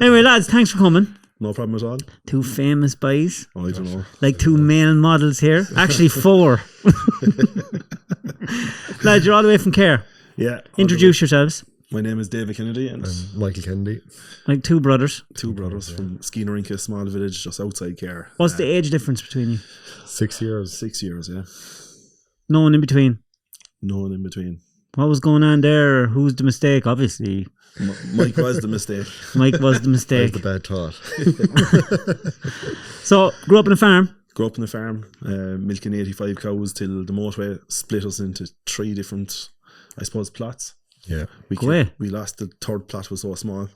Anyway, lads, thanks for coming. No problem at all. Two famous boys. Oh, I don't know. Like two male models here. Actually, 4. Lads, you're all the way from Care. Yeah. Introduce yourselves. My name is David Kennedy and Michael Kennedy. Like two brothers. Two brothers from Skeenerinka, a small village just outside Care. What's the age difference between you? 6 years. 6 years, yeah. No one in between. No one in between. What was going on there? Who's the mistake? Obviously, Mike was the mistake. Mike was the mistake. The bad thought. So, grew up on a farm. Grew up on a farm, milking 85 cows till the motorway split us into 3 different, I suppose, plots. Yeah. We lost the third plot, was so small.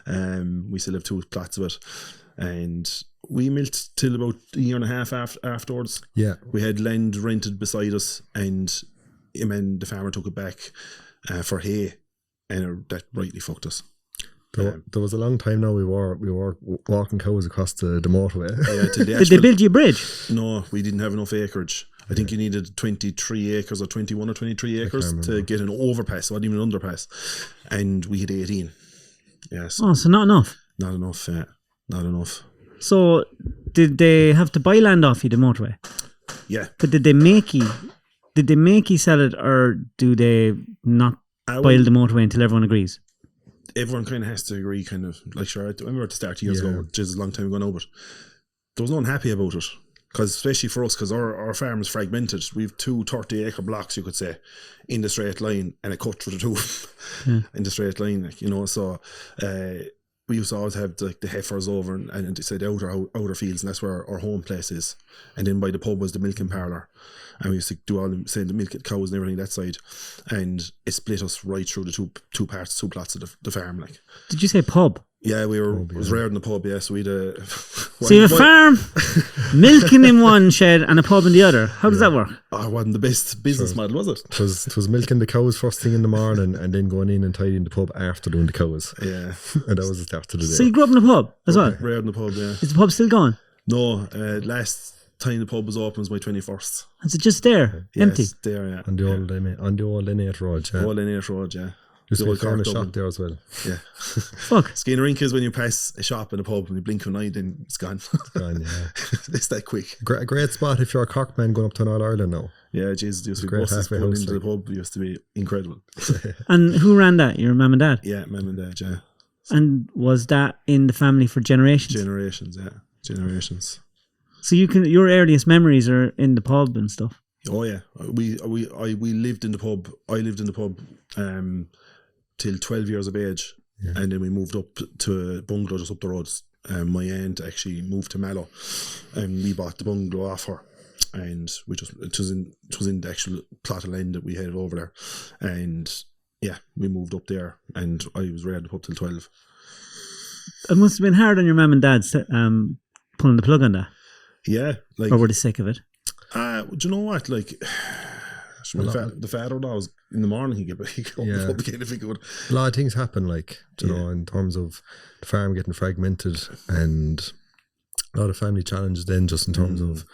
We still have 2 plots of it. And we milked till about a year and a half afterwards. Yeah. We had land rented beside us, and the farmer took it back for hay, and that rightly fucked us. There was a long time now we were walking cows across the motorway. Did they build you a bridge? No, we didn't have enough acreage. I think you needed 23 acres or 21 or 23 acres to get an overpass, not even an underpass. And we had 18. Yes. Oh, so not enough? Not enough, yeah. Not enough. So, did they have to buy land off you, the motorway? Yeah. But did they make you sell it, or do they not buy the motorway until everyone agrees? Everyone kind of has to agree, kind of. Like, sure, I remember at the start years ago, which is a long time ago now, but there was no one happy about it. Because especially for us, because our farm is fragmented. We have 2 30-acre blocks, you could say, in the straight line, and a cut through the 2 in the straight line, like, you know. So we used to always have the heifers over and they said the outer fields, and that's where our home place is. And then by the pub was the milking parlour, and we used to do all the milk at cows and everything that side, and it split us right through the two plots of the farm. Like, did you say pub? Yeah, we were. It was rare in the pub. Yeah, so we'd. So you have a farm, milking in one shed and a pub in the other. How does that work? Oh, it wasn't the best business model, was it? It was milking the cows first thing in the morning, and then going in and tidying the pub after doing the cows. Yeah, and that was the start of the day. So you grew up in a pub as well? Rare in the pub, yeah. Is the pub still going? No, last time the pub was open was my 21st. Is it just there, empty? Yes, there, yeah. On the old N8 road, yeah. Old N8 road, yeah. Used to be a shop there as well. Yeah. Fuck. Skeenerinka is when you pass a shop in a pub and you blink an eye, then it's gone. It's gone, yeah. It's that quick. A great spot if you're a Cork man going up to an All-Ireland now. Yeah, Jesus, used to be buses going into the pub. It used to be incredible. And who ran that? Your mum and dad? Yeah, mum and dad, yeah. And was that in the family for generations? Generations, yeah. Generations. So your earliest memories are in the pub and stuff? Oh yeah. We lived in the pub. I lived in the pub till 12 years of age, and then we moved up to a bungalow just up the road. My aunt actually moved to Mallow, and we bought the bungalow off her, and it was in the actual plot of land that we had over there, and yeah, we moved up there, and I was reared up till 12. It must have been hard on your mum and dad pulling the plug on that. Yeah, like, or were they sick of it? Do you know what? Like, the father-in-law was in the morning. He could go up again if he could. A lot of things happen, like, you know, in terms of the farm getting fragmented, and a lot of family challenges. Then, just in terms of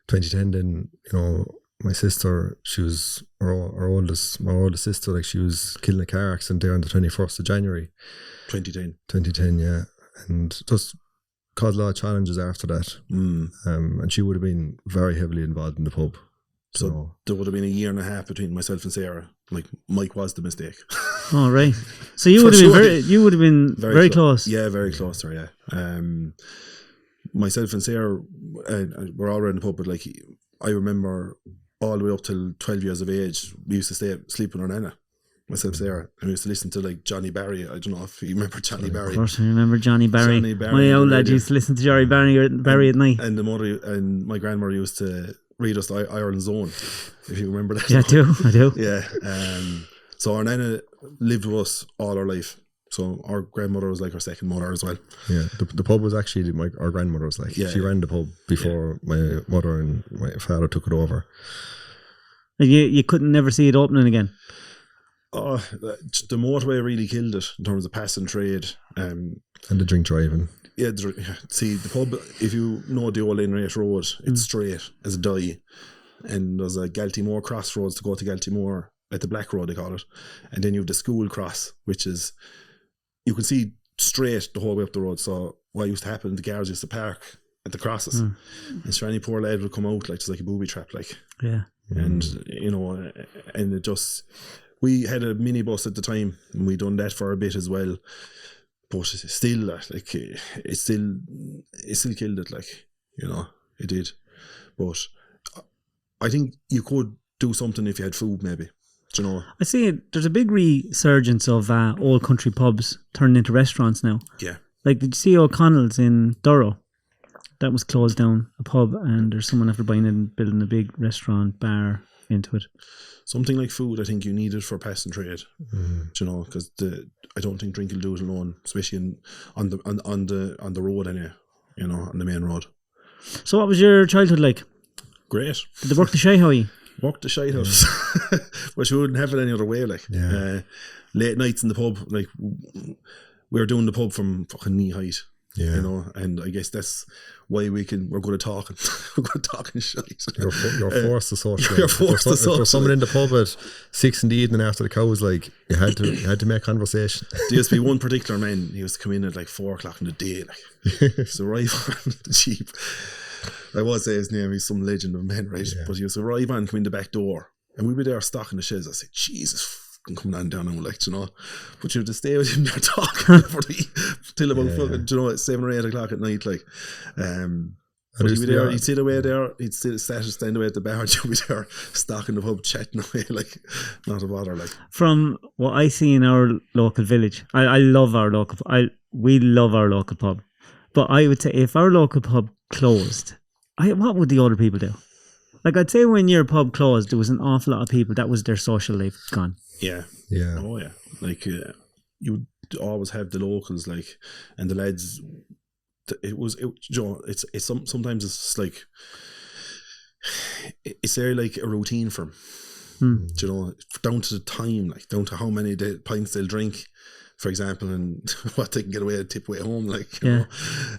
2010, then, you know, my sister, she was my oldest sister. Like, she was killed in a car accident there on the 21st of January, 2010. Yeah, and just caused a lot of challenges after that. And she would have been very heavily involved in the pub. So there would have been a year and a half between myself and Sarah. Like, Mike was the mistake. Oh, right. So you would have been very close. Yeah, very close to her. Yeah. Myself and Sarah were all around the pub, but like, I remember all the way up till 12 years of age, we used to sleep with our nana. Myself, Sarah, and we used to listen to like Johnny Barry. I don't know if you remember Johnny Barry. Of course, I remember Johnny Barry. My old lad used to listen to Johnny Barry at night. And my grandmother used to read us Ireland's Own, if you remember that. Yeah, I do. Yeah. So our nana lived with us all our life. So our grandmother was like our second mother as well. Yeah, the pub was actually our grandmother's. Like, she ran the pub before my mother and my father took it over. You couldn't never see it opening again. Oh, the motorway really killed it in terms of passing trade. And the drink driving. Yeah, see, the pub, if you know the old N8 road, it's straight as a die. And there's a Galtymore crossroads to go to Galtymore, at the Black Road they call it. And then you have the school cross, which is, you can see straight the whole way up the road. So what used to happen, the cars used to park at the crosses, and so any poor lad would come out like just like a booby trap, like. Yeah. And you know, and it just, we had a minibus at the time, and we done that for a bit as well. But still, like it still killed it, like, you know, it did. But I think you could do something if you had food, maybe. Do you know? I see there's a big resurgence of old country pubs turning into restaurants now. Yeah. Like, did you see O'Connell's in Durrow? That was closed down, a pub, and there's someone after buying it and building a big restaurant bar into it. Something like food, I think you need it for passing trade. Do you know? Because I don't think drink will do it alone, especially on the road anyway. You know, on the main road. So, what was your childhood like? Great. Did they work the shy howie? Walk the shite house. But you wouldn't have it any other way, like. Yeah. Late nights in the pub, like, we were doing the pub from fucking knee height. Yeah. You know, and I guess that's why we're good at talking. We're good at talking shite. You're forced to socialise. You're forced to If there's someone socialise. in the pub at 6 in the evening after the cows, like, you had to make conversation. There used to be one particular man, he used to come in at like 4 o'clock in the day, like, he used to arrive on the Jeep. I was say his name, he's some legend of a man, right? Yeah. But he used to arrive on, come in the back door, and we'd be there stocking the sheds. I said, Jesus, coming on down now, like, you know. But you have to stay with him there talking till about fucking, you know, 7 or 8 o'clock at night, like. But he'd be there, he'd sit away there, he'd stand away at the bar, and you'd be there stocking the pub, chatting away, like, not a bother, like. From what I see in our local village, I love our local. We love our local pub, but I would say if our local pub closed, what would the other people do? Like, I'd say when your pub closed, there was an awful lot of people that was their social life gone. Yeah. Yeah. Oh yeah. Like you would always have the locals, like, and the lads. You know, it's sometimes it's just like it's there like a routine for them. You know, down to the time, like down to how many pints they'll drink, for example, and what they can get away and tip away home, like, you know.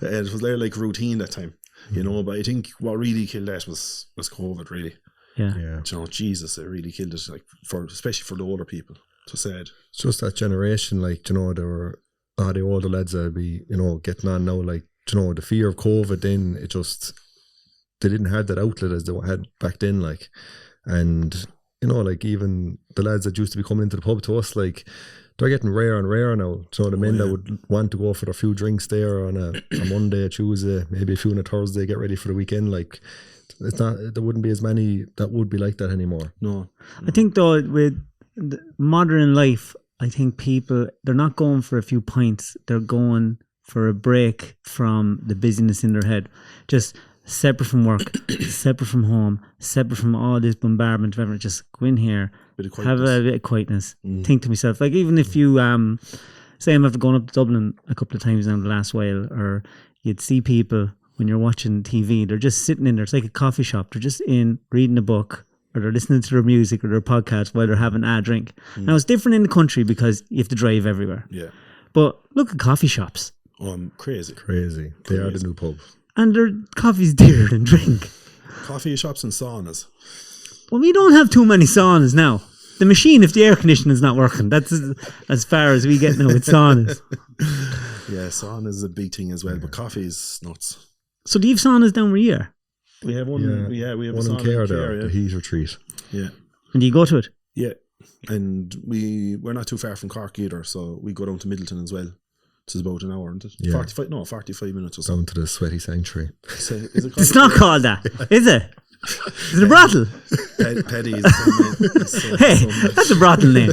And it was there like routine that time, you know. But I think what really killed that was COVID, really. Yeah. Yeah. You know, Jesus, it really killed it, like, especially for the older people. So sad. It's just that generation, like, you know, there were the older lads that be, you know, getting on now, like, you know, the fear of COVID, then it just, they didn't have that outlet as they had back then, like. And, you know, like, even the lads that used to be coming into the pub to us, like, they're getting rarer and rarer now. So the men that would want to go for their few drinks there on a Monday, a Tuesday, maybe a few on a Thursday, get ready for the weekend, like, it's not, there wouldn't be as many that would be like that anymore. No. I think though, with modern life, I think people, they're not going for a few pints, they're going for a break from the busyness in their head. Just separate from work, separate from home, separate from all this bombardment of everything. Just go in here, have a bit of quietness, think to myself. Like, even if you say I'm after going up to Dublin a couple of times now in the last while, or you'd see people when you're watching TV, they're just sitting in there. It's like a coffee shop. They're just in reading a book, or they're listening to their music or their podcast while they're having a drink. Now, it's different in the country because you have to drive everywhere. Yeah. But look at coffee shops. Crazy. They are the new pub. And their coffee's dearer than drink. Coffee shops and saunas. Well, we don't have too many saunas now. The machine, if the air conditioning is not working, that's as far as we get now with saunas. Yeah, sauna is a big thing as well, but coffee is nuts. So do you have saunas down where you are? We have one. Yeah, we have one a in sauna Care in there, Care, the heater treat. Yeah. And do you go to it? Yeah. And we're not too far from Cork either, so we go down to Middleton as well. It's about an hour, isn't it? Yeah. 45 minutes or so. Down to the sweaty sanctuary. Is it called It's not called that, is it? Is it a brothel? Paddy is Hey, that's a brothel name.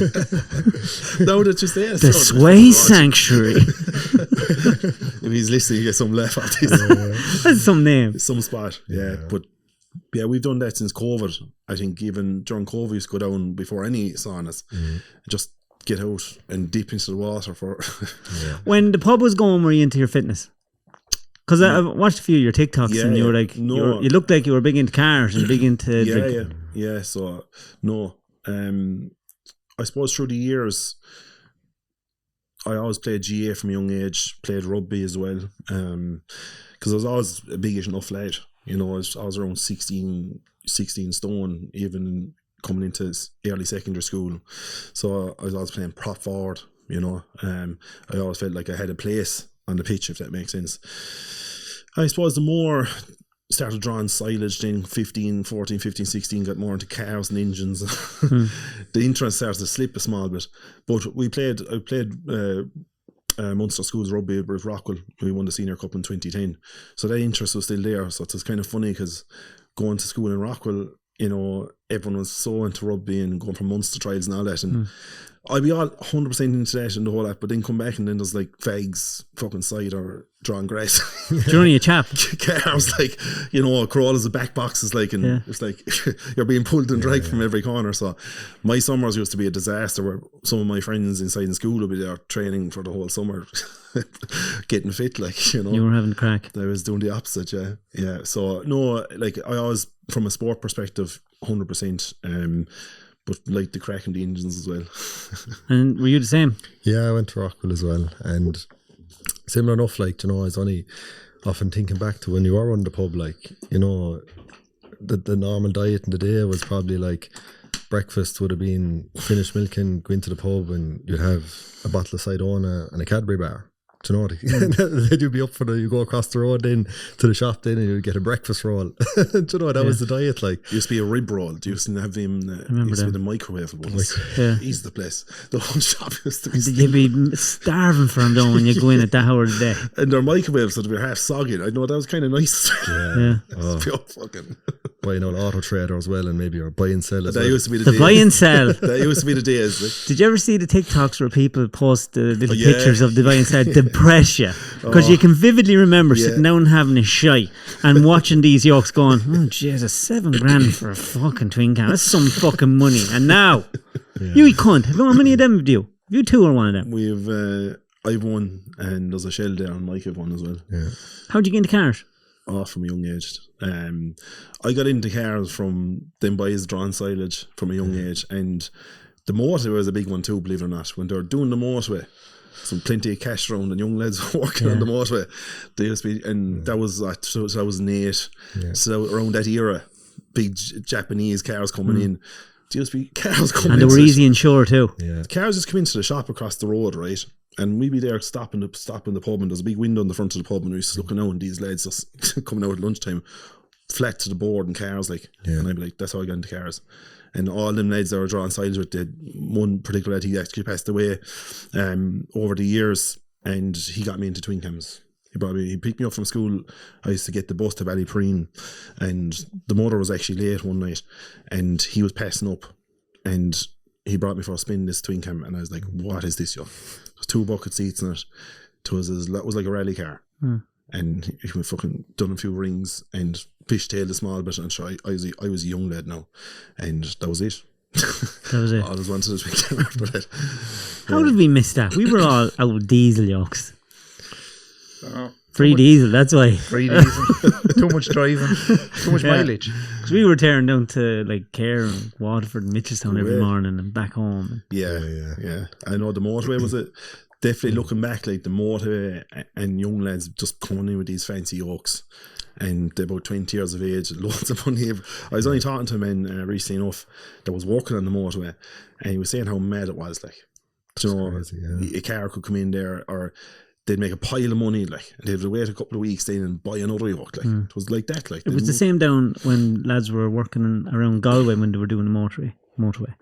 No, that's just it. The Sway Sanctuary. If he's listening, he gets some laugh out this. That's some name. Some spot, yeah. But yeah, we've done that since COVID. I think even during COVID, we used to go down before any saunas, just get out and dip into the water for. When the pub was going, were you into your fitness? Because I watched a few of your TikToks and you were like, you looked like you were big into cars and big into drinking. Yeah. So no, I suppose through the years, I always played GA from a young age. Played rugby as well, because I was always a big enough lad. You know, I was around 16 stone, even coming into early secondary school. So I was always playing prop forward, you know. I always felt like I had a place on the pitch, if that makes sense. I suppose the more started drawing silage, then 15, 14, 15, 16, got more into cars and engines. The interest started to slip a small bit. But I played Munster Schools Rugby with Rockwell. We won the Senior Cup in 2010. So that interest was still there. So it's kind of funny because going to school in Rockwell, you know, everyone was so into rugby and going for Munster trials and all that. And I'd be all 100% into that and the whole that, but then come back and then there's like fags fucking side or drawing grass. You're only a chap. Cars, like, you know, crawlers of back boxes, like, and it's like you're being pulled and dragged from every corner. So my summers used to be a disaster where some of my friends inside in school would be there training for the whole summer, getting fit, like, you know. You were having the crack. I was doing the opposite, yeah. So no, like, I always, from a sport perspective, 100%. But like the crack in the engines as well. And were you the same? Yeah, I went to Rockwell as well, and similar enough. Like, you know, I was only often thinking back to when you were on the pub. Like, you know, the normal diet in the day was probably like breakfast would have been finish milking, go into the pub, and you'd have a bottle of Sidona and a Cadbury bar. Do you know, then you'd be up for you go across the road then to the shop then and you'd get a breakfast roll. Do you know, that was the diet, like. It used to be a rib roll. Do you used to have them, used to be the microwave ones. He's the place. The whole shop used to be. You'd be starving for them though when you go in at that hour of the day. And their microwaves would be half soggy. I know that was kind of nice. Yeah. Pure fucking. Buying an auto trader as well, and maybe or buy and sell as that well. Used to be the days. Buy and sell. That used to be the days. Like. Did you ever see the TikToks where people post the little pictures of the buy and sell to depress you? Because you can vividly remember sitting down and having a shy and watching these yokes going, oh Jesus, $7,000 for a fucking twin cam. That's some fucking money. And now, you cunt. How many of them have you? You two or one of them? We've I've one, and there's a shell there, and Mike have one as well. Yeah. How'd you get into cars? Oh, from a young age. I got into cars from them boys drawing silage from a young age, and the motorway was a big one too, believe it or not. When they were doing the motorway, some plenty of cash around and young lads working on the motorway. They used to be, and that was like 2008. So around that era, big Japanese cars coming in. There used to be cars coming in. And they were easy and sure too. Yeah. Cars just come into the shop across the road, right? And we'd be there stopping the pub, and there's a big window in the front of the pub, and we was looking out, and these lads just coming out at lunchtime, flat to the board in cars, like. And I'd be like, that's how I got into cars. And all them lads that were drawing silage with, the one particular lad, he actually passed away over the years, and he got me into twin cams. He picked me up from school. I used to get the bus to Ballypreen, and the motor was actually late one night, and he was passing up, and he brought me for a spin, this twin cam, and I was like, what is this, yo? There's 2 bucket seats in it. It was like a rally car. And he went fucking done a few rings and fishtailed a small bit, and sure, I was a young lad now, and that was it. That was it. I always wanted a twin cam after that. How did we miss that? We were all out with diesel yokes. Oh, Free diesel, that's why. free diesel. Too much driving. Too much mileage. Because we were tearing down to like Cahir and Waterford and Mitchelstown every morning and back home. Yeah. I know the motorway was it. Definitely looking back, like the motorway and young lads just coming in with these fancy yokes, and they're about 20 years of age, loads of money. I was only talking to a man recently enough that was working on the motorway, and he was saying how mad it was. Like, you know, crazy, a car could come in there, or they'd make a pile of money, like, and they'd wait a couple of weeks then and buy another yoke. Like, it was like that. Like, it was the same down when lads were working around Galway when they were doing the motorway.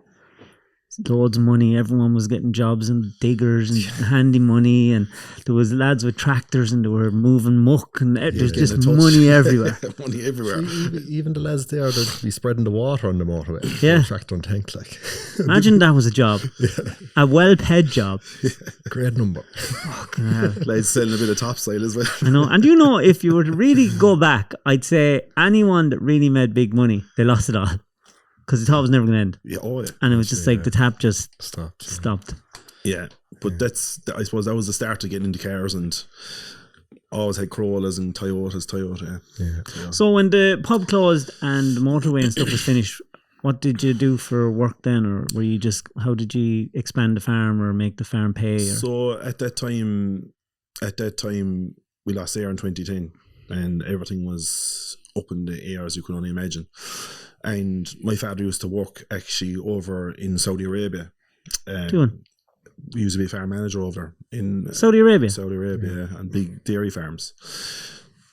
Loads of money, everyone was getting jobs and diggers and handy money, and there was lads with tractors and they were moving muck, and there's just money everywhere. Money everywhere. Even the lads there, they'd be spreading the water on the motorway. Tractor and tank, like. Imagine that was a job. A well-paid job. Great number. Fucking hell. Lads selling a bit of topsoil as well. I know. And you know, if you were to really go back, I'd say anyone that really made big money, they lost it all. Because they thought it was never going to end. Yeah, and it was just like the tap just stopped. Yeah, but I suppose that was the start of getting into cars, and always had Corollas and Toyota. Yeah. So when the pub closed and the motorway and stuff was finished, what did you do for work then? Or were you just, how did you expand the farm or make the farm pay? Or? So at that time, we lost air in 2010, and everything was up in the air, as you could only imagine. And my father used to work actually over in Saudi Arabia. Doing? we used to be a farm manager over there in Saudi Arabia. Saudi Arabia, and big dairy farms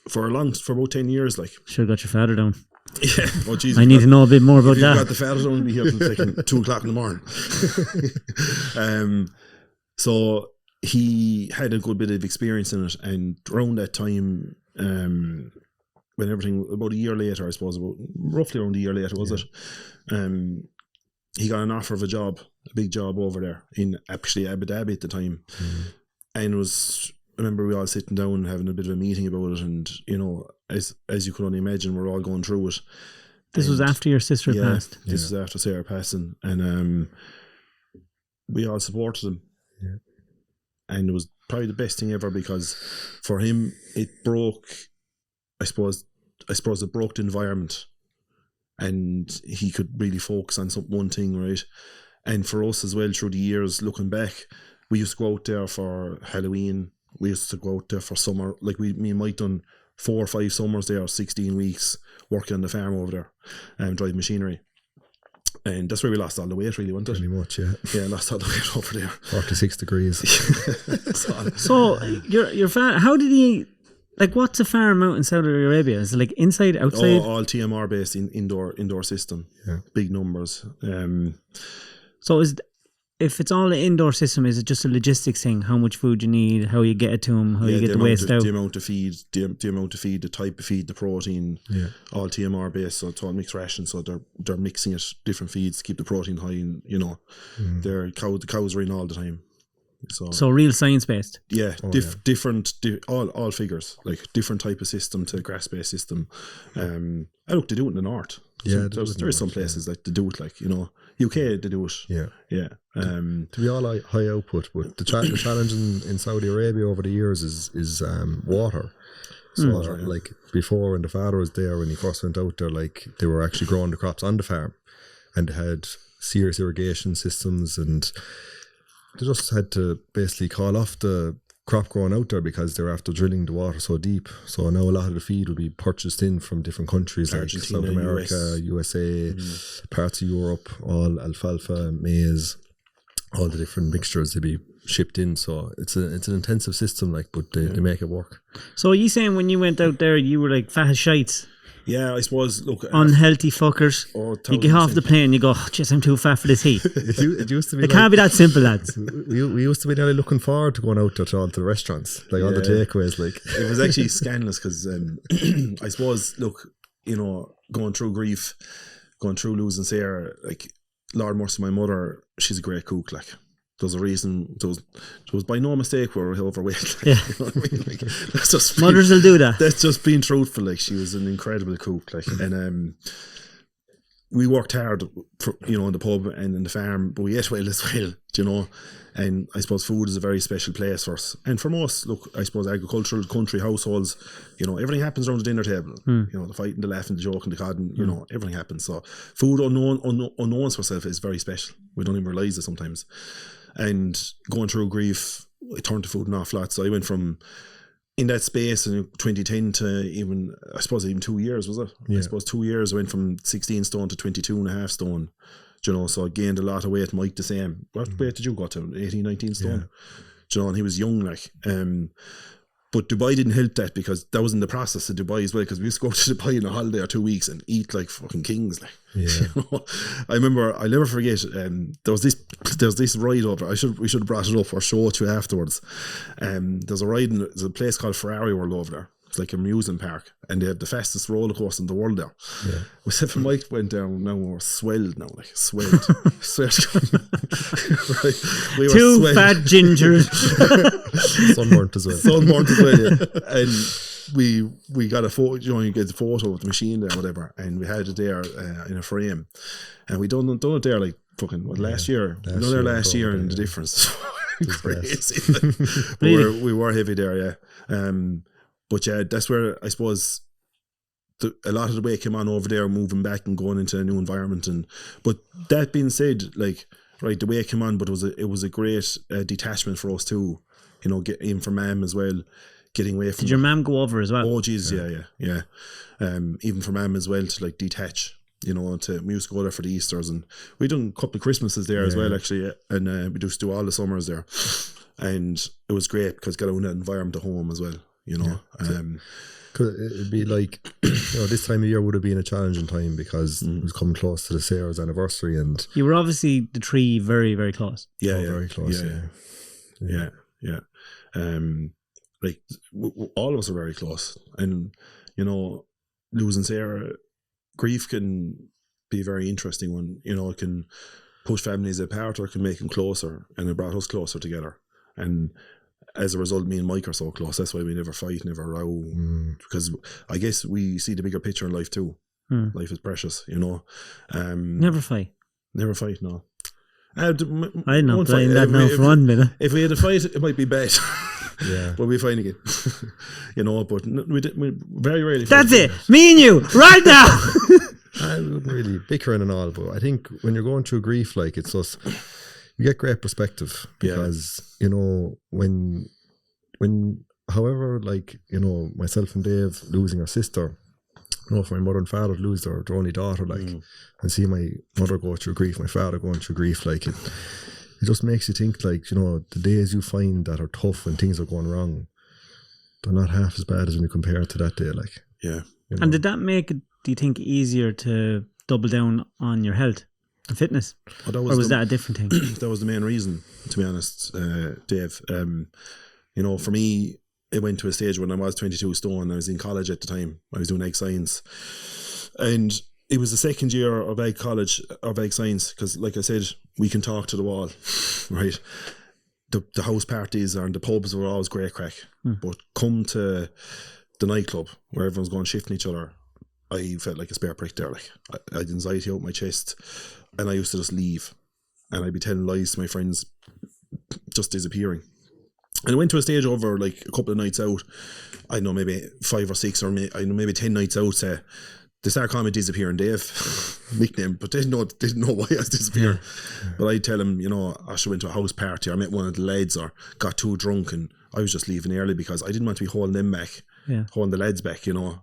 for about 10 years. Like, Should have got your father down. yeah, oh geez, I need to know a bit more about if you've got that. the father don't be here till fucking 2 o'clock in the morning. So he had a good bit of experience in it, and around that time, when everything, about a year later, I suppose, roughly around a year later, was it? He got an offer of a big job over there in actually Abu Dhabi at the time, and I remember we all sitting down and having a bit of a meeting about it, and you know, as you could only imagine, we're all going through it. This was after your sister passed. This is after Sarah passing, and we all supported him, and it was probably the best thing ever, because for him it broke, I suppose it broke the environment, and he could really focus on one thing, right? And for us as well, through the years, looking back, we used to go out there for Halloween. We used to go out there for summer. Like me and Mike done 4 or 5 summers there, 16 weeks working on the farm over there, and driving machinery. And that's where we lost all the weight, really, wasn't it? Pretty much, yeah. Yeah, lost all the weight over there. 46 degrees. So your father, how did he? Like, what's a farm out in Saudi Arabia? Is it like inside, outside? All TMR based indoor system. Yeah. Big numbers. So if it's all an indoor system, is it just a logistics thing? How much food you need, how you get it to them, how you get the waste out? The amount of feed, the type of feed, the protein, all TMR based, so it's all mixed ration, so they're mixing it, different feeds to keep the protein high, and you know, the cows are in all the time. So real science based. Yeah, different, all figures, like different type of system to grass based system. I look, they do it in the north. Yeah, there is some places that they do it, like, you know, UK they do it. Yeah. To be all high output, but the challenge in Saudi Arabia over the years is water. So like before, when the father was there, when he first went out there, like they were actually growing the crops on the farm, and they had serious irrigation systems, and they just had to basically call off the crop growing out there because they were after drilling the water so deep. So now a lot of the feed will be purchased in from different countries, Argentina, like South America, USA, parts of Europe, all alfalfa, maize, all the different mixtures to be shipped in. So it's an intensive system, like, but they make it work. So are you saying when you went out there you were like fat as shites? Yeah, I suppose, look, unhealthy fuckers. You get off the plane, you go, oh, jeez, I'm too fat for this heat. It used to be. It can't be that simple, lads. We used to be nearly looking forward to going out to all the restaurants, like all the takeaways. Like, it was actually scandalous because I suppose, look, you know, going through grief, going through losing Sarah, like Lord Mercy, my mother, she's a great cook. Like, there's a reason. There was by no mistake we were overweight. Like, yeah, you know what I mean? Like, that's just mothers will do that. That's just being truthful. Like, she was an incredible cook. Like, and we worked hard, for, you know, in the pub and in the farm, but we ate well as well. You know, and I suppose food is a very special place for us. And for most, look, I suppose agricultural country households, you know, everything happens around the dinner table. You know, the fighting, the laughing, the joking, the codding, you know, everything happens. So food unknown to herself is very special. We don't even realise it sometimes. And going through grief, I turned to food an awful lot. So I went from in that space in 2010 to even 2 years, was it? Yeah. I suppose 2 years. I went from 16 stone to 22.5 stone. You know, so I gained a lot of weight. Mike the same. What weight did you go to? 18, 19 stone. Yeah. You know, and he was young, like. But Dubai didn't help that, because that was in the process of Dubai as well, because we used to go to Dubai in a holiday or 2 weeks and eat like fucking kings, like. Yeah. You know? I'll never forget, there was this ride over, we should have brought it up or show it to you afterwards. There's a place called Ferrari World over there. It's like an amusement park, and they have the fastest roller coaster in the world there. Yeah. Except for Mike went down, now we're swelled now, like swelled. Right. We were two swelled. fat gingers. Sunburnt as well. Yeah. And we got a photo, you know, you get the photo of the machine there, whatever, and we had it there in a frame, and we done it there like fucking last year. Last year, and the difference crazy. But we were heavy there, yeah. But yeah, that's where I suppose a lot of the weight came on over there, moving back and going into a new environment. But that being said, like, right, the weight came on, but it was a great detachment for us too. You know, getting in from Mam as well, getting away from. Did your mum go over as well? Oh geez, yeah. Even for Mam as well, to like detach. we used to go there for the Easters, and we done a couple of Christmases there as well, actually, and we used to do all the summers there, and it was great because got out in that environment at home as well, Cause it'd be like, this time of year would have been a challenging time because it was coming close to the Sarah's anniversary, and you were obviously the three very, very close. very close. Yeah. Like all of us are very close, and losing Sarah, grief can be a very interesting one. It can push families apart or it can make them closer, and it brought us closer together. And as a result, me and Mike are so close. That's why we never fight, never row, because I guess we see the bigger picture in life too. Life is precious, Never fight. Never fight, no. I'm not playing that now for 1 minute. If we had a fight, it might be bad. Yeah. But we fight again. But we very rarely fight. That's it. Me and you, right now. I wouldn't really bickering and all, but I think when you're going through grief, like, it's just, you get great perspective because, when however, like, myself and Dave losing our sister, for my mother and father to lose their only daughter, like, and see my mother go through grief, my father going through grief, like, it just makes you think, like, the days you find that are tough when things are going wrong, they're not half as bad as when you compare it to that day, like. Yeah. And did that make it, do you think, easier to double down on your health and fitness? Or was that a different thing? That was the main reason, to be honest, Dave. For me, it went to a stage when I was 22 stone. I was in college at the time. I was doing egg science. And it was the second year of egg science, because, like I said, we can talk to the wall, right? The house parties and the pubs were always great crack. But come to the nightclub where everyone's going shifting each other, I felt like a spare prick there. Like, I had anxiety out my chest, and I used to just leave, and I'd be telling lies to my friends, just disappearing. And it went to a stage over like a couple of nights out, I don't know, maybe 5 or 6 or maybe 10 nights out, they started calling me Disappearing Dave, nickname, but they didn't know why I was disappearing. But I'd tell them, I should went to a house party, or met one of the lads, or got too drunk, and I was just leaving early because I didn't want to be holding them back, holding the lads back, and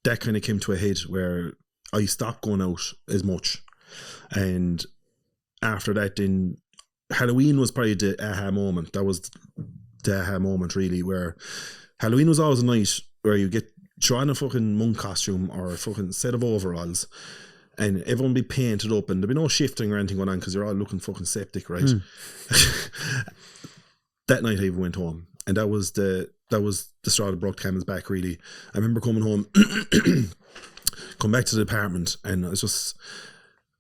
that kind of came to a head where I stopped going out as much. And after that, then Halloween was probably the aha moment. That was the aha moment, really, where Halloween was always a night where you get thrown a fucking monk costume or a fucking set of overalls, and everyone be painted up, and there'd be no shifting or anything going on because you're all looking fucking septic, right? That night I even went home, and that was the straw that broke Cameron's back, really. I remember coming home, come back to the apartment, and I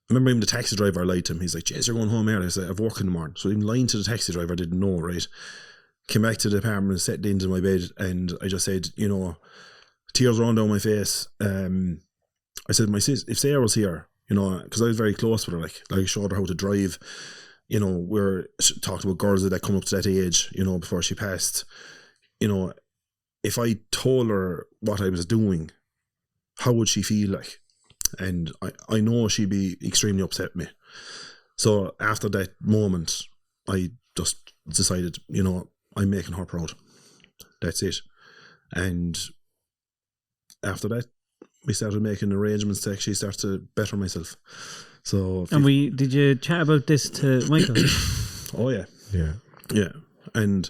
remember even the taxi driver lied to him. He's like, "Jez, you're going home early." I said, "I've work in the morning." So even lying to the taxi driver, I didn't know, right? Came back to the apartment and sat into my bed, and I just said, tears rolling down my face. I said, my sis, if Sarah was here, because I was very close with her, like I showed her how to drive. We're talking about girls that come up to that age, before she passed. If I told her what I was doing, how would she feel like? And I know she'd be extremely upset with me. So after that moment, I just decided, I'm making her proud. That's it. And after that, we started making arrangements to actually start to better myself. So, and did you chat about this to Michael? Oh yeah. And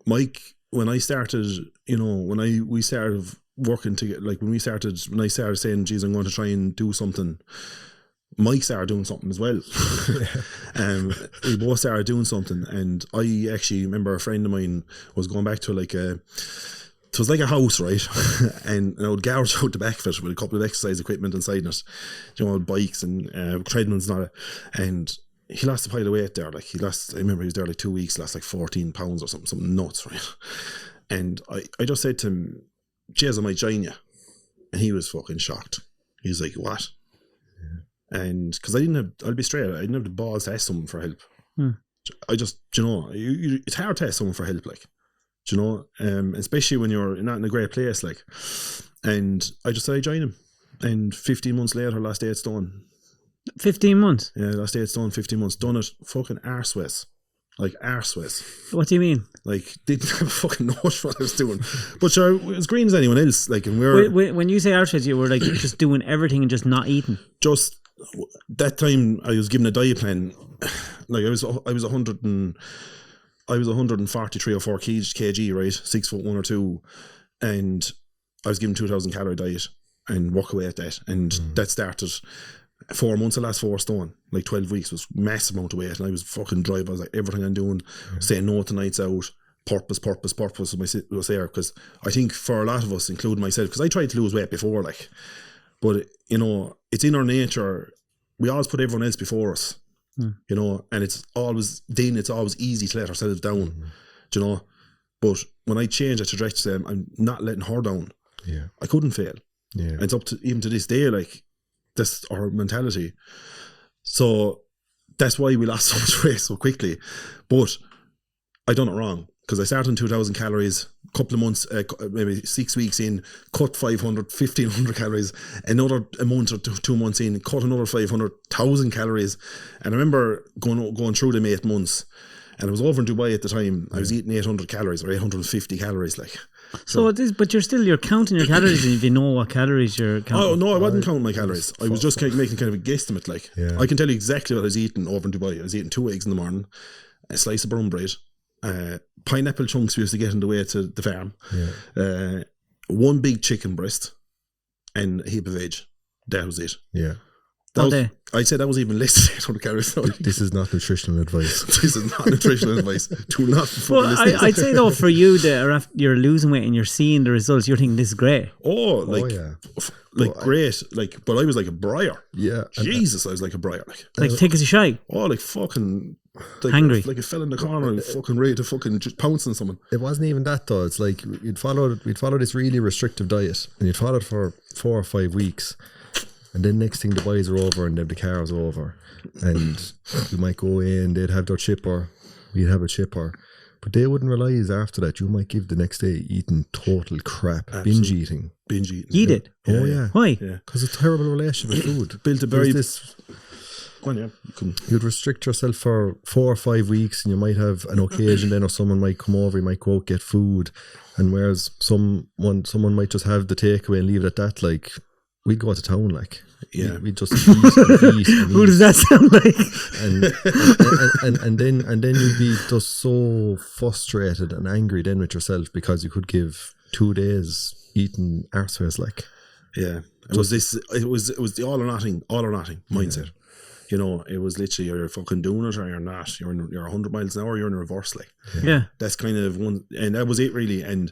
Mike, when I started, we started working together, like when I started saying, "Geez, I'm going to try and do something," Mike started doing something as well. We both started doing something, and I actually remember a friend of mine was going back to it was like a house, right? And I would garage out the back of it with a couple of exercise equipment inside it, bikes and treadmills and all that. And he lost a pile of weight there. Like I remember he was there like 2 weeks, lost like 14 pounds or something nuts, right? And I just said to him, "Jez, I might join you." And he was fucking shocked. He's like, "What?" And because I'll be straight, I didn't have the balls to ask someone for help. I just, it's hard to ask someone for help, like, especially when you're not in a great place, like. And I just said I joined him, and 15 months later, lost 8 stone. 15 months? Yeah, lost 8 stone, 15 months. Done it fucking arseways. like arseways. What do you mean? Like, didn't have a fucking notion what I was doing. But sure, as green as anyone else. Like, and we're When you say arseways, you were like just doing everything and just not eating. just that time I was given a diet plan. Like I was 143 or 4 kg, right? 6'1" or 2, and I was given 2,000 calorie diet and work away at that. And that started 4 months. The last 4 stone, like 12 weeks, was massive amount of weight, and I was fucking dry. I was like, everything I'm doing, saying no to nights out, purpose was there, because I think for a lot of us, including myself, because I tried to lose weight before, like, but you know, it's in our nature. We always put everyone else before us, you know, and it's always easy to let ourselves down, you know. But when I changed that trajectory, I'm not letting her down. Yeah, I couldn't fail. yeah, And it's up to even to this day, like, that's our mentality. So that's why we lost so much weight so quickly. But I done it wrong, because I started on 2,000 calories, a couple of months, maybe 6 weeks in, cut 500, 1,500 calories, another a month or 2 months in, cut another 500,000 calories. And I remember going through them 8 months, and I was over in Dubai at the time. I was eating 800 calories or 850 calories, like. So it is, but you're counting your calories, and if you know what calories you're counting. Oh no, I wasn't counting my calories. I was just kind of making kind of a guesstimate. Like, I can tell you exactly what I was eating over in Dubai. I was eating 2 eggs in the morning, a slice of brown bread, pineapple chunks we used to get on the way to the farm, 1 big chicken breast, and a heap of veg. That was it. yeah. I'd say that was even less than 800 calories. This is not nutritional advice. This is not nutritional advice. Do not. Well, I'd say though, for you, you're losing weight and you're seeing the results, you're thinking this is great. Great. Like, but I was like a briar. Yeah. Jesus, I was like a briar. Like thick as a shy. Oh, like fucking. Like, Hangry. Like a fell in the corner and fucking ready to fucking just pounce on someone. It wasn't even that though. It's like we'd follow this really restrictive diet, and you'd follow it for 4 or 5 weeks. And then next thing the boys are over and then the cars are over, and you might go in, they'd have their chipper, we'd have a chipper, but they wouldn't realise after that you might give the next day eating total crap. Absolutely. Binge eating. Eat it. Oh yeah. Why? Because it's a terrible relationship with food. Built a very you'd restrict yourself for 4 or 5 weeks, and you might have an occasion then, or someone might come over, you might go out get food, and whereas someone might just have the takeaway and leave it at that, like. We'd go to town, like, we just eat and eat. Who does that sound like? And then you'd be just so frustrated and angry then with yourself, because you could give 2 days eating arseways, like. Yeah, it was the all or nothing mindset. You know, it was literally you're fucking doing it or you're not. You're 100 miles an hour. You're in reverse, like. Yeah, that's kind of one, and that was it really, and.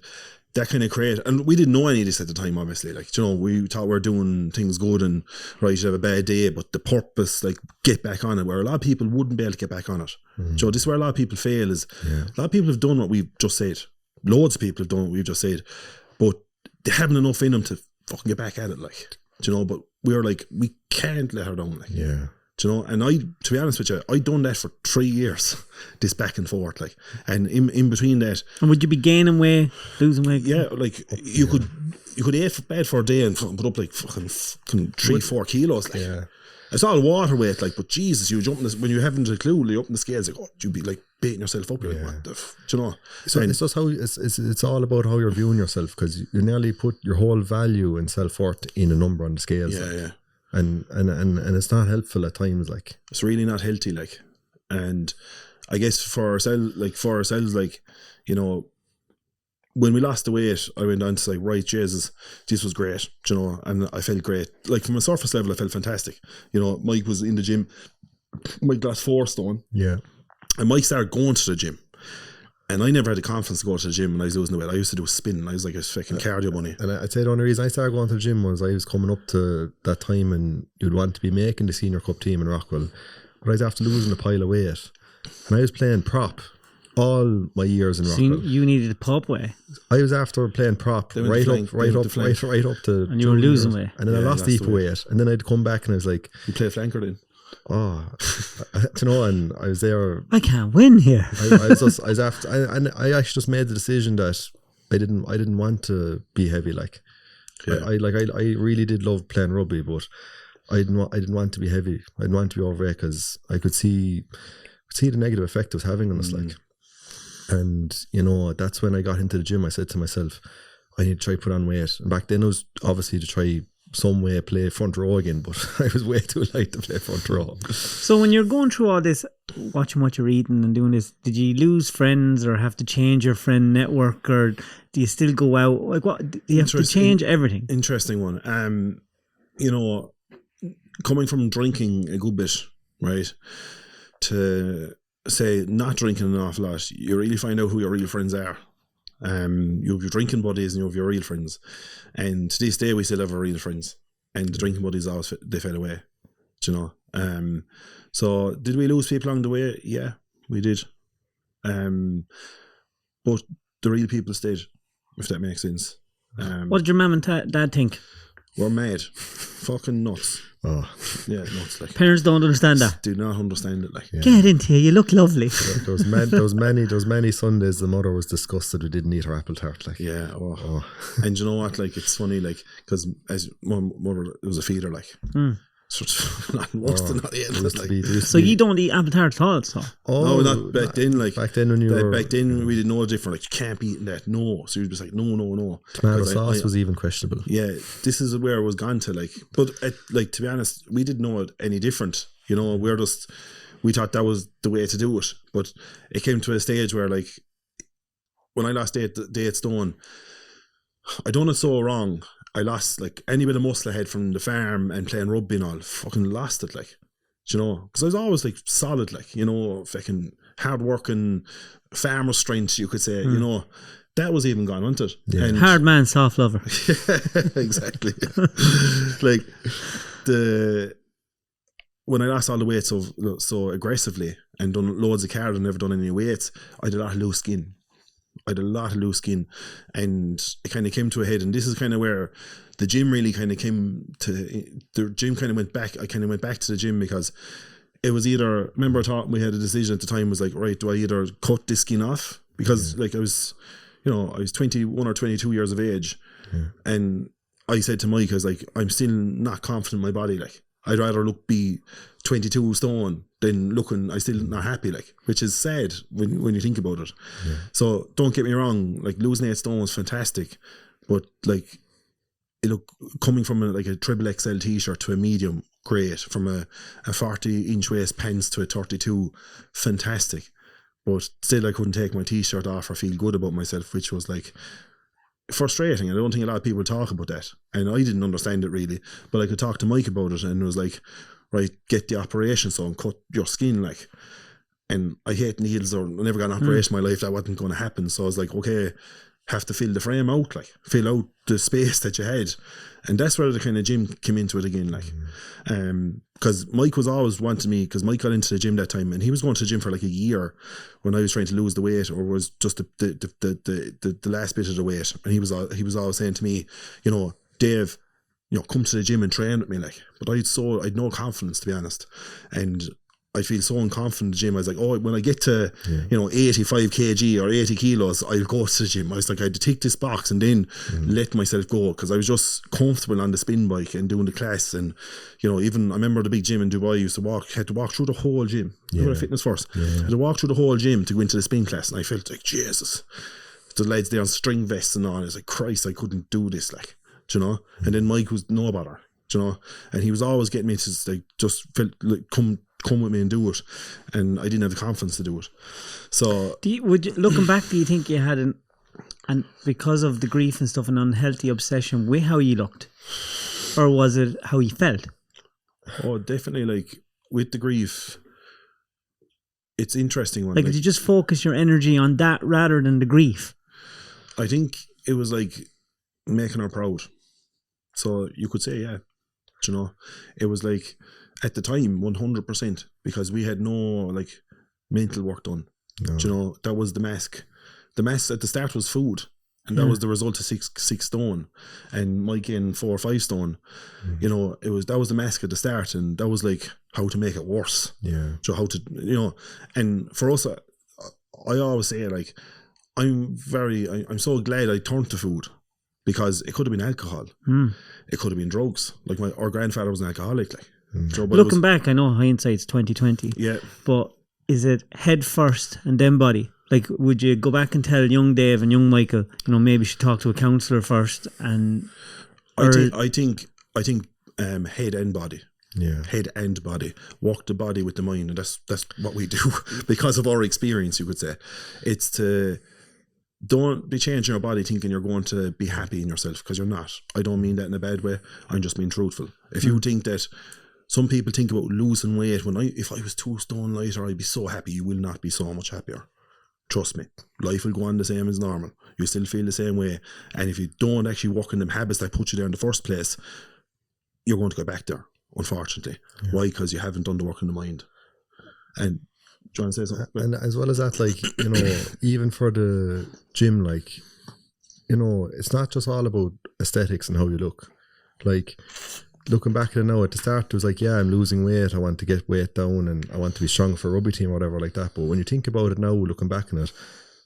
That kind of created, and we didn't know any of this at the time, obviously. Like, you know, we thought we were doing things good and right, you have a bad day, but the purpose, like, get back on it, where a lot of people wouldn't be able to get back on it. So this is where a lot of people fail, is a lot of people have done what we've just said. Loads of people have done what we've just said, but they haven't enough in them to fucking get back at it, like, you know. But we were like, we can't let her down, like. Yeah. Do you know, and to be honest with you, I'd done that for 3 years, this back and forth, like, and in between that. And would you be gaining weight, losing weight? Yeah, like you could eat bad for a day and fucking put up like fucking 3-4 kilos, like. Yeah. It's all water weight, like, but Jesus, you jump when you haven't a clue, you up in the scales, like, oh, you'd be like beating yourself up, like, what the do you know? So it's just how it's all about how you're viewing yourself, because you nearly put your whole value and self-worth in a number on the scales. Yeah, like. yeah. And it's not helpful at times, like. It's really not healthy, like. And I guess for ourselves, like, you know, when we lost the weight, I went on to say, right, Jesus, this was great, you know, and I felt great. Like, from a surface level, I felt fantastic. You know, Mike was in the gym. Mike lost 4 stone. Yeah. And Mike started going to the gym. And I never had the confidence to go to the gym when I was losing the weight. I used to do spinning. I was like a fucking cardio bunny. And I'd say the only reason I started going to the gym was I was coming up to that time and you'd want to be making the senior cup team in Rockwell. But I was after losing a pile of weight. And I was playing prop all my years in Rockwell. So you needed a pop way. I was after playing prop right up to. And you were losing weight. And then I lost heap of weight. And then I'd come back and I was like, you play flanker then? Oh, you know, and I was there. I can't win here. I actually just made the decision that I didn't want to be heavy. Like, I really did love playing rugby, but I didn't want to be heavy. I didn't want to be overweight because I could see see the negative effect it was having on us, like. And, you know, that's when I got into the gym. I said to myself, I need to try put on weight. And back then it was obviously to try some way play front row again, but I was way too light to play front row. So when you're going through all this, watching what you're eating and doing this, did you lose friends or have to change your friend network, or do you still go out? Like, what do you have to change everything? Interesting one. You know, coming from drinking a good bit, right, to say not drinking an awful lot, you really find out who your real friends are. You have your drinking buddies and you have your real friends, and to this day we still have our real friends, and the drinking buddies always they fell away, do you know. So did we lose people along the way? Yeah, we did. But the real people stayed, if that makes sense. What did your mum and dad think? We're mad, fucking nuts. Oh, Yeah, nuts. Like, Parents don't understand that. do not understand it. Like, Get into you look lovely. there was many Sundays the mother was disgusted we didn't eat her apple tart. Like, yeah. And you know what? Like, it's funny, like, because as my mother was a feeder, like, so it's not worse than not the end. Like, So you don't eat apple tart at all, so? no, not back then. Like, back then when you were, back then we didn't know different. Like, you can't be eating that. No, so you'd be like, no. tomato 'Cause sauce was even questionable. Yeah, this is where I was gone to. Like, but like, to be honest, we didn't know it any different. You know, we thought that was the way to do it. But it came to a stage where, like, when I lost 8 stone, I done it so wrong. I lost, like, any bit of muscle I had from the farm and playing rugby and all. Fucking lost it, like, do you know? Because I was always, like, solid, like, you know, fucking hard working farmer strength, you could say. You know, that was even gone, wasn't it? Yeah. And Hard man, soft lover. exactly. Like, when I lost all the weight so aggressively and done loads of cardio and never done any weights, I had a lot of loose skin. And it kind of came to a head, and this is kind of where the gym really kind of came to. The gym kind of went back. I kind of went back to the gym because it was either, remember I thought we had a decision at the time, was like, right, do I either cut this skin off? Because like I was 21 or 22 years of age, and I said to Mike, I was like, I'm still not confident in my body. Like, I'd rather be 22 stone than looking, I still not happy, like, which is sad when you think about it. So don't get me wrong, like, losing 8 stone was fantastic, but like, coming from a triple XL t-shirt to a medium, great. From a 40-inch waist pants to a 32, fantastic. But still, I couldn't take my t-shirt off or feel good about myself, which was like frustrating. I don't think a lot of people talk about that, and I didn't understand it really, but I could talk to Mike about it, and it was like, right, get the operation so and cut your skin, like. And I hate needles, or I never got an operation in my life. That wasn't going to happen. So I was like, okay, have to fill the frame out, like, fill out the space that you had. And that's where the kind of gym came into it again, like, because Mike was always wanting me, because Mike got into the gym that time, and he was going to the gym for like a year when I was trying to lose the weight, or was just the last bit of the weight. And he was always saying to me, you know, Dave, you know, come to the gym and train with me, like. But I'd no confidence, to be honest, and I feel so unconfident in the gym. I was like, oh, when I get to, 85 kg or 80 kilos, I'll go to the gym. I was like, I had to tick this box and then let myself go, because I was just comfortable on the spin bike and doing the class. And, you know, even I remember the big gym in Dubai, had to walk through the whole gym. Remember Fitness First? I had to walk through the whole gym to go into the spin class, and I felt like, Jesus. The lads there on string vests and all, and I was like, Christ, I couldn't do this, like, do you know? And then Mike was no bother, do you know? And he was always getting me to, like, just felt like, come with me and do it, and I didn't have the confidence to do it. So looking back, do you think you had and because of the grief and stuff, an unhealthy obsession with how you looked, or was it how you felt? Oh, definitely. Like, with the grief, it's interesting one. Like, did you just focus your energy on that rather than the grief? I think it was like making her proud. So you could say, yeah, you know, it was like, at the time, 100%, because we had no, like, mental work done. No. You know, that was the mask. The mask at the start was food, and that was the result of 6 stone, and Mike in 4 or 5 stone. You know, that was the mask at the start, and that was like how to make it worse. Yeah. So how to, you know, and for us, I always say, like, I'm so glad I turned to food, because it could have been alcohol, it could have been drugs. Like, our grandfather was an alcoholic, like. Looking back, I know hindsight's 2020. Yeah. But is it head first and then body? Like, would you go back and tell young Dave and young Michael, maybe you should talk to a counsellor first? And I think head and body. Yeah. Head and body. Walk the body with the mind, and that's what we do because of our experience, you could say. It's to don't be changing your body thinking you're going to be happy in yourself, because you're not. I don't mean that in a bad way. I'm just being truthful. If you think that some people think about losing weight, if I was 2 stone lighter, I'd be so happy. You will not be so much happier. Trust me. Life will go on the same as normal. You still feel the same way. And if you don't actually work in them habits that put you there in the first place, you're going to go back there, unfortunately. Yeah. Why? Because you haven't done the work in the mind. And do you want to say something? And as well as that, like, even for the gym, like, it's not just all about aesthetics and how you look. Like, looking back at it now, at the start, it was like, yeah, I'm losing weight, I want to get weight down and I want to be strong for a rugby team or whatever like that. But when you think about it now, looking back on it,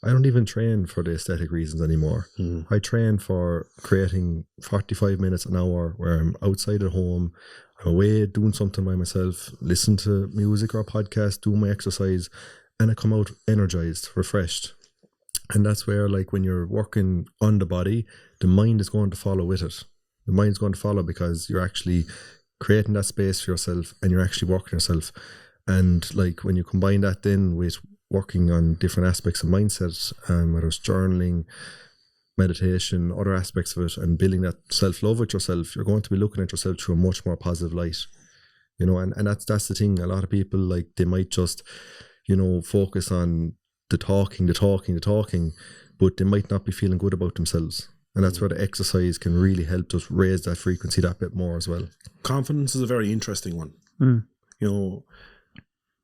I don't even train for the aesthetic reasons anymore. I train for creating 45 minutes an hour where I'm outside at home, I'm away doing something by myself, listen to music or podcast, do my exercise, and I come out energized, refreshed. And that's where, like, when you're working on the body, the mind is going to follow with it. The mind's going to follow because you're actually creating that space for yourself and you're actually working yourself. And like, when you combine that then with working on different aspects of mindset, whether it's journaling, meditation, other aspects of it, and building that self-love with yourself, you're going to be looking at yourself through a much more positive light. And that's the thing. A lot of people, like, they might just, focus on the talking, but they might not be feeling good about themselves. And that's where the exercise can really help us raise that frequency that bit more as well. Confidence is a very interesting one.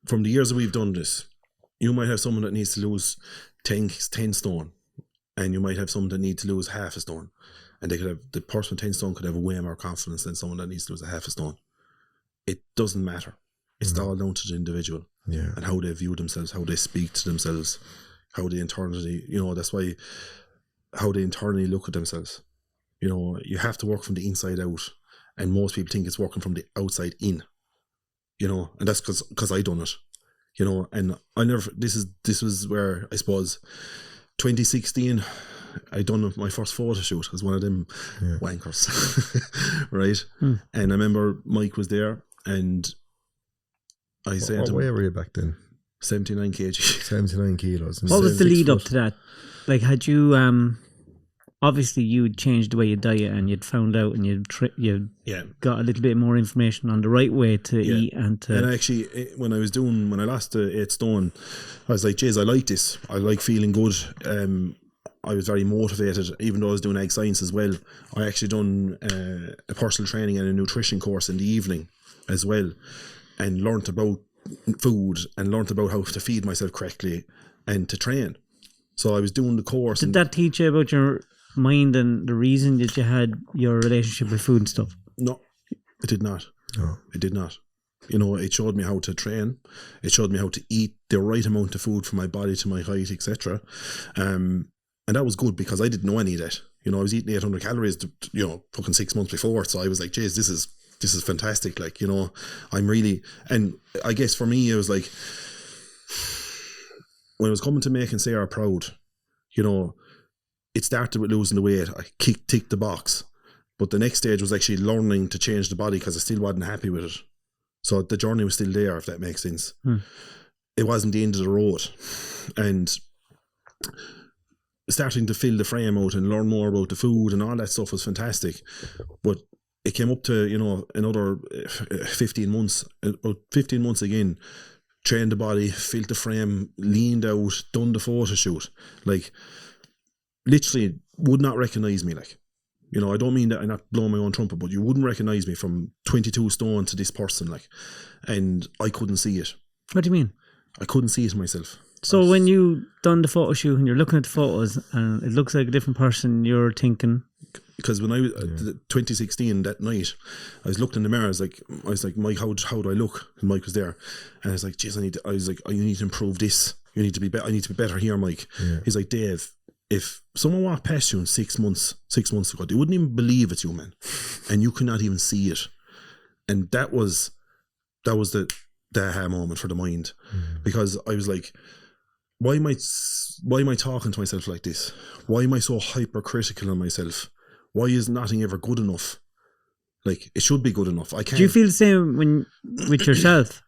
From the years that we've done this, you might have someone that needs to lose 10 stone, and you might have someone that needs to lose half a stone. And the person with 10 stone could have way more confidence than someone that needs to lose a half a stone. It doesn't matter. It's all down to the individual and how they view themselves, how they speak to themselves, how they internally, that's why, how they internally look at themselves. You have to work from the inside out, and most people think it's working from the outside in, and that's because I done it, and I never, this was where, I suppose, 2016, I done my first photo shoot as one of them wankers, right? And I remember Mike was there, and I said, what weight were you back then? 79 kg. 79 kilos. What was the lead up to that? Like, had you obviously you'd changed the way you diet and you'd found out and you'd got a little bit more information on the right way to eat and to... And actually, when I lost the 8 stone, I was like, geez, I like this. I like feeling good. I was very motivated, even though I was doing egg science as well. I actually done a personal training and a nutrition course in the evening as well, and learnt about food and learnt about how to feed myself correctly and to train. So I was doing the course. Did that teach you about your mind and the reason that you had your relationship with food and stuff? No, it did not. No. It did not. It showed me how to train. It showed me how to eat the right amount of food for my body, to my height, etc. And that was good because I didn't know any of that. I was eating 800 calories, fucking 6 months before. So I was like, geez, this is fantastic. Like, I'm really, and I guess for me, it was like, when I was coming to making Sarah proud, it started with losing the weight. I ticked the box. But the next stage was actually learning to change the body because I still wasn't happy with it. So the journey was still there, if that makes sense. It wasn't the end of the road. And starting to fill the frame out and learn more about the food and all that stuff was fantastic. But it came up to, another 15 months, about 15 months again, trained the body, filled the frame, leaned out, done the photo shoot. Like, literally would not recognise me. Like, I don't mean that I'm not blowing my own trumpet, but you wouldn't recognise me from 22 stone to this person. Like, and I couldn't see it. What do you mean? I couldn't see it myself. So when you done the photo shoot and you're looking at the photos and it looks like a different person, you're thinking... Because when I was 2016 that night, I was looking in the mirror. I was like, Mike, how do I look? And Mike was there, and I was like, geez, you need to improve this. You need to be better. I need to be better here, Mike. Yeah. He's like, Dave, if someone walked past you in 6 months ago, they wouldn't even believe it's you, man, and you could not even see it. And that was the the aha moment for the mind, because I was like, why am I talking to myself like this? Why am I so hypercritical on myself? Why is nothing ever good enough? Like, it should be good enough. I can't. Do you feel the same with yourself?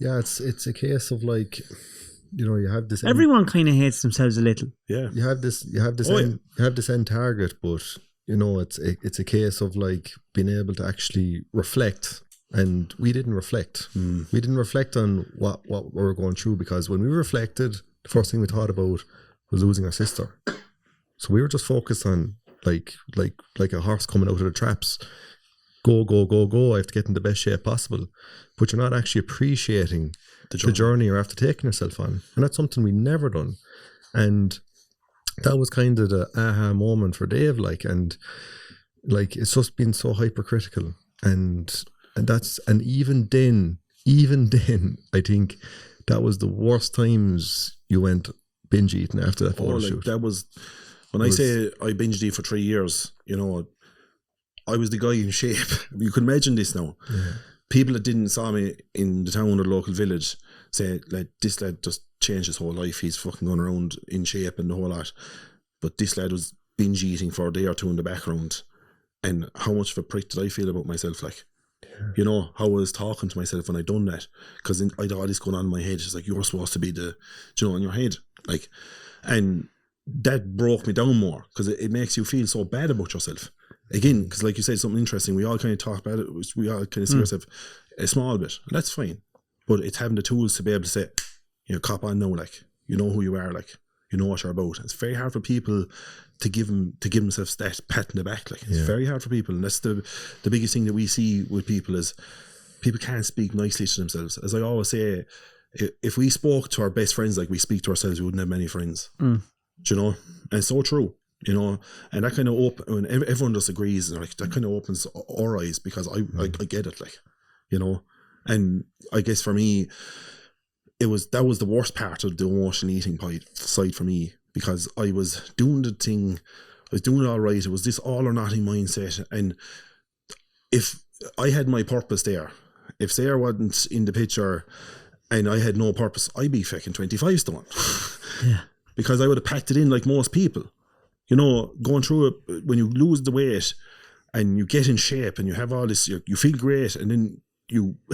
Yeah, it's a case of like, you have this. Everyone kind of hates themselves a little. Yeah. You have this end target, but it's a case of like being able to actually reflect. And we didn't reflect. We didn't reflect on what we were going through, because when we reflected, the first thing we thought about was losing our sister. So we were just focused on like a horse coming out of the traps. Go, go, go, go. I have to get in the best shape possible. But you're not actually appreciating the journey you're after taking yourself on. And that's something we never done. And that was kind of the aha moment for Dave. And it's just been so hypercritical. And even then, I think that was the worst times you went binge eating after that photo shoot. That was, when I say I binge eat for 3 years, I was the guy in shape. You can imagine this now. Yeah. People that didn't saw me in the town or the local village say, like, this lad just changed his whole life. He's fucking going around in shape and the whole lot. But this lad was binge eating for a day or two in the background. And how much of a prick did I feel about myself? Like, how I was talking to myself when I done that, because I had all this going on in my head. It's like, you're supposed to be in your head, like, and that broke me down more, because it makes you feel so bad about yourself again. Because like you said, something interesting. We all kind of talk about it. We all kind of see ourselves a small bit, and that's fine. But it's having the tools to be able to say, cop on now, like, you know who you are, like, you know what you're about. It's very hard for people to give themselves that pat in the back. Like, it's very hard for people, and that's the biggest thing that we see with people is people can't speak nicely to themselves. As I always say, if we spoke to our best friends like we speak to ourselves, we wouldn't have many friends. Do you know? And it's so true. And that kind of when everyone just agrees, and like, that kind of opens our eyes, because I get it, like, and I guess for me, that was the worst part of the emotional eating side for me, because I was doing the thing, I was doing it all right. It was this all or nothing mindset, and if I had my purpose there, if Sarah wasn't in the picture and I had no purpose, I'd be fucking 25 stone. Yeah. Because I would have packed it in like most people. Going through it, when you lose the weight and you get in shape and you have all this, you feel great, and then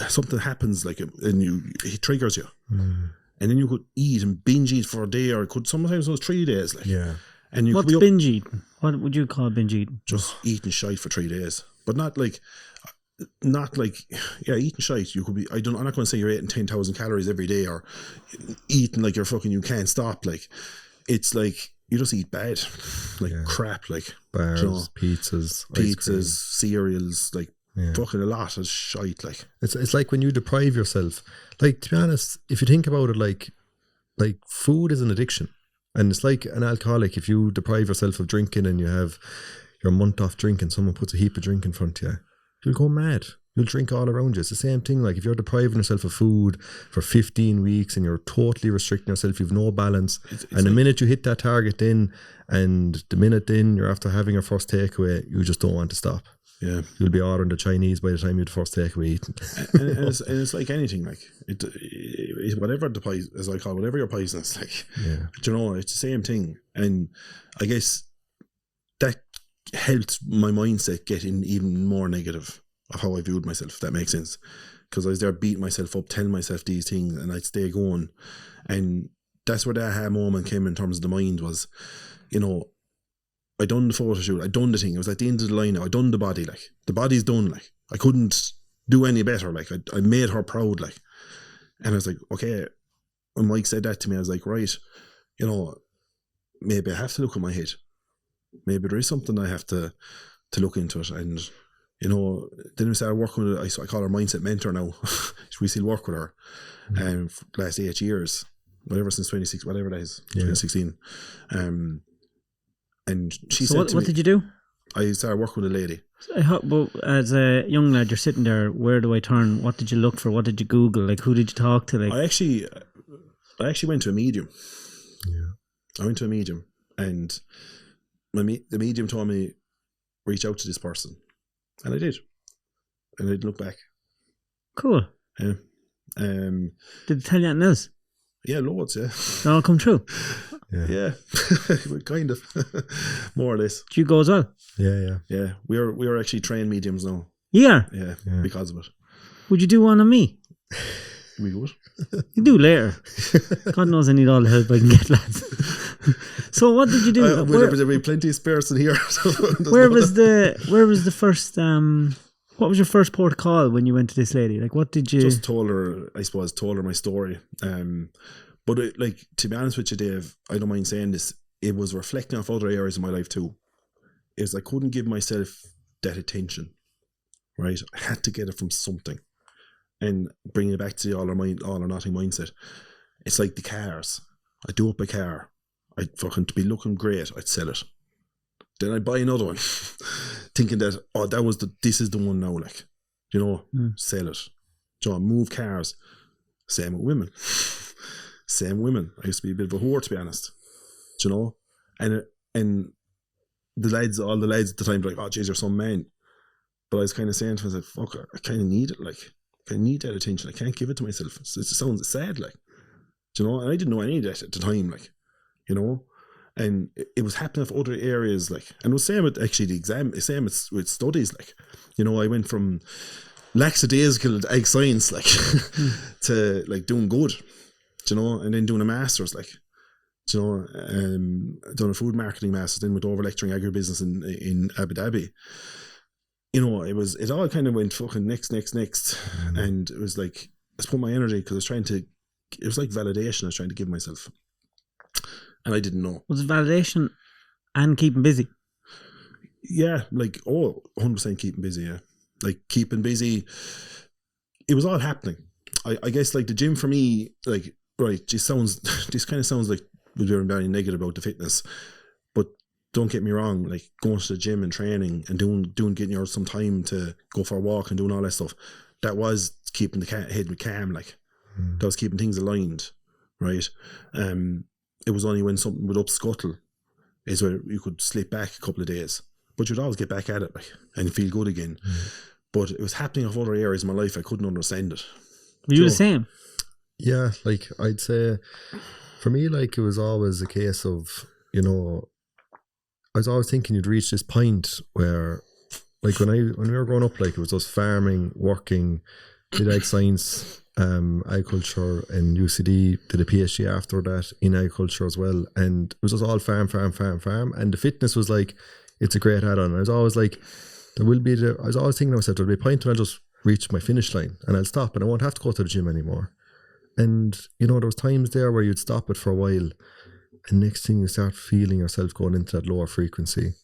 something happens, like, and it triggers you. And then you could eat and binge eat for a day, or sometimes it was 3 days. Like, yeah. And what's binge eating? What would you call binge eating? Just eating shite for 3 days, but not like eating shite. You could be. I'm not going to say you're eating 10,000 calories every day, or eating like you're fucking. You can't stop. Like, it's like you just eat bad, like crap, like bars, pizzas, cereals, like. Fucking a lot of shite, like. It's like when you deprive yourself. Like, to be honest, if you think about it, like food is an addiction, and it's like an alcoholic. If you deprive yourself of drinking and you have your month off drinking, someone puts a heap of drink in front of you, you'll go mad. You'll drink all around you. It's the same thing. Like, if you're depriving yourself of food for 15 weeks and you're totally restricting yourself, you've no balance. And the minute you hit that target then, and the minute then you're after having your first takeaway, you just don't want to stop. Yeah, you'll be ordering the Chinese by the time you first takeaway eaten. and it's like anything, like it whatever the poison, as I call it, whatever your poison is, like, it's the same thing. And I guess that helped my mindset get in even more negative of how I viewed myself, if that makes sense. Because I was there beating myself up, telling myself these things, and I'd stay going. And that's where that aha moment came in terms of the mind was, I done the photo shoot, I done the thing, it was at the end of the line now, I done the body, like, the body's done, like, I couldn't do any better, like, I made her proud, like. And I was like, okay, when Mike said that to me, I was like, right, maybe I have to look at my head, maybe there is something I have to look into it. And then we started working with I call her mindset mentor now. We still work with her for the last 8 years, whatever, since 26, whatever that is, 2016. And she said to me, what did you do? I started working with a lady. Well, as a young lad, you're sitting there, where do I turn? What did you look for? What did you Google? Like, who did you talk to? Like, I actually went to a medium. Yeah. I went to a medium, and the medium told me, reach out to this person. And I did. And I didn't look back. Cool. Yeah. Um, Did they tell you anything else? yeah, loads. Yeah, They all come true. yeah, kind of, more or less. Did you go as well? Yeah. Yeah, we are actually trained mediums now. Yeah. Yeah, because of it. Would you do one on me? We would. You do later. God knows I need all the help I can get, lads. So what did you do? There'll be plenty of spares in here. Where was the first what was your first port of call when you went to this lady? Like, what did you just told her my story. But to be honest with you, Dave, I don't mind saying this, it was reflecting off other areas of my life too. Is I couldn't give myself that attention, right? I had to get it from something. And bringing it back to the all or nothing mindset. It's like the cars. I'd do up a car. I'd fucking, to be looking great, I'd sell it. Then I'd buy another one, thinking that, this is the one now, like, sell it. Move cars. Same with women. I used to be a bit of a whore, to be honest. And all the lads at the time were like, oh, jeez, you're some man. But I was kind of saying to myself, fuck, I kind of need it, like, I need that attention. I can't give it to myself. It sounds sad, like, and I didn't know any of that at the time, like, and it was happening for other areas, like, and it was same with actually the exam, same with studies, like, I went from lackadaisical egg science, like, to like doing good, and then doing a master's, like, done a food marketing master's, then went over lecturing agribusiness in Abu Dhabi. It all kind of went fucking next. And it was like, I put my energy because it was like validation I was trying to give myself. And I didn't know. Was it validation and keeping busy? Yeah, 100% keeping busy, yeah. Like, keeping busy, it was all happening. I guess, like, the gym for me, like, right, this kind of sounds like we're very negative about the fitness. But don't get me wrong, like, going to the gym and training and getting some time to go for a walk and doing all that stuff, that was keeping the head calm, like, that was keeping things aligned, right? It was only when something would upscuttle is where you could slip back a couple of days, but you'd always get back at it, like, and feel good again. But it was happening in other areas of my life. I couldn't understand it. Were you the same? Yeah, like, I'd say for me, like, it was always a case of, I was always thinking you'd reach this point where, like, when we were growing up, like, it was us farming, working, did egg science, agriculture, and UCD, did a PhD after that in agriculture as well, and it was just all farm, and the fitness was like, it's a great add-on. I was always like, I was always thinking to myself, there'll be a point when I'll just reach my finish line and I'll stop and I won't have to go to the gym anymore. And there was times there where you'd stop it for a while, and next thing you start feeling yourself going into that lower frequency,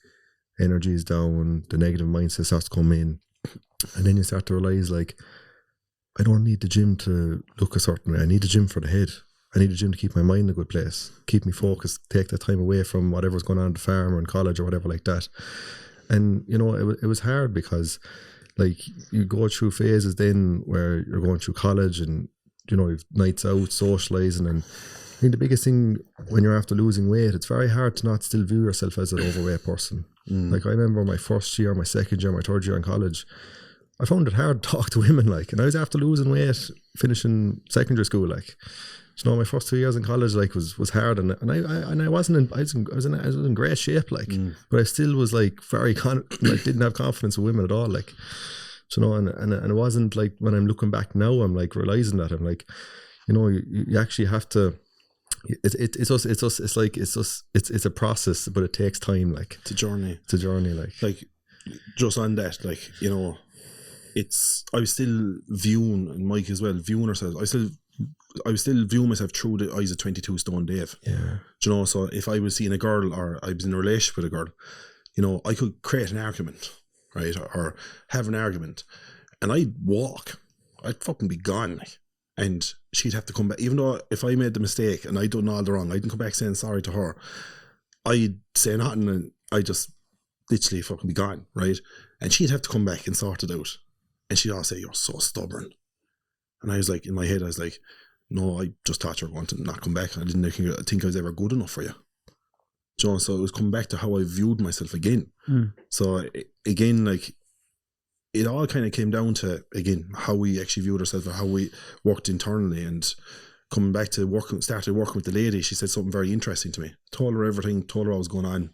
energy is down, the negative mindset starts to come in, and then you start to realize, like, I don't need the gym to look a certain way. I need the gym for the head. I need the gym to keep my mind in a good place, keep me focused, take that time away from whatever's going on at the farm or in college or whatever like that. And it was hard because, like, you go through phases then where you're going through college and you've nights out, socializing, and I think the biggest thing when you're after losing weight, it's very hard to not still view yourself as an overweight person. Like, I remember my first year, my second year, my third year in college, I found it hard to talk to women, like, and I was after losing weight, finishing secondary school, like, my first 2 years in college, like, was hard, and I was in great shape, like, but I still was like didn't have confidence in women at all, like, and it wasn't like, when I'm looking back now, I'm like realizing that I'm like, you actually have to. It's a process, but it takes time. Like, it's a journey. Like just on that, like, I was still viewing, and Mike as well, viewing ourselves. I was still viewing myself through the eyes of 22 stone Dave. Yeah. So if I was seeing a girl or I was in a relationship with a girl, I could create an argument, right, or have an argument, and I'd fucking be gone, like. And she'd have to come back, even though if I made the mistake and I'd done all the wrong, I didn't come back saying sorry to her. I'd say nothing and I'd just literally fucking be gone, right? And she'd have to come back and sort it out. And she'd all say, "You're so stubborn." And I was like, in my head, I was like, no, I just thought you were going to not come back. I didn't think I was ever good enough for you. So it was coming back to how I viewed myself again. So again, like, it all kind of came down to, again, how we actually viewed ourselves or how we worked internally. And coming back to started working with the lady, she said something very interesting to me. Told her everything, told her what was going on.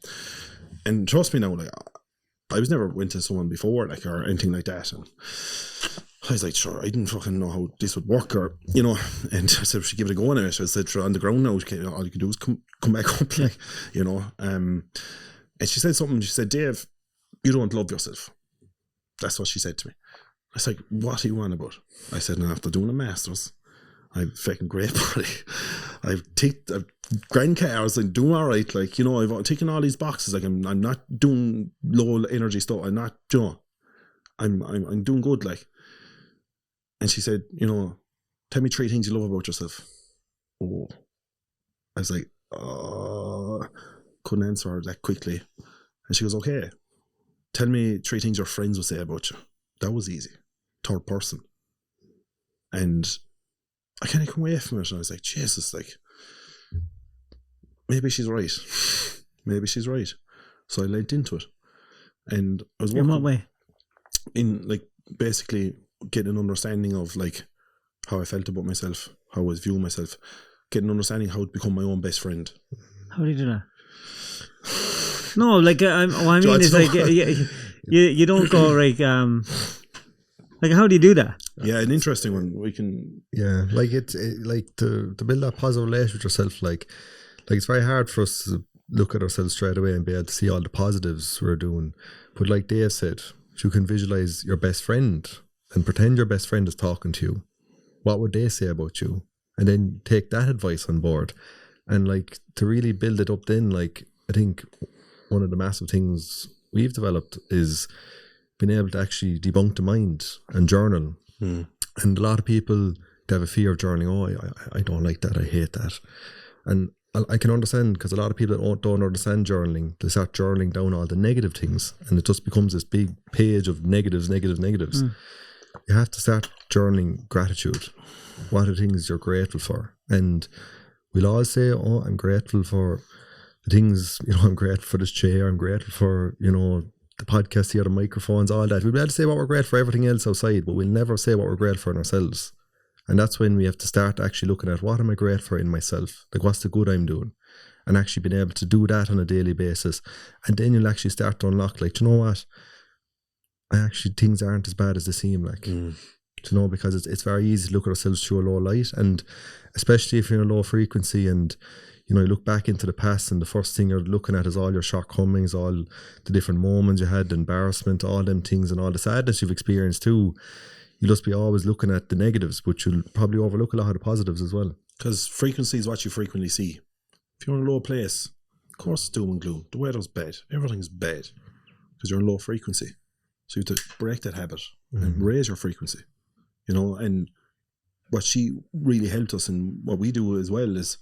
And trust me now, like, I was never went to someone before, like, or anything like that. And I was like, sure, I didn't fucking know how this would work, or, you know. And I said, she give it a go anyway. So I said, sure, on the ground now, all you can do is come back up, like, you know. And she said something. She said, Dave, you don't love yourself. That's what she said to me. I was like, what are you on about? I said, no, after doing a master's, I've fucking great body. I've grand cars, like, doing all right. Like, you know, I've taken all these boxes. Like, I'm not doing low energy stuff. I'm not, you know, I'm doing good. Like, and she said, you know, tell me 3 things you love about yourself. Oh, I was like, couldn't answer her that quickly. And she goes, okay, tell me 3 things your friends would say about you. That was easy. 3rd person. And I kind of come away from it, and I was like, Jesus, like, maybe she's right. Maybe she's right. So I leant into it. And I was working. In what way? In, like, basically getting an understanding of, like, how I felt about myself, how I was viewing myself, getting an understanding how to become my own best friend. How do you do that? No, like, what I mean is, like, you don't go, like, how do you do that? Yeah, an interesting one. We can... Yeah, like, like, to build that positive relationship with yourself, like, it's very hard for us to look at ourselves straight away and be able to see all the positives we're doing. But like Dave said, if you can visualize your best friend and pretend your best friend is talking to you, what would they say about you? And then take that advice on board. And, like, to really build it up then, like, I think one of the massive things we've developed is being able to actually debunk the mind and journal. And a lot of people, they have a fear of journaling. Oh, I don't like that. I hate that. And I can understand, because a lot of people that don't understand journaling, they start journaling down all the negative things, and it just becomes this big page of negatives. You have to start journaling gratitude. What are the things you're grateful for? And we'll all say, oh, I'm grateful for the things, you know, I'm grateful for this chair, I'm grateful for, you know, the podcast here, the microphones, all that. We'll be able to say what we're grateful for everything else outside, but we'll never say what we're grateful for in ourselves. And that's when we have to start actually looking at, what am I grateful for in myself? Like, what's the good I'm doing? And actually being able to do that on a daily basis. And then you'll actually start to unlock, like, do you know what? Things aren't as bad as they seem, like. Do you know, because it's very easy to look at ourselves through a low light, and especially if you're in a low frequency and, you know, you look back into the past and the first thing you're looking at is all your shortcomings, all the different moments you had, embarrassment, all them things, and all the sadness you've experienced too. You'll just be always looking at the negatives, but you'll probably overlook a lot of the positives as well. Because frequency is what you frequently see. If you're in a low place, of course it's doom and gloom. The weather's bad. Everything's bad because you're in low frequency. So you have to break that habit and raise your frequency. You know, and what she really helped us, and what we do as well, is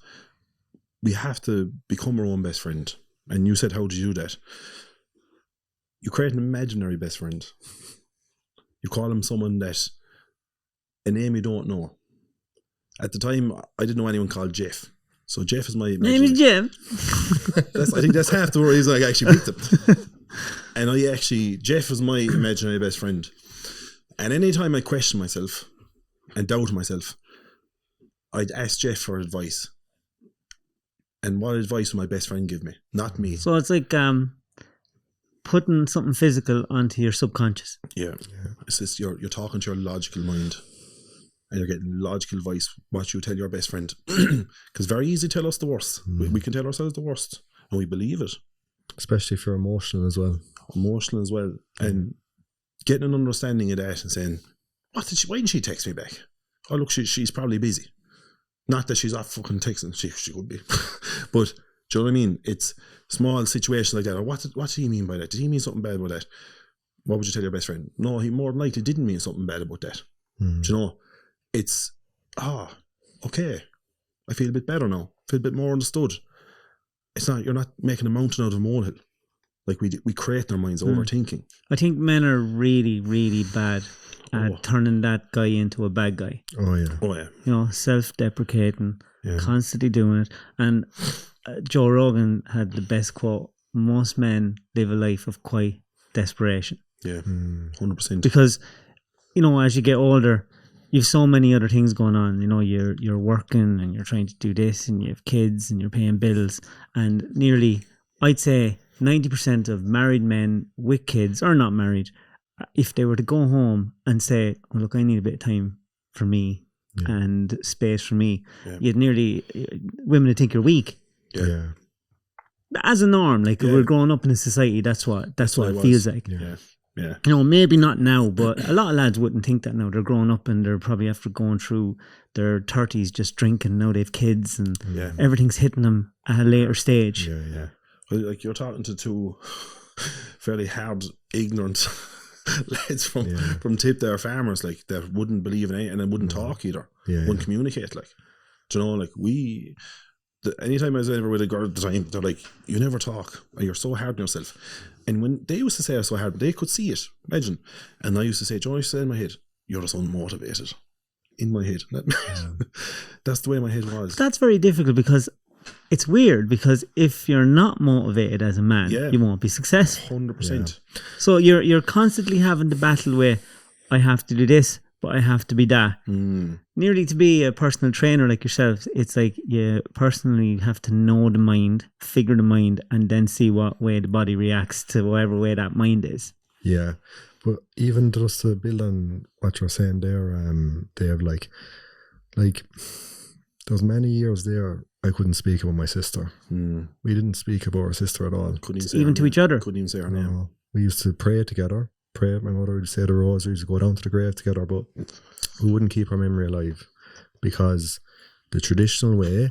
we have to become our own best friend. And you said, how do you do that? You create an imaginary best friend. You call him someone that, a name you don't know. At the time, I didn't know anyone called Jeff. So Jeff is my name is Jeff. I think that's half the reason I actually picked him. And Jeff was my imaginary best friend. And anytime I question myself and doubt myself, I'd ask Jeff for advice. And what advice would my best friend give me? Not me. So it's like putting something physical onto your subconscious. Yeah. It's just you're talking to your logical mind, and you're getting logical advice, what you tell your best friend. Because very easy to tell us the worst. We can tell ourselves the worst, and we believe it. Especially if you're emotional as well. And getting an understanding of that and saying, why didn't she text me back? Oh, look, she's probably busy. Not that she's off fucking texting. She could be. But, do you know what I mean? It's small situations like that. Or what did he mean by that? Did he mean something bad about that? What would you tell your best friend? No, he more than likely didn't mean something bad about that. Do you know? It's, okay. I feel a bit better now. I feel a bit more understood. It's not, you're not making a mountain out of a molehill. Like we create in our minds overthinking. I think men are really, really bad at turning that guy into a bad guy. Oh yeah. You know, self-deprecating, constantly doing it. And Joe Rogan had the best quote: most men live a life of quiet desperation. Yeah, 100%. Because, you know, as you get older, you've so many other things going on. You know, you're working and you're trying to do this, and you have kids and you're paying bills, and nearly, I'd say 90% of married men with kids or not married, if they were to go home and say, oh, look, I need a bit of time for me and space for me, you'd nearly, women would think you're weak. Yeah. As a norm, like we're growing up in a society, that's what it feels like. Yeah. Yeah. You know, maybe not now, but a lot of lads wouldn't think that now. They're growing up and they're probably after going through their 30s just drinking. Now they've kids and everything's hitting them at a later stage. Yeah, yeah. Well, like you're talking to two fairly hard, ignorant lads from Tip. They're farmers, like that wouldn't believe in anything and wouldn't talk either. Wouldn't communicate. Like, do you know, like anytime I was ever with a girl at the time, they're like, you never talk, or you're so hard on yourself. And when they used to say I was so hard, they could see it, imagine. And I used to say, Joe, I used to say in my head, you're just unmotivated. In my head. That's the way my head was. That's very difficult because it's weird, because if you're not motivated as a man, you won't be successful. 100%. So you're constantly having the battle with, I have to do this, but I have to be that. Nearly to be a personal trainer like yourself, it's like you personally have to know the mind, figure the mind, and then see what way the body reacts to whatever way that mind is. Yeah. But even just to build on what you're saying there, they have like there was many years there I couldn't speak about my sister. We didn't speak about our sister at all. Even to each other. Couldn't even say her name. We used to pray together. My mother would say the rosaries, go down to the grave together, but we wouldn't keep her memory alive, because the traditional way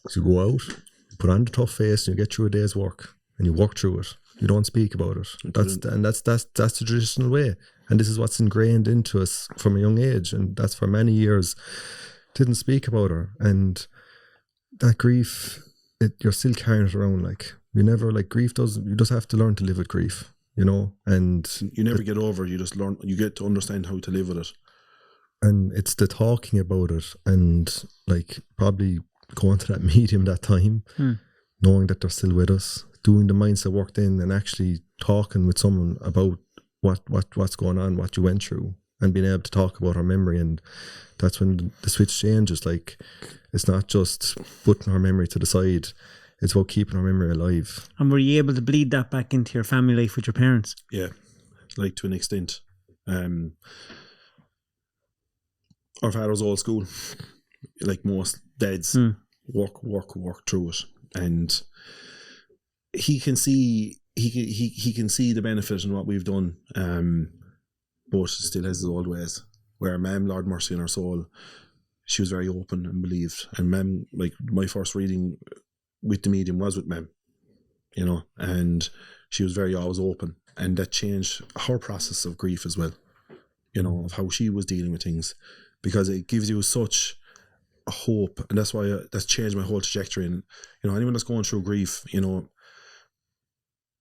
is you go out, you put on the tough face, and you get through a day's work, and you work through it. You don't speak about it. That's the traditional way, and this is what's ingrained into us from a young age, and that's for many years. Didn't speak about her, and that grief, you're still carrying it around. Like, you never, like, grief doesn't. You just have to learn to live with grief. You know, and you never get over it. You just learn. You get to understand how to live with it. And it's the talking about it, and like probably going to that medium that time, knowing that they're still with us, doing the mindset work then, and actually talking with someone about what's going on, what you went through, and being able to talk about our memory. And that's when the switch changes. Like, it's not just putting our memory to the side. It's about keeping our memory alive. And were you able to bleed that back into your family life with your parents? Yeah, like to an extent. Our father was old school, like most dads. Work through it, and he can see he can see the benefit in what we've done. But still has his old ways. Where Ma'am, Lord mercy on her soul, she was very open and believed. And Ma'am, like my first reading with the medium was with Ma'am, you know, and she was very always open, and that changed her process of grief as well, you know, of how she was dealing with things, because it gives you such a hope, and that's why that's changed my whole trajectory. And you know, anyone that's going through grief, you know,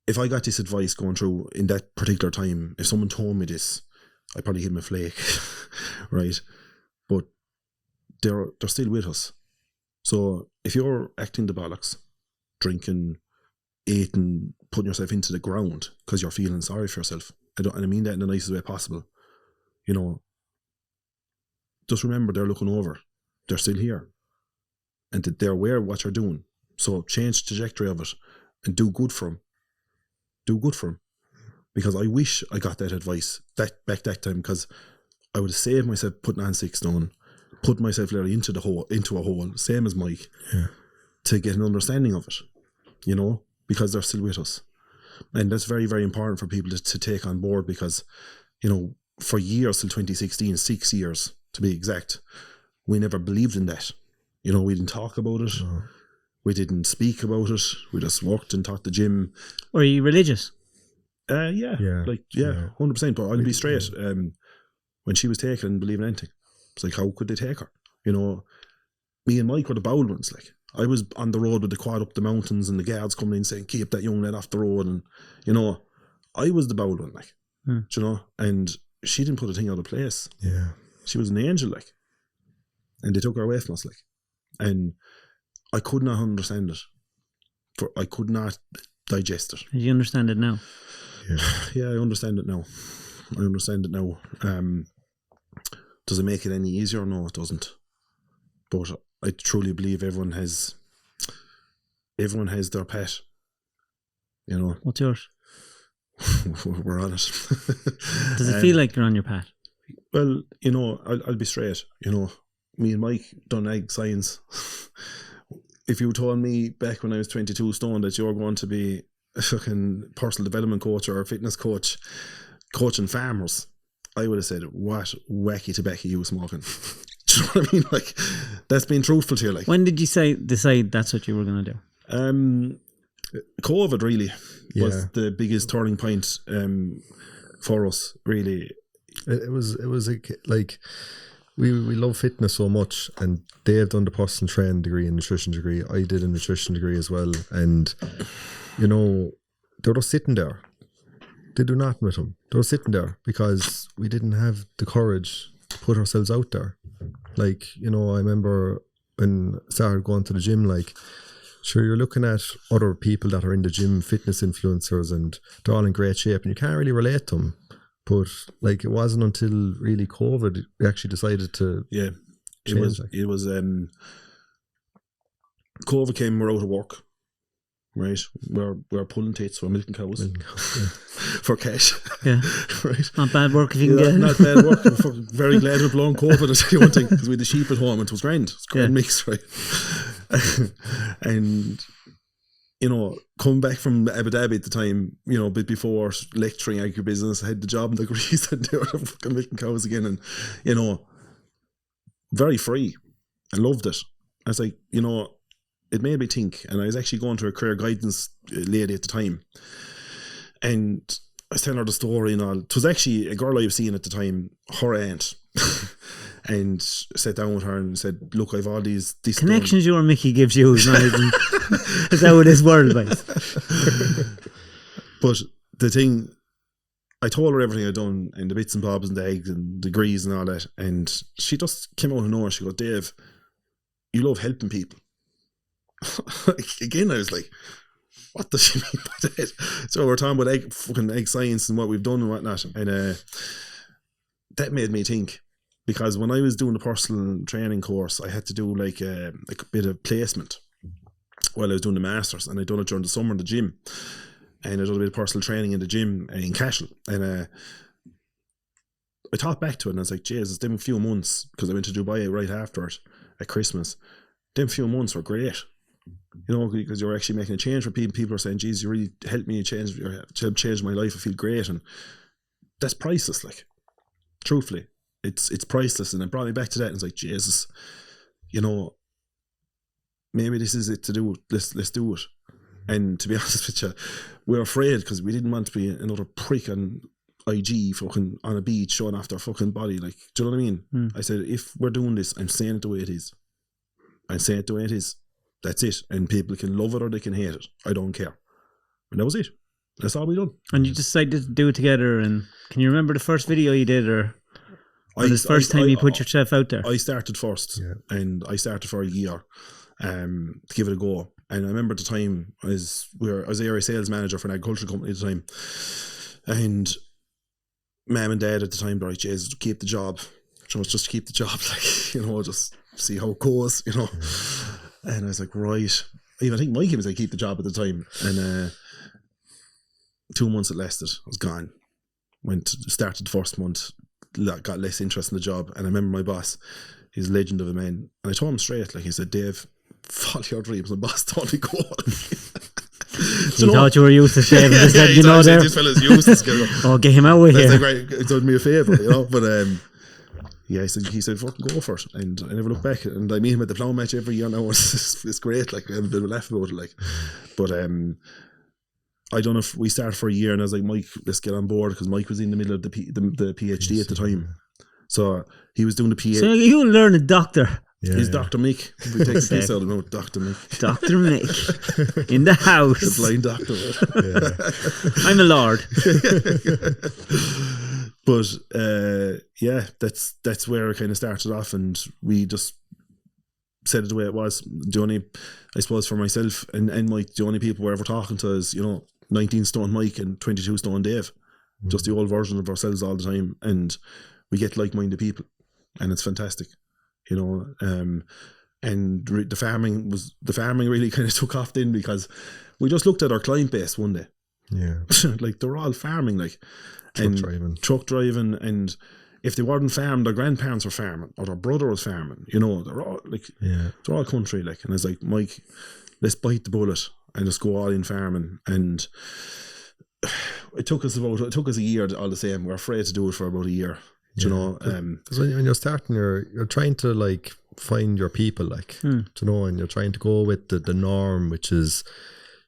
if I got this advice going through in that particular time, if someone told me this, I'd probably give them a flake, right? But they're still with us. So if you're acting the bollocks, drinking, eating, putting yourself into the ground because you're feeling sorry for yourself, and I mean that in the nicest way possible, you know, just remember they're looking over. They're still here. And that they're aware of what you're doing. So change the trajectory of it and do good for them. Do good for them. Because I wish I got that advice back that time, because I would have saved myself putting on 6 stone, put myself literally into a hole, same as Mike, to get an understanding of it, you know, because they're still with us. And that's very, very important for people to take on board, because, you know, for years till 2016, 6 years to be exact, we never believed in that. You know, we didn't talk about it. No. We didn't speak about it. We just worked and taught the gym. Were you religious? Yeah. 100%. But I'll be straight. When she was taken, I didn't believe in anything. It's like, how could they take her? You know, me and Mike were the bold ones. Like, I was on the road with the quad up the mountains, and the guards coming in saying, keep that young lad off the road. And, you know, I was the bold one, like, do you know? And she didn't put a thing out of place. Yeah. She was an angel, like. And they took her away from us, like. And I could not understand it. I could not digest it. Do you understand it now? Yeah, I understand it now. Does it make it any easier? No, it doesn't. But I truly believe everyone has their pet. You know. What's yours? We're on it. Does it feel like you're on your pet? Well, you know, I'll be straight. You know, me and Mike done egg science. If you told me back when I was 22 stone that you're going to be a fucking personal development coach or a fitness coach coaching farmers, I would have said, what wacky tobacco you smoking? Do you know what I mean? Like, that's being truthful to you. Like, when did you decide that's what you were going to do? COVID really was the biggest turning point for us, really. It was like we love fitness so much, and they have done the personal training degree and nutrition degree. I did a nutrition degree as well, and you know, they're just sitting there. They do nothing with them. They're sitting there because we didn't have the courage to put ourselves out there. Like, you know, I remember when I started going to the gym, like, sure, you're looking at other people that are in the gym, fitness influencers, and they're all in great shape, and you can't really relate to them. But like, it wasn't until really COVID we actually decided to change. It was COVID came, we're out of work, right? We're pulling teats, we're milking cows for cash. Yeah, right. Not bad work if you can get it. Not bad work. I'm very glad we're blowing COVID. I'll tell you one thing, because we had the sheep at home, and it was grand. It was a grand mix, right? And you know, coming back from Abu Dhabi at the time, you know, a bit before lecturing agribusiness, I had the job in the Greece and they were fucking milking cows again, and you know, very free. I loved it. I was like, you know, it made me think, and I was actually going to a career guidance lady at the time, and I was telling her the story and all. It was actually a girl I was seeing at the time, her aunt. And sat down with her and said, look, I've all these connections your Mickey gives you is not even is that what this world is. But the thing, I told her everything I'd done and the bits and bobs and the eggs and degrees and all that, and she just came out of nowhere. She goes, Dave, you love helping people. Again, I was like, what does she mean by that? So we're talking about egg science and what we've done and whatnot, and that made me think. Because when I was doing the personal training course, I had to do like a bit of placement while I was doing the masters, and I'd done it during the summer in the gym, and I done a bit of personal training in the gym in Cashel, and I thought back to it and I was like, Jesus, them few months, because I went to Dubai right after it at Christmas, them few months were great, you know, because you're actually making a change for people. People are saying, Jesus, you really helped me change my life. I feel great, and that's priceless. Like, truthfully. It's priceless, and it brought me back to that, and it's like, Jesus, you know, maybe this is it to do. Let's do it. And to be honest with you, we're afraid because we didn't want to be another prick on IG fucking on a beach showing off their fucking body. Like, do you know what I mean? I said, if we're doing this, I'm saying it the way it is. I'm saying it the way it is. That's it. And people can love it or they can hate it. I don't care. And that was it. That's all we done. And you decided to do it together. And can you remember the first video you did, or the first time you put yourself out there? I started first, and I started for a year to give it a go. And I remember at the time I was area sales manager for an agricultural company at the time, and Mum and Dad at the time were like, "Jesus, keep the job, just keep the job, like, you know, just see how it goes, you know." And I was like, right. Even I think Mikey was like, keep the job at the time, and 2 months it lasted. I was gone. Started the first month. Got less interest in the job, and I remember my boss, he's a legend of a man, and I told him straight, like, he said, Dave, follow your dreams. My boss told me go on. He thought you were useless, Dave. Yeah, said, you know, this fella's useless. Oh, get him out of here. Like, it done me a favour, you know. But yeah, he said fucking go for it, and I never looked back. And I meet him at the plough match every year now. It's great. Like, I have a bit of a laugh about it, like. But I don't know if we started for a year, and I was like, Mike, let's get on board, because Mike was in the middle of the PhD at the time. So he was doing the PhD. So you learn a doctor. Yeah, he's Dr. Mick. We take the piece out of him, Dr. Mick. Dr. Mick. In the house. The blind doctor. Yeah. I'm a lord. But yeah, that's where it kind of started off, and we just said it the way it was. The only, I suppose, for myself and Mike, the only people we're ever talking to is, you know, 19 stone Mike and 22 stone Dave, just the old version of ourselves all the time, and we get like-minded people, and it's fantastic, you know. And the farming really kind of took off then, because we just looked at our client base one day. Yeah. Like they're all farming, like Truck driving, and if they weren't farming, their grandparents were farming, or their brother was farming. You know, they're all like, they're all country, like. And I was like, Mike, let's bite the bullet and just go all in farming. And it took us a year all the same. We're afraid to do it for about a year. You know, because when you're starting, you're trying to like find your people, like, you know, and you're trying to go with the norm, which is,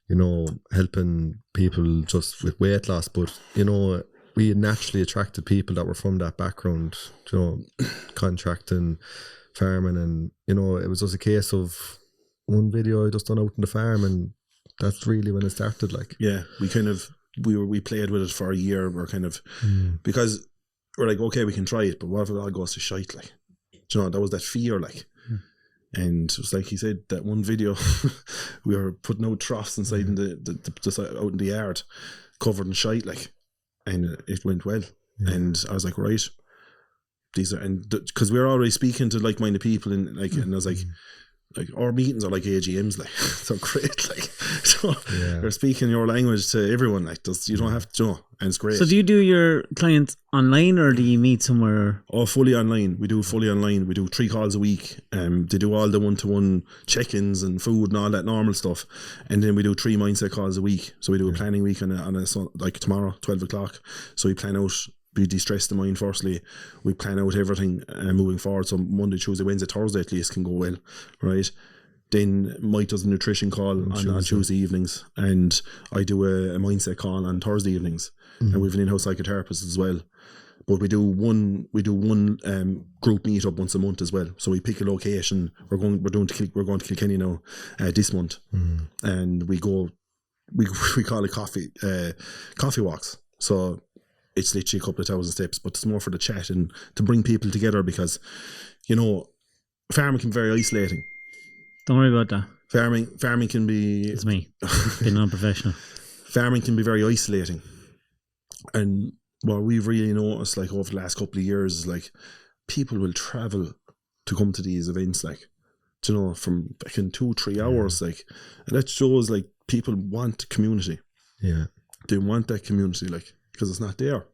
you know, helping people just with weight loss. But, you know, we naturally attracted people that were from that background, you know, contracting, farming, and, you know, it was just a case of one video I just done out in the farm, and that's really when it started, like. Yeah, we played with it for a year. We're kind of, because we're like, okay, we can try it, but what if it all goes to shite, like? Do you know, that was that fear, like. And it was like he said, that one video, we were putting out troughs inside in just out in the yard, covered in shite, like, and it went well. And I was like, right, these are, and because we were already speaking to like-minded people, and like, and I was like our meetings are like AGMs, like, so great, like, so you're speaking your language to everyone, like, you don't have to, you know, and it's great. So do you do your clients online, or do you meet somewhere? Oh, fully online. We do fully online. We do 3 calls a week. They do all the one-to-one check-ins and food and all that normal stuff, and then we do 3 mindset calls a week. So we do a planning week on a like tomorrow, 12 o'clock. So we plan out. We de-stress the mind firstly. We plan out everything moving forward. So Monday, Tuesday, Wednesday, Thursday at least can go well, right? Then Mike does a nutrition call on Tuesday evenings, and I do a mindset call on Thursday evenings. And we have an in-house psychotherapist as well. But we do one group meet up once a month as well. So we pick a location. We're going to Kilkenny now this month, and we call it coffee walks. So it's literally a couple of 1,000 steps, but it's more for the chat and to bring people together, because, you know, farming can be very isolating. Don't worry about that. Farming can be... It's me, being non-professional. Farming can be very isolating. And what we've really noticed, like, over the last couple of years is, like, people will travel to come to these events, like, you know, from back in 2-3 hours, like, and that shows, like, people want community. Yeah. They want that community, like, because it's not there.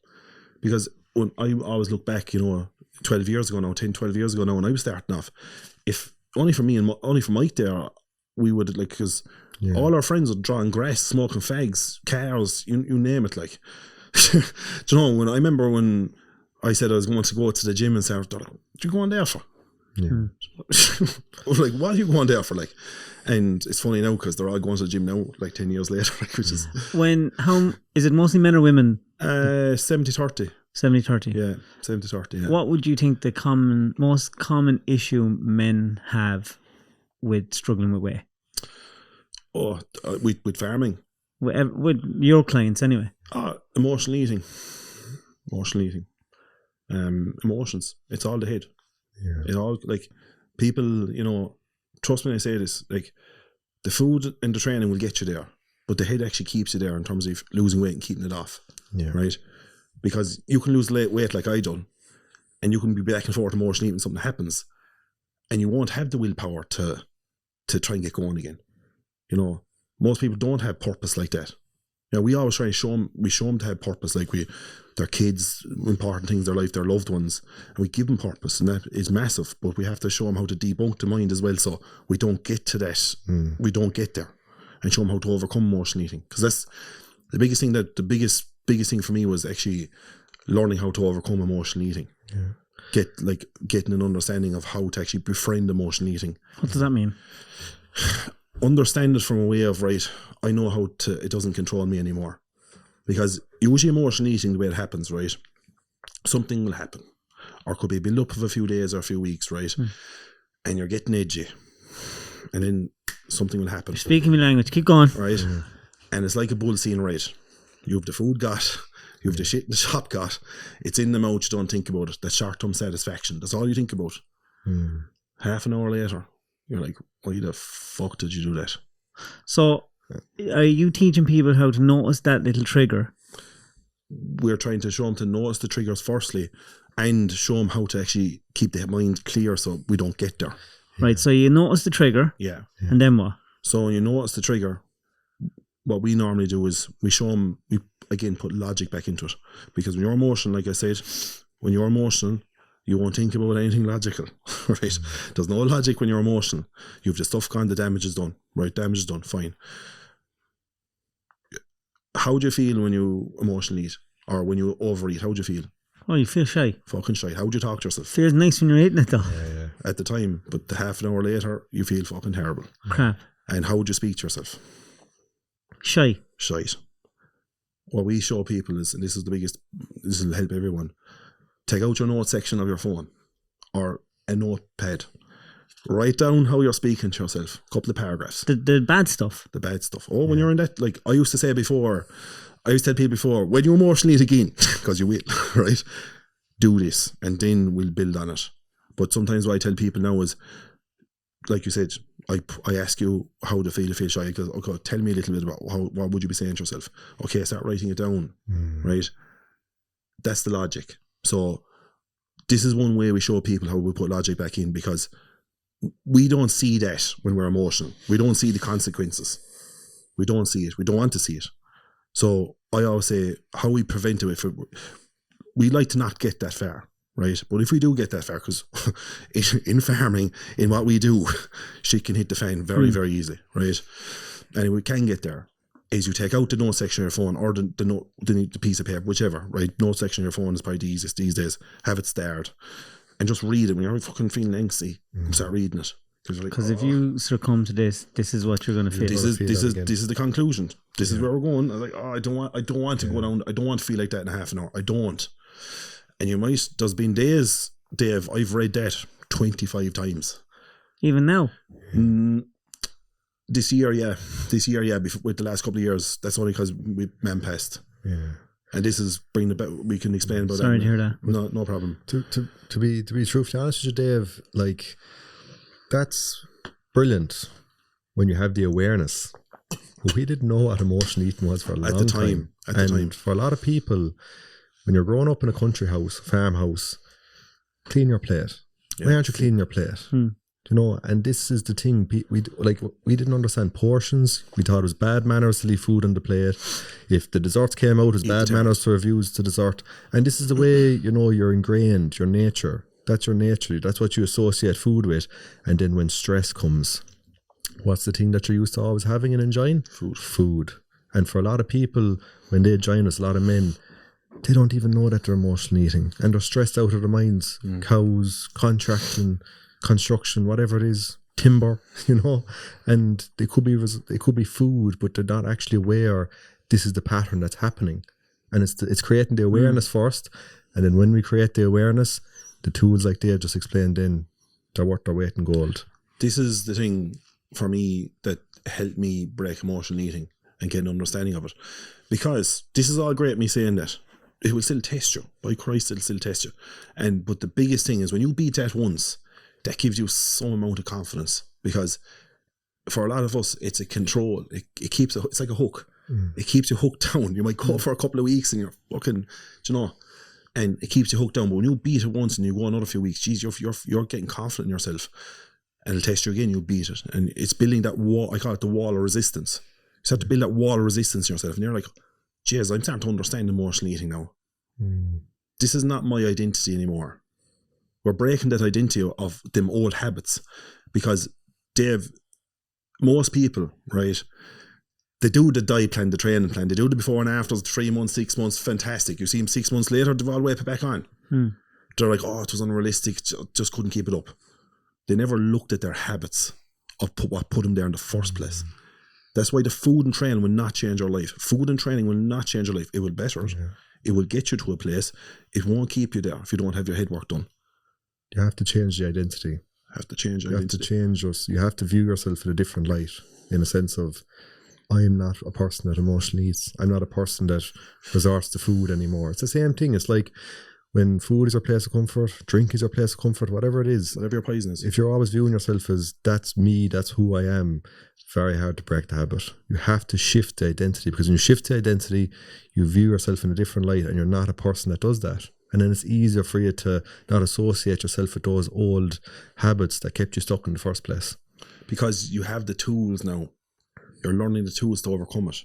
Because when I always look back, you know, 12 years ago now, 10, 12 years ago now, when I was starting off, if only for me and only for Mike there, we would, like, because all our friends would draw on grass, smoking fags, cars, you name it, like. Do you know, when I remember when I said I was going to go to the gym and start, what are you going there for? Yeah. I was like, what are you going there for, like? And it's funny now because they're all going to the gym now, like 10 years later, like, which is... How is it mostly men or women? 70-30. 70-30. Yeah, 70-30, yeah. What would you think the most common issue men have with struggling with weight? Oh, with farming. With your clients, anyway. Emotional eating. Emotions. It's all the head. Yeah. It all, like, people, you know, trust me when I say this, like, the food and the training will get you there, but the head actually keeps you there in terms of losing weight and keeping it off. Yeah. Right? Because you can lose weight like I done, and you can be back and forth emotionally when something happens, and you won't have the willpower to try and get going again. You know, most people don't have purpose like that. You know, we always try to show them to have purpose, like their kids, important things in their life, their loved ones, and we give them purpose, and that is massive, but we have to show them how to debunk the mind as well, so we don't get to that, we don't get there, and show them how to overcome emotional eating, because that's the biggest thing. The biggest thing for me was actually learning how to overcome emotional eating. Yeah. Getting an understanding of how to actually befriend emotional eating. What does that mean? Understand it from a way of, right, I know how to, it doesn't control me anymore. Because usually emotional eating, the way it happens, right, something will happen. Or it could be a build up of a few days or a few weeks, right? And you're getting edgy. And then something will happen. You're speaking my language, keep going. Right? And it's like a bull scene, right? You have the food got, you have the shit in the shop got, it's in the mouth, you don't think about it. That short-term satisfaction, that's all you think about. Half an hour later, you're like, why the fuck did you do that? So Are you teaching people how to notice that little trigger? We're trying to show them to notice the triggers firstly, and show them how to actually keep their mind clear so we don't get there. Right, so you notice the trigger, Yeah. and then what? So when you notice the trigger, what we normally do is we show them, we again put logic back into it. Because when you're emotional, like I said, when you're emotional, you won't think about anything logical, right? There's no logic when you're emotional. You've the stuff gone, the damage is done, right? Damage is done, fine. How do you feel when you emotionally eat? Or when you overeat, how do you feel? Oh, you feel shy. Fucking shy. How do you talk to yourself? Feels nice when you're eating it though. At the time, but half an hour later, you feel fucking terrible. Crap. And how would you speak to yourself? Shy. Shite. What we show people is, and this is the biggest, this will help everyone, take out your note section of your phone or a notepad. Write down how you're speaking to yourself. A couple of paragraphs. The bad stuff. The bad stuff. Oh, when you're in that, like I used to say before, I used to tell people before, when you emotionally eat again, because you will, right? Do this and then we'll build on it. But sometimes what I tell people now is, like you said, I ask you how to feel shy. Because, okay, tell me a little bit about what would you be saying to yourself? Okay, start writing it down, right? That's the logic. So this is one way we show people how we put logic back in, because we don't see that when we're emotional. We don't see the consequences. We don't see it. We don't want to see it. So I always say how we prevent it. We like to not get that far, right? But if we do get that far, because in farming, in what we do, shit can hit the fan very, very easily, right? And we can get there. Is you take out the note section of your phone or the piece of paper, whichever, right? Note section of your phone is probably the easiest these days. Have it starred and just read it. When you're fucking feeling angsty, start reading it. Because if you succumb to this is what you're going to feel. This is the conclusion. This is where we're going. I'm like, oh, I don't want to go down. I don't want to feel like that in a half an hour. I don't. And you might. There's been days, Dave. I've read that 25 times. Even now. This year, yeah. With the last couple of years, that's only because we man passed. Yeah. And this is bringing about. We can explain about that. Sorry to hear that. No problem. To be truthfully honest with you, Dave, like that's brilliant when you have the awareness. But we didn't know what emotional eating was for a long time. At the time. For a lot of people, when you're growing up in a country house, farmhouse, clean your plate. Yeah. Why aren't you cleaning your plate? You know, and this is the thing. We didn't understand portions. We thought it was bad manners to leave food on the plate. If the desserts came out, it was bad manners to refuse the dessert. And this is the way, you know, you're ingrained, your nature. That's your nature. That's what you associate food with. And then when stress comes, what's the thing that you're used to always having and enjoying? Food. And for a lot of people, when they join us, a lot of men, they don't even know that they're emotional eating. And they're stressed out of their minds. Cows, contracting, construction, whatever it is, timber, you know, and they could be food, but they're not actually aware this is the pattern that's happening. And it's creating the awareness first, and then when we create the awareness, the tools like Dave just explained, then they're worth their weight in gold. This is the thing for me that helped me break emotional eating and get an understanding of it, because this is all great me saying that. It will still test you. By Christ, it'll still test you. But the biggest thing is when you beat that once, that gives you some amount of confidence, because for a lot of us, it's a control. It keeps it's like a hook. It keeps you hooked down. You might go for a couple of weeks and you're fucking, you know, and it keeps you hooked down. But when you beat it once and you go another few weeks, geez, you're getting confident in yourself, and it'll test you again. You beat it, and it's building that wall. I call it the wall of resistance. You have to build that wall of resistance in yourself, and you're like, geez, I'm starting to understand emotional eating now. This is not my identity anymore. We're breaking that identity of them old habits, because Dave, most people, right, they do the diet plan, the training plan, they do the before and afters, 3 months, 6 months, fantastic. You see them 6 months later, they've all way back on. They're like, oh, it was unrealistic, just couldn't keep it up. They never looked at their habits of what put them there in the first place. That's why the food and training will not change your life. Food and training will not change your life. It will better it. It will get you to a place. It won't keep you there if you don't have your head work done. You have to change the identity. You have to change your identity. You have to view yourself in a different light, in a sense of, I am not a person that emotionally eats. I'm not a person that resorts to food anymore. It's the same thing. It's like when food is your place of comfort, drink is your place of comfort, whatever it is, whatever your poison is. if you're always viewing yourself as that's me, that's who I am, very hard to break the habit. You have to shift the identity, because when you shift the identity, you view yourself in a different light, and you're not a person that does that. And then it's easier for you to not associate yourself with those old habits that kept you stuck in the first place. Because you have the tools now. You're learning the tools to overcome it.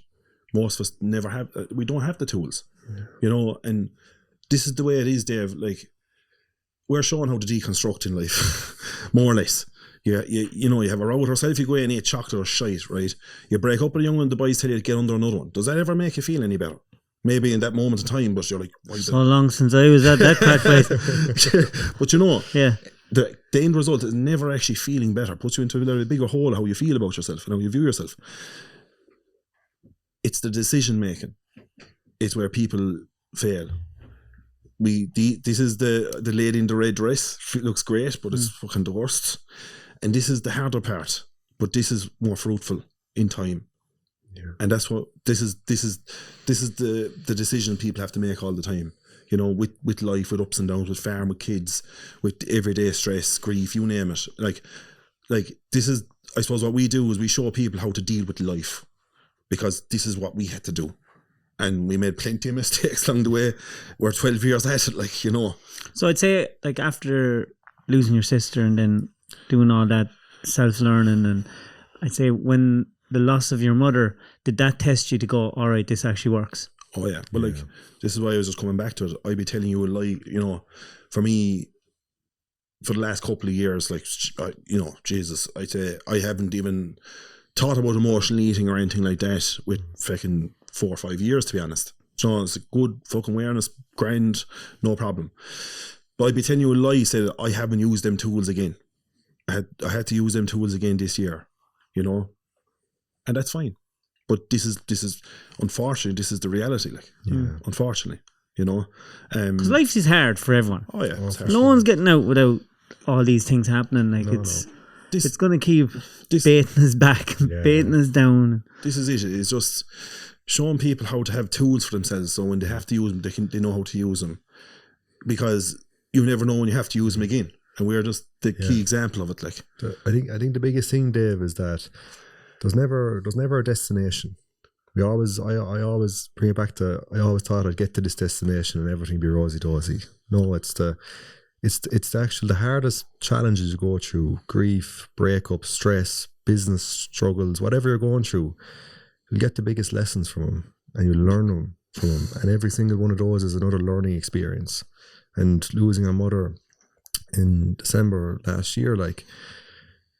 Most of us never have, we don't have the tools, you know, and this is the way it is, Dave. Like, we're showing how to deconstruct in life, more or less. You know, you have a row with yourself, you go in and eat chocolate or shite, right? You break up with a young one, the boys tell you to get under another one. Does that ever make you feel any better? Maybe in that moment in time, but you're like, why so long since I was at that crack place. But you know, Yeah. the end result is never actually feeling better. Puts you into a bigger hole, how you feel about yourself and how you view yourself. It's the decision making. It's where people fail. This is the lady in the red dress. It looks great, but it's fucking the worst. And this is the harder part, but this is more fruitful in time. Yeah. And that's what this is the decision people have to make all the time. You know, with life, with ups and downs, with farm, with kids, with everyday stress, grief, you name it. Like this is, I suppose, what we do is we show people how to deal with life, because this is what we had to do. And we made plenty of mistakes along the way. We're 12 years at it, like, you know. So I'd say, like, after losing your sister and then doing all that self-learning, and I'd say when the loss of your mother, did that test you to go, all right, this actually works? Oh yeah, but like, this is why I was just coming back to it. I'd be telling you a lie, you know. For me, for the last couple of years, like, you know, Jesus, I'd say I haven't even thought about emotional eating or anything like that with fucking 4 or 5 years, to be honest. So it's a good fucking awareness, grand, no problem. But I'd be telling you a lie, said I haven't used them tools again. I had to use them tools again this year, you know, and that's fine. But this is unfortunately, this is the reality, like, unfortunately, you know. Because life is hard for everyone. Oh yeah, it's hard. No one's getting out without all these things happening. Like, it's going to keep baiting us back, baiting us down. This is it. It's just showing people how to have tools for themselves, so when they have to use them, they know how to use them. Because you never know when you have to use them again, and we're just the key example of it. Like, I think the biggest thing, Dave, is that there's never a destination. I always bring it back to, I always thought I'd get to this destination and everything be rosy dozy. No, it's the hardest challenges you go through: grief, breakup, stress, business struggles, whatever you're going through. You'll get the biggest lessons from them, and you'll learn them from them. And every single one of those is another learning experience. And losing our mother in December last year, like,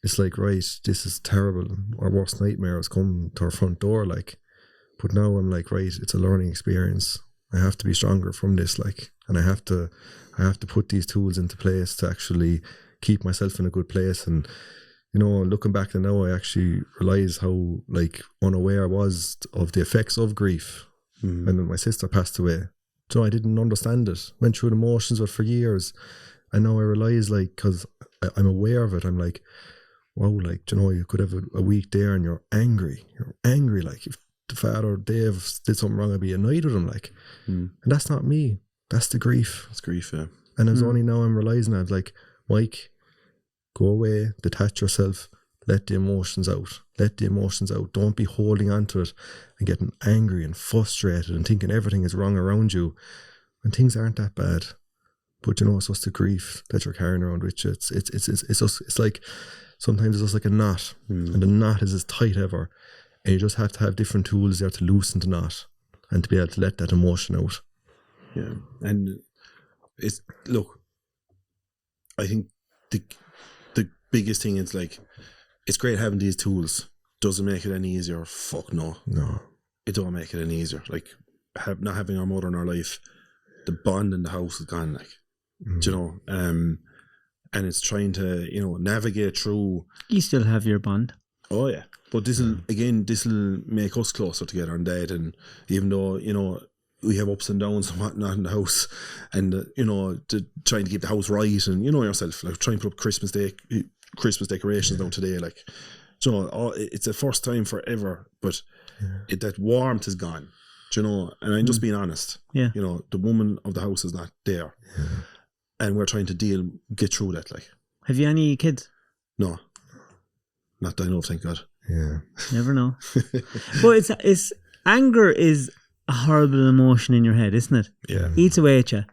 it's like, right, this is terrible. Our worst nightmare has come to our front door, like. But now I'm like, right, it's a learning experience. I have to be stronger from this, like, and I have to put these tools into place to actually keep myself in a good place. And, you know, looking back to now, I actually realise how, like, unaware I was of the effects of grief. When my sister passed away. So I didn't understand it. Went through the motions of it for years. And now I realise, like, because I'm aware of it, I'm like, wow, like, you know, you could have a week there and you're angry. You're angry, like, if the father, Dave, did something wrong, I'd be annoyed with him, like. And that's not me. That's the grief. It's grief, yeah. And it's only now I'm realising, I was like, Mike, go away, detach yourself, let the emotions out. Let the emotions out. Don't be holding on to it and getting angry and frustrated and thinking everything is wrong around you when things aren't that bad. But, you know, it's just the grief that you're carrying around with you. It's like, sometimes it's just like a knot, and the knot is as tight ever. And you just have to have different tools there to loosen the knot and to be able to let that emotion out. Yeah. And it's, look, I think the biggest thing is, like, it's great having these tools. Does it make it any easier? Fuck no. No. It don't make it any easier. Like, not having our mother in our life, the bond in the house is gone, like, do you know? And it's trying to, you know, navigate through. You still have your bond. Oh yeah. But this'll make us closer together and Dad. And even though, you know, we have ups and downs and whatnot in the house, and you know, trying to keep the house right, and you know yourself, like, trying to put up Christmas decorations now today, like, you know, it's the first time forever, but that warmth is gone. Do you know? And I'm just being honest. Yeah. You know, the woman of the house is not there. Yeah. And we're trying to get through that. Like, Have you any kids? no. Not that I know of, thank God. Yeah. Never know. But it's anger is a horrible emotion in your head, isn't it? Yeah. Eats away at you.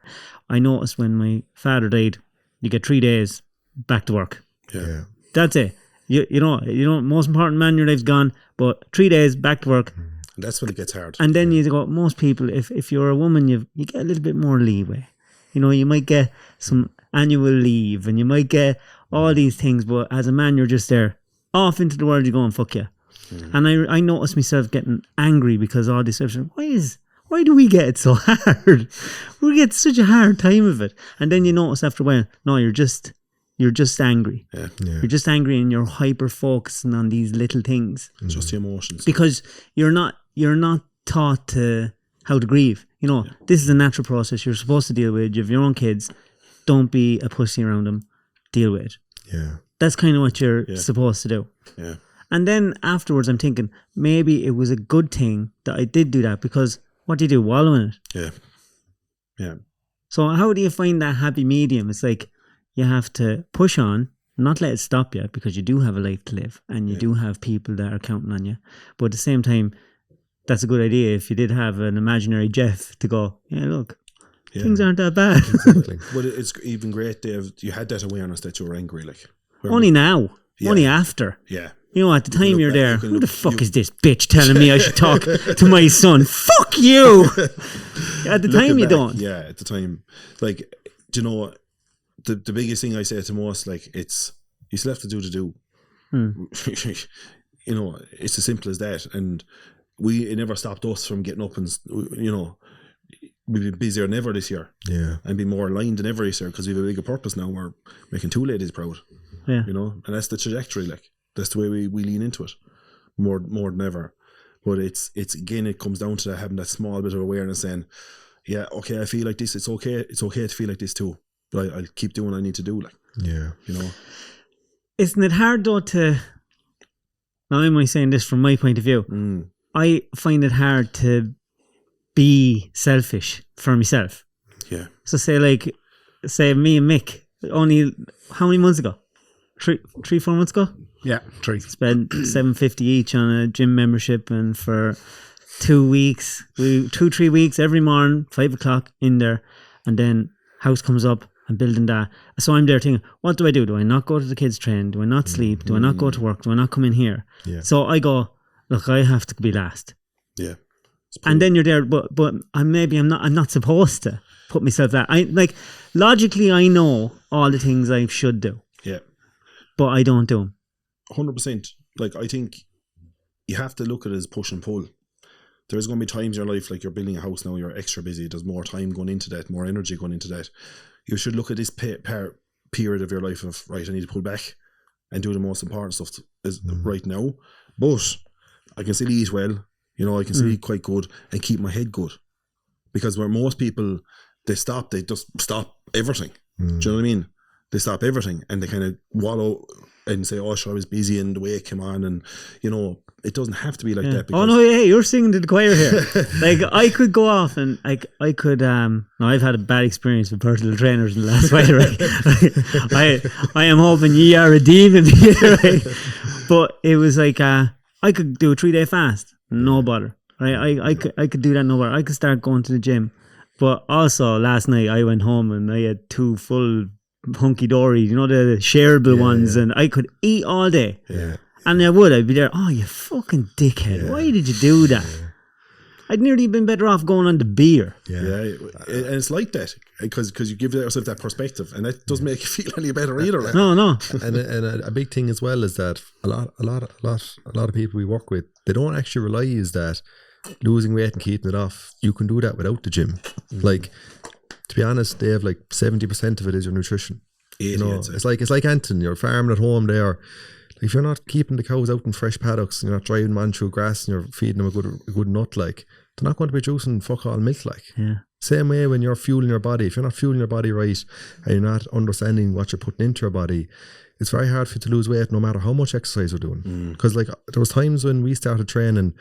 I noticed when my father died, you get 3 days back to work. Yeah. That's it. You know, most important man in your life's gone, but 3 days back to work. And that's when it gets hard. And then you go, most people, if you're a woman, you get a little bit more leeway. You know, you might get some annual leave and you might get all these things, but as a man, you're just there, off into the world, you're going, fuck you. And I noticed myself getting angry because all this stuff. Why do we get it so hard? We get such a hard time of it. And then you notice after a while, no, you're just angry. Yeah. You're just angry and you're hyper focusing on these little things. Just the emotions. Because you're not taught to how to grieve. You know, this is a natural process you're supposed to deal with. You have your own kids. Don't be a pussy around them. Deal with it. Yeah. That's kind of what you're supposed to do. Yeah. And then afterwards, I'm thinking maybe it was a good thing that I did do that, because what do you do? Wallow in it. Yeah. Yeah. So how do you find that happy medium? It's like you have to push on, not let it stop you, because you do have a life to live and you do have people that are counting on you. But at the same time, that's a good idea if you did have an imaginary Jeff to go, yeah, look, things aren't that bad. Exactly. But it's even great, Dave, you had that awareness that you were angry. Like, Only now. Only after. Yeah. You know, at the time look you're back, there, you can who look- the fuck is this bitch telling me I should talk to my son? Fuck you! At the time you back, don't. Yeah, at the time. Like, do you know, the biggest thing I say to most, like, it's, you still have to do to do. You know, it's as simple as that. And it never stopped us from getting up and, you know, we've been busier than ever this year. Yeah. And be more aligned than ever this year, because we have a bigger purpose now. We're making 2 ladies proud. Yeah. You know, and that's the trajectory. Like, that's the way we lean into it more than ever. But it's again, it comes down to having that small bit of awareness, saying, yeah, okay, I feel like this. It's okay to feel like this too. But I'll keep doing what I need to do. Like, Yeah. you know. Isn't it hard though to, now I'm only saying this from my point of view, I find it hard to be selfish for myself. Yeah. So say me and Mick, only how many months ago? 3-4 months ago? Yeah, 3. Spent $750 each on a gym membership, and for 2 weeks, 2-3 weeks, every morning, 5 o'clock in there, and then house comes up and building that. So I'm there thinking, what do I do? Do I not go to the kids' train? Do I not sleep? Do I not go to work? Do I not come in here? Yeah. So I go, look, I have to be last. Yeah. And then you're there, but I'm not supposed to put myself that. Logically I know all the things I should do, Yeah. but I don't do them. 100%. Like, I think you have to look at it as push and pull. There's going to be times in your life, like you're building a house now, you're extra busy, there's more time going into that, more energy going into that. You should look at this period of your life of, right, I need to pull back and do the most important stuff right now. But I can still eat well, you know, I can still eat quite good and keep my head good. Because where most people, they just stop everything. Do you know what I mean? They stop everything and they kind of wallow and say, oh, sure, I was busy and the way it came on, and, you know, it doesn't have to be like that. Oh no, hey, you're singing to the choir here. Like, I could go off and I could no, I've had a bad experience with personal trainers in the last while, right? I am hoping ye are redeeming me, right? But it was like I could do a 3-day fast, no bother. Right? I could do that, no bother. I could start going to the gym. But also last night I went home and I had 2 full hunky dory, you know, the shareable ones, and I could eat all day. Yeah. And I'd be there, oh, you fucking dickhead, why did you do that? I'd nearly been better off going on the beer. Yeah, and it's like that because you give yourself that perspective, and that doesn't make you feel any better either. Like. No. And a big thing as well is that a lot of people we work with, they don't actually realize that losing weight and keeping it off, you can do that without the gym. Like, to be honest, they have like 70% of it is your nutrition. 80, you know, I'd say. it's like Anton, you're farming at home there. If you're not keeping the cows out in fresh paddocks, and you're not driving them on through grass, and you're feeding them a good nut, like, they're not going to be juicing fuck all milk, like. Yeah. Same way when you're fueling your body. If you're not fueling your body right, and you're not understanding what you're putting into your body, it's very hard for you to lose weight no matter how much exercise you're doing. Because like, there was times when we started training,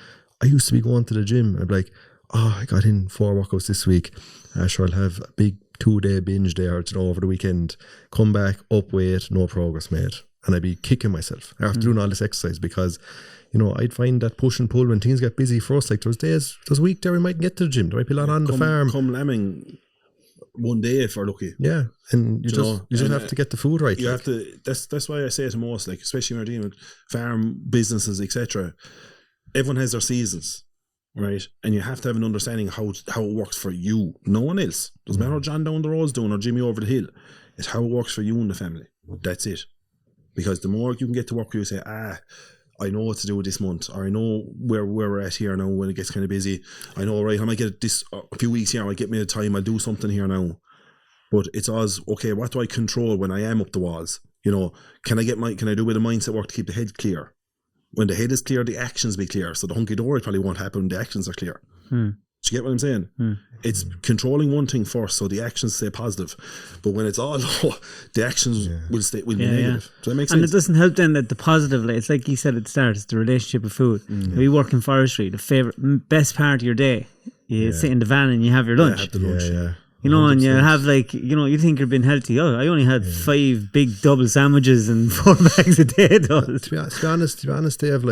I used to be going to the gym and I'd be like, I got in 4 workouts this week. Sure, I'll have a big 2-day binge there, over the weekend. Come back, up weight, no progress made. And I'd be kicking myself after doing all this exercise because, I'd find that push and pull when things get busy for us. Like there's a week there we might get to the gym. There might be a lot on the farm. Come lambing one day if we're lucky. Yeah, and you just have to get the food right. You have to. That's why I say to most, like especially when we're dealing with farm businesses, etc. Everyone has their seasons, right? And you have to have an understanding of how it works for you. No one else. Doesn't matter what John down the road's doing or Jimmy over the hill. It's how it works for you and the family. That's it. Because the more you can get to work, you say, I know what to do this month, or I know where we're at here now when it gets kind of busy. I know, right, I might get this a few weeks here, I might get me a time, I'll do something here now. But it's always, okay, what do I control when I am up the walls? Can I do a bit of mindset work to keep the head clear? When the head is clear, the actions be clear. So the hunky dory probably won't happen when the actions are clear. Do you get what I'm saying? It's controlling one thing first, so the actions stay positive. But when it's all low, the actions will be negative. Does that make sense? And it doesn't help then that the positive, it's like you said at the start, it's the relationship with food. We work in forestry. The best part of your day, you sit in the van and you have your lunch. Have the lunch. And you have you think you're being healthy. I only had 5 big double sandwiches and 4 bags a day. To be honest, they have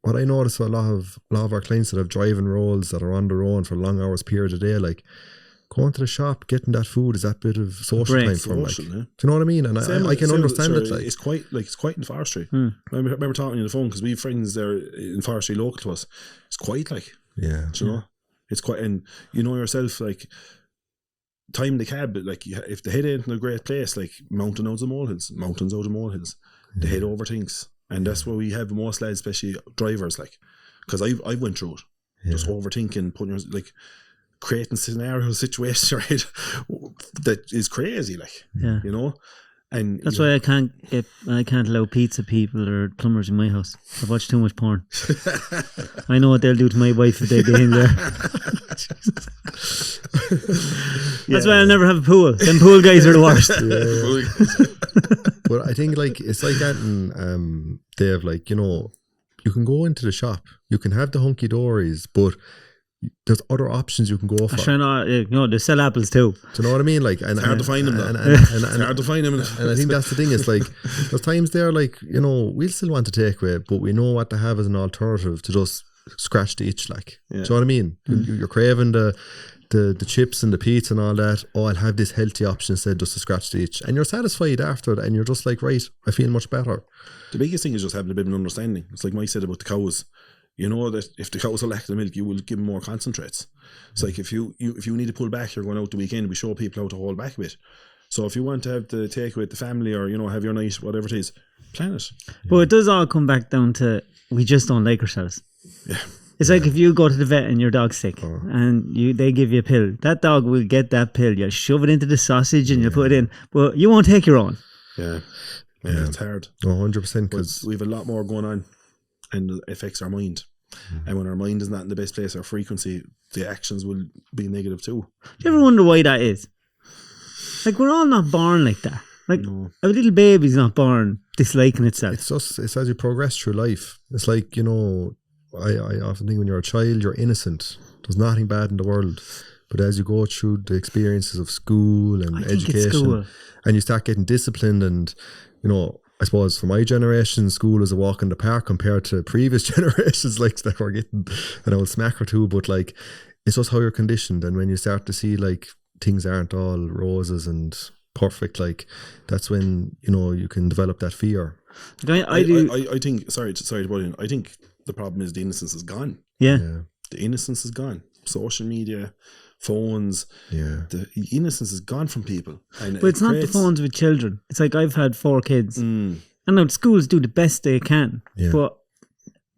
what I notice with a lot of our clients that have driving roles that are on their own for long hours period a day, going to the shop, getting that food is that bit of social time for them. Do you know what I mean? And I can understand it. It's quite in forestry. I remember talking on the phone because we have friends there in forestry local to us. It's quite do you know? It's quite, and yourself, time the cab, if the head ain't in a great place, mountains out of molehills. The head overthinks. And that's what we have most lads, especially drivers, because I went through it. Just overthinking, creating situations, right? That is crazy, And that's why I can't allow pizza people or plumbers in my house. I watch too much porn. I know what they'll do to my wife if they get in there. That's why I'll never have a pool. Them pool guys are the worst. But I think it's like that in Dave, you can go into the shop, you can have the hunky dories, but there's other options you can go for. They sell apples too. Do you know what I mean? It's hard to find them though. It's hard to find them. And I think that's the thing, is there's times there we'll still want to take away, but we know what to have as an alternative to just scratch the itch. Do you know what I mean? You're craving the chips and the pizza and all that. I'll have this healthy option instead, just to scratch the itch. And you're satisfied after it, and you're just right, I feel much better. The biggest thing is just having a bit of an understanding. It's like Mike said about the cows. You know that if the cows are lacking milk, you will give them more concentrates. It's like if you need to pull back, you're going out the weekend, we show people how to hold back a bit. So if you want to have the takeaway with the family, or have your night, whatever it is, plan it. But it does all come back down to, we just don't like ourselves. Yeah. It's like if you go to the vet and your dog's sick and they give you a pill, that dog will get that pill. You'll shove it into the sausage and you'll put it in, but you won't take your own. Yeah, it's hard. 100%, because we have a lot more going on, and it affects our mind. And when our mind is not in the best place, our frequency, the actions will be negative too. Do you ever wonder why that is? We're all not born like that. A little baby's not born disliking itself. It's as you progress through life. It's I often think when you're a child, you're innocent. There's nothing bad in the world. But as you go through the experiences of school and education, and you start getting disciplined, and I suppose for my generation, school is a walk in the park compared to previous generations that were getting an old smack or two. But it's just how you're conditioned, and when you start to see things aren't all roses and perfect, that's when you can develop that fear. I think sorry to butt in. I think the problem is the innocence is gone. Yeah. The innocence is gone. Social media, phones. Yeah. The innocence is gone from people. But it's not the phones with children. It's I've had 4 kids. And now schools do the best they can. Yeah. But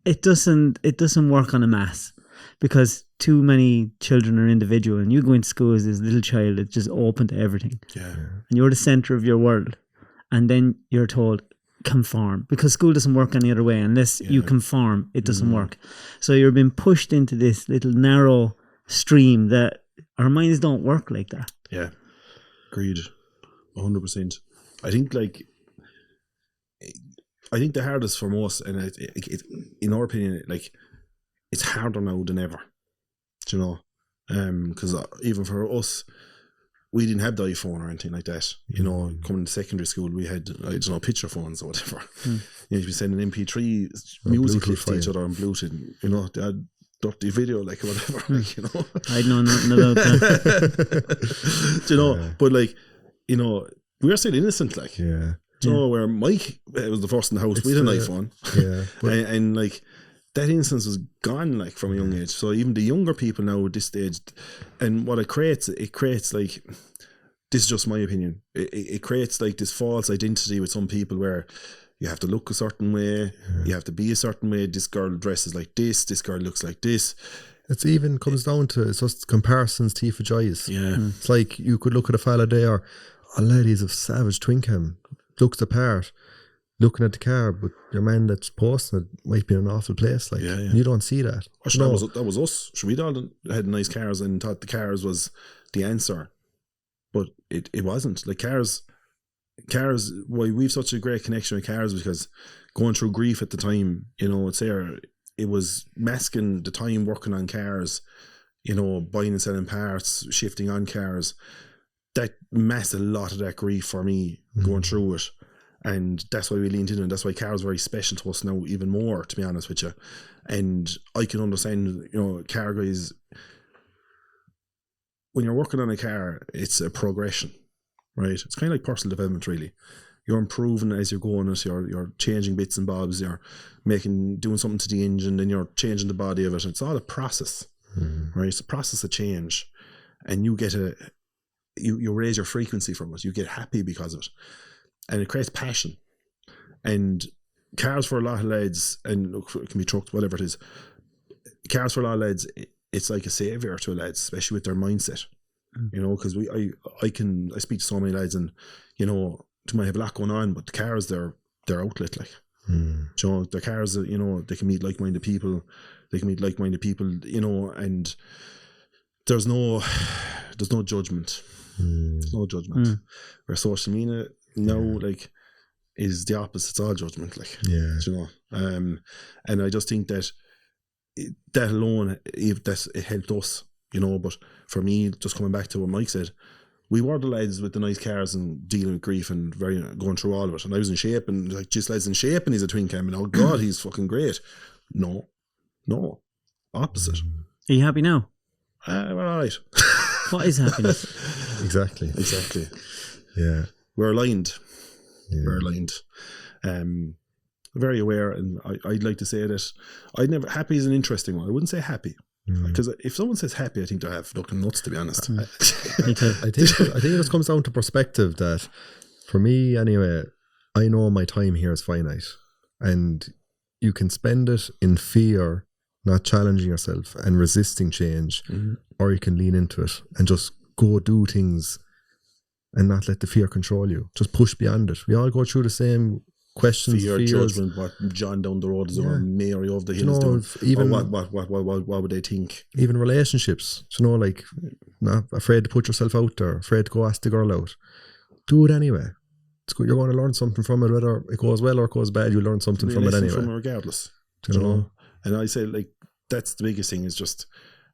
it doesn't work on a mass, because too many children are individual, and you go into school as this little child that's just open to everything. Yeah. And you're the center of your world. And then you're told, conform, because school doesn't work any other way. Unless you conform, it doesn't work. So you're being pushed into this little narrow stream that our minds don't work like that. Yeah, agreed, 100%. I think the hardest for most, and it in our opinion, it's harder now than ever. Do you know? Because even for us, we didn't have the iPhone or anything like that. You know, coming to secondary school, we had, I don't know, picture phones or whatever. You'd be sending MP3 music clips to each other on Bluetooth. You know, they had dirty video, like, or whatever. Like, you know, I know nothing about that. Do you know, but like, you know, we were still innocent, like. Yeah. Do you know, where Mike was the first in the house, we had an iPhone. Yeah. and like, that innocence was gone, like, from a young age. So even the younger people now at this stage, and what it creates like, this is just my opinion, it creates like this false identity with some people where you have to look a certain way, you have to be a certain way. This girl dresses like this girl looks like this. It's even comes down to, it's just comparisons, teeth for joys. Yeah. It's like you could look at a fella there, a lady's a savage twin cam, looks the part, looking at the car, but your man that's posting it might be in an awful place, like, and you don't see that. That was us. So we'd all had nice cars and thought the cars was the answer, but it wasn't. Like, cars, why we've such a great connection with cars, because going through grief at the time, you know, it was masking the time working on cars, you know, buying and selling parts, shifting on cars. That masked a lot of that grief for me going through it. And that's why we leaned in, and that's why cars are very special to us now, even more, to be honest with you. And I can understand, you know, car guys, when you're working on a car, it's a progression, right? It's kind of like personal development, really. You're improving as you're going, as you're changing bits and bobs, you're doing something to the engine, then you're changing the body of it. It's all a process, right? It's a process of change, and you get you raise your frequency from it. You get happy because of it. And it creates passion. And cars for a lot of lads, and look, it can be trucks, whatever it is, cars for a lot of lads, it's like a saviour to lads, especially with their mindset. You know, because I speak to so many lads, and, you know, they might have a lot going on, but the cars, their outlet, like. You know, the cars, you know, they can meet like-minded people, you know, and there's no judgment. There's no judgment. Where social media now, like, is the opposite. It's all judgment, like. You know, and I just think that that alone, it helped us, you know. But for me, just coming back to what Mike said, we were the lads with the nice cars and dealing with grief and going through all of it. And I was in shape, and like, just lads in shape, and he's a twin cam, and oh God, he's fucking great. No, opposite. Are you happy now? We're all right. What is happiness? Exactly. Yeah. We're aligned. We're aligned. Very aware, and I'd like to say that happy is an interesting one. I wouldn't say happy, because if someone says happy, I think they have fucking nuts, to be honest. I think it just comes down to perspective. That for me, anyway, I know my time here is finite, and you can spend it in fear, not challenging yourself and resisting change, or you can lean into it and just go do things and not let the fear control you. Just push beyond it. We all go through the same questions, fear, fears. Judgment, what John down the road is doing, Mary over the hill is doing. Even what would they think? Even relationships, like, not afraid to put yourself out there, afraid to go ask the girl out. Do it anyway. It's good. You're going to learn something from it, whether it goes well or it goes bad. You learn something from it anyway. Regardless, you know. And I say, like, that's the biggest thing, is just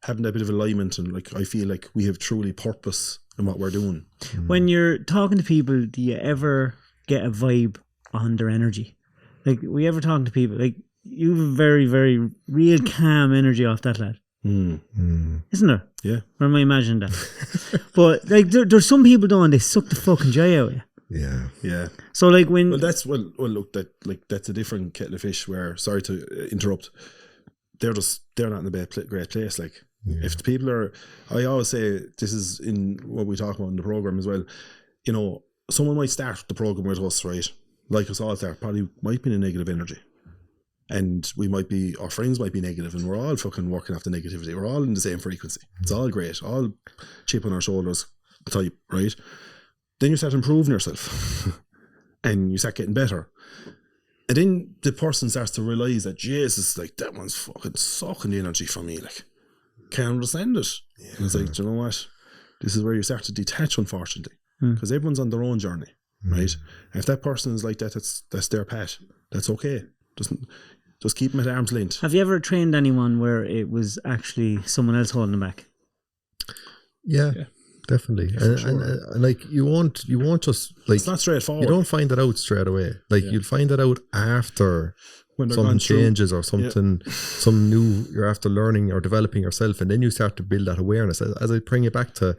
having that bit of alignment, and like, I feel like we have truly purpose in what we're doing. When you're talking to people, do you ever get a vibe on their energy? Like, we ever talking to people, like, you have a very, very real calm energy off that lad. Isn't there? Yeah. Or am I imagining that? But like, there's some people doing, they suck the fucking joy out of you. Yeah. So like when look, that's a different kettle of fish. Where, sorry to interrupt, they're not in a great place. Like, if the people are, I always say, this is in what we talk about in the program as well. You know, someone might start the program with us, right? Like us all there, probably might be in a negative energy, and our friends might be negative, and we're all fucking working off the negativity. We're all in the same frequency. It's all great, all chip on our shoulders type, right? Then you start improving yourself, and you start getting better. And then the person starts to realise that, Jesus, like, that one's fucking sucking the energy from me. Like, can't understand it. And it's like, do you know what? This is where you start to detach, unfortunately, because everyone's on their own journey, right? And if that person is like that, that's their path. That's okay. Just keep them at arm's length. Have you ever trained anyone where it was actually someone else holding them back? Yeah, Yeah. definitely. for And, sure. and like you won't just like It's not straightforward. you don't find that out straight away. Like you'll find that out after when they're something gone through. changes or something, some new you're after learning or developing yourself, and then you start to build that awareness. As I bring it back to,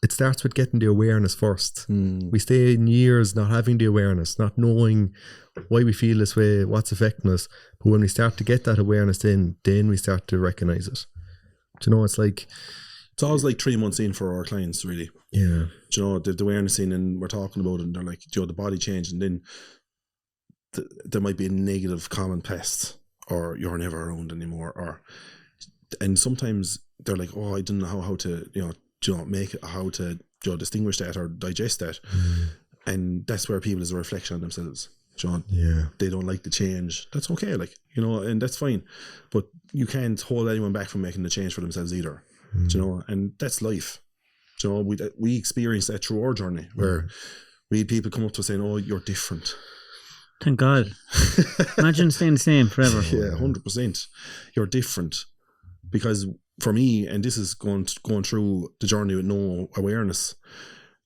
it starts with getting the awareness first. We stay in years not having the awareness, not knowing why we feel this way, what's affecting us. But when we start to get that awareness then we start to recognize it. Do you know, it's like, It's always like 3 months in for our clients, really. yeah, Do you know, the awareness in, and we're talking about it, and they're like, do you know, the body change, and then there might be a negative comment pest, or you're never around anymore, and sometimes they're like, oh, I didn't know how to, make it, how to, distinguish that or digest that, and that's where people is a reflection on themselves. John, they don't like the change. That's okay, like, and that's fine, but you can't hold anyone back from making the change for themselves either. Do you know, and that's life. Do you know, we experienced that through our journey, where we had people come up to us saying, "Oh, you're different." Thank God. Imagine staying the same forever. Yeah, 100%. You're different, because for me, and this is going through the journey with no awareness.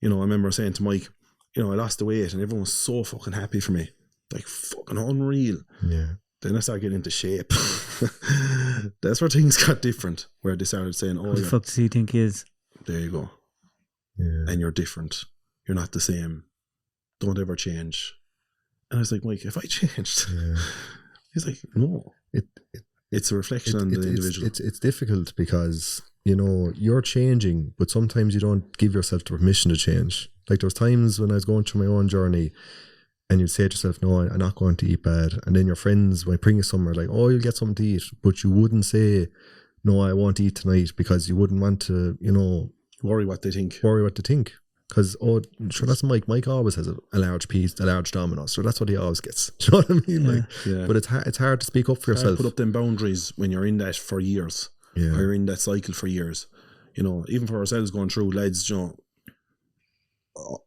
I remember saying to Mike, I lost the weight, and everyone was so fucking happy for me, like fucking unreal. yeah, Then I started getting into shape. That's where things got different, where they started saying, "Oh, Who the fuck does he think he is?" there you go, yeah. and you're different. You're not the same. Don't ever change." And I was like, "Mike, if I changed," he's like, "No, it's a reflection on the individual." It's difficult because you're changing, but sometimes you don't give yourself the permission to change. Like there was times when I was going through my own journey, and you'd say to yourself, "No, I'm not going to eat bad," and then your friends might bring you somewhere like, "Oh, you'll get something to eat," but you wouldn't say, "No, I won't eat tonight," because you wouldn't want to, worry what they think. Because sure, that's Mike. Mike always has a large piece, a large Domino's, so that's what he always gets. Do you know what I mean? Like, but it's hard to speak up for yourself. Put up them boundaries when you're in that for years. Yeah, or you're in that cycle for years. Even for ourselves going through, lads,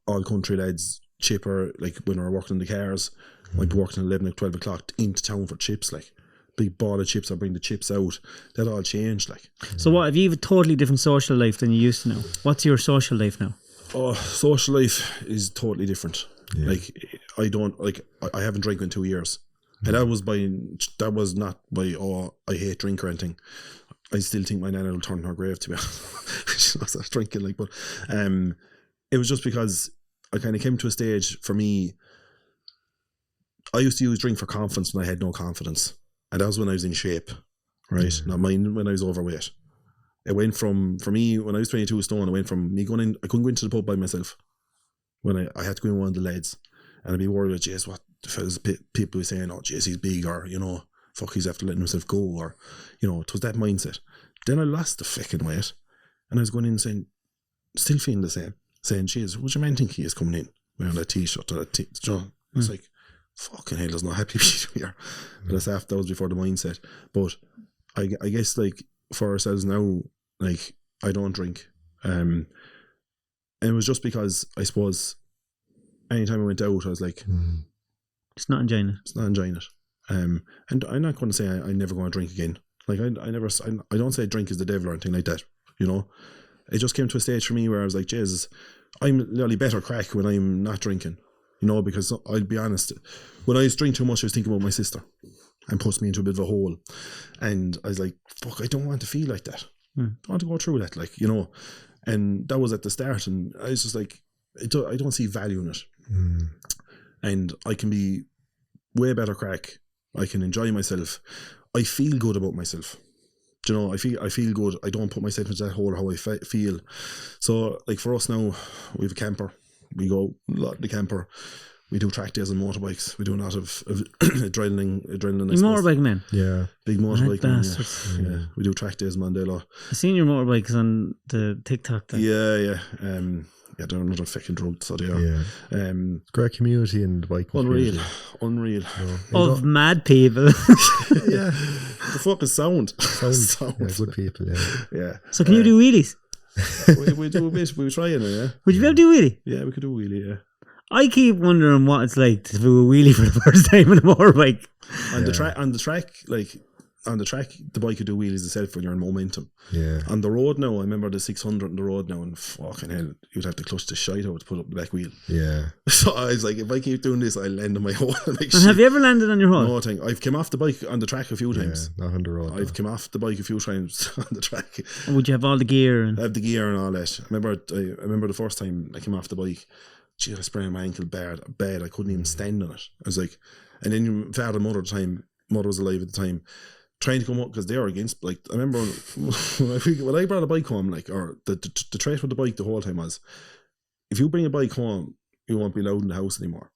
all country lads, chipper, like when we're working in the cars, might be working at 11 or 12 o'clock into town for chips, like big ball of chips, or bring the chips out. That all changed, like. So what, have you a totally different social life than you used to now? What's your social life now? Oh, social life is totally different. Like, I haven't drank in 2 years. And that was not by, oh, I hate drink or anything. I still think my nana will turn her grave, to be honest. She was drinking, like, but it was just because I kind of came to a stage for me. I used to use drink for confidence when I had no confidence, and that was when I was in shape, right? Not mine when I was overweight. It went from, for me, when I was 22 stone, it went from me going in, I couldn't go into the pub by myself. When I had to go in with one of the lads, and I'd be worried about, jeez, what the fellas, people were saying, oh, jeez, he's big, or, fuck, he's after letting himself go, or, it was that mindset. Then I lost the fucking weight, and I was going in saying, still feeling the same, saying, jeez, what do you man think he is coming in wearing that t-shirt or that it's like, fucking hell, there's no happy people here. But that was before the mindset. But I guess, like, for ourselves now, like, I don't drink. And it was just because, I suppose, anytime I went out, I was like, It's not enjoying it. it's not enjoying it. And I'm not going to say I'm never going to drink again. Like, I don't say drink is the devil or anything like that, It just came to a stage for me where I was like, Jesus, I'm literally better crack when I'm not drinking, because I'll be honest, when I was drinking too much, I was thinking about my sister, and puts me into a bit of a hole. And I was like, fuck, I don't want to feel like that. I don't want to go through that, like, and that was at the start, and I was just like, I don't see value in it. And I can be way better crack. I can enjoy myself. I feel good about myself. I feel good. I don't put myself into that hole how I feel. So, like, for us now, we have a camper. We go a lot in the camper. We do track days on motorbikes. We do a lot of adrenaline. You motorbike man? yeah. Big motorbike man, bastards. yeah. We do track days Mandela. I seen your motorbikes on the TikTok. Then. Yeah. They're another fucking drug, so they are. Yeah. Great community and the bike Unreal. Of mad people. Yeah. The fuck is sound? Sound. Yeah, good people, Yeah. So can you do wheelies? we do a bit. We try it, yeah. Would you be able to do a wheelie? Yeah, we could do a wheelie, yeah. I keep wondering what it's like to do a wheelie for the first time on a motorbike. On the track, like, on the track, the bike could do wheelies itself when you're in momentum. Yeah. On the road now, I remember the 600 on the road now, and fucking hell, you'd have to clutch the shite out to put up the back wheel. Yeah. So I was like, if I keep doing this, I'll land on my hole. Like, And have you ever landed on your hole? No thing. I've come off the bike on the track a few times. Not on the road. I've come off the bike a few times on the track. Would you have all the gear? And I have the gear and all that. I remember the first time I came off the bike, gee, I sprained my ankle bad. I couldn't even stand on it. I was like, and then father and mother was alive at the time, trying to come up because they were against. Like, I remember when I brought a bike home, like, or the trait with the bike the whole time was, if you bring a bike home, you won't be allowed in the house anymore.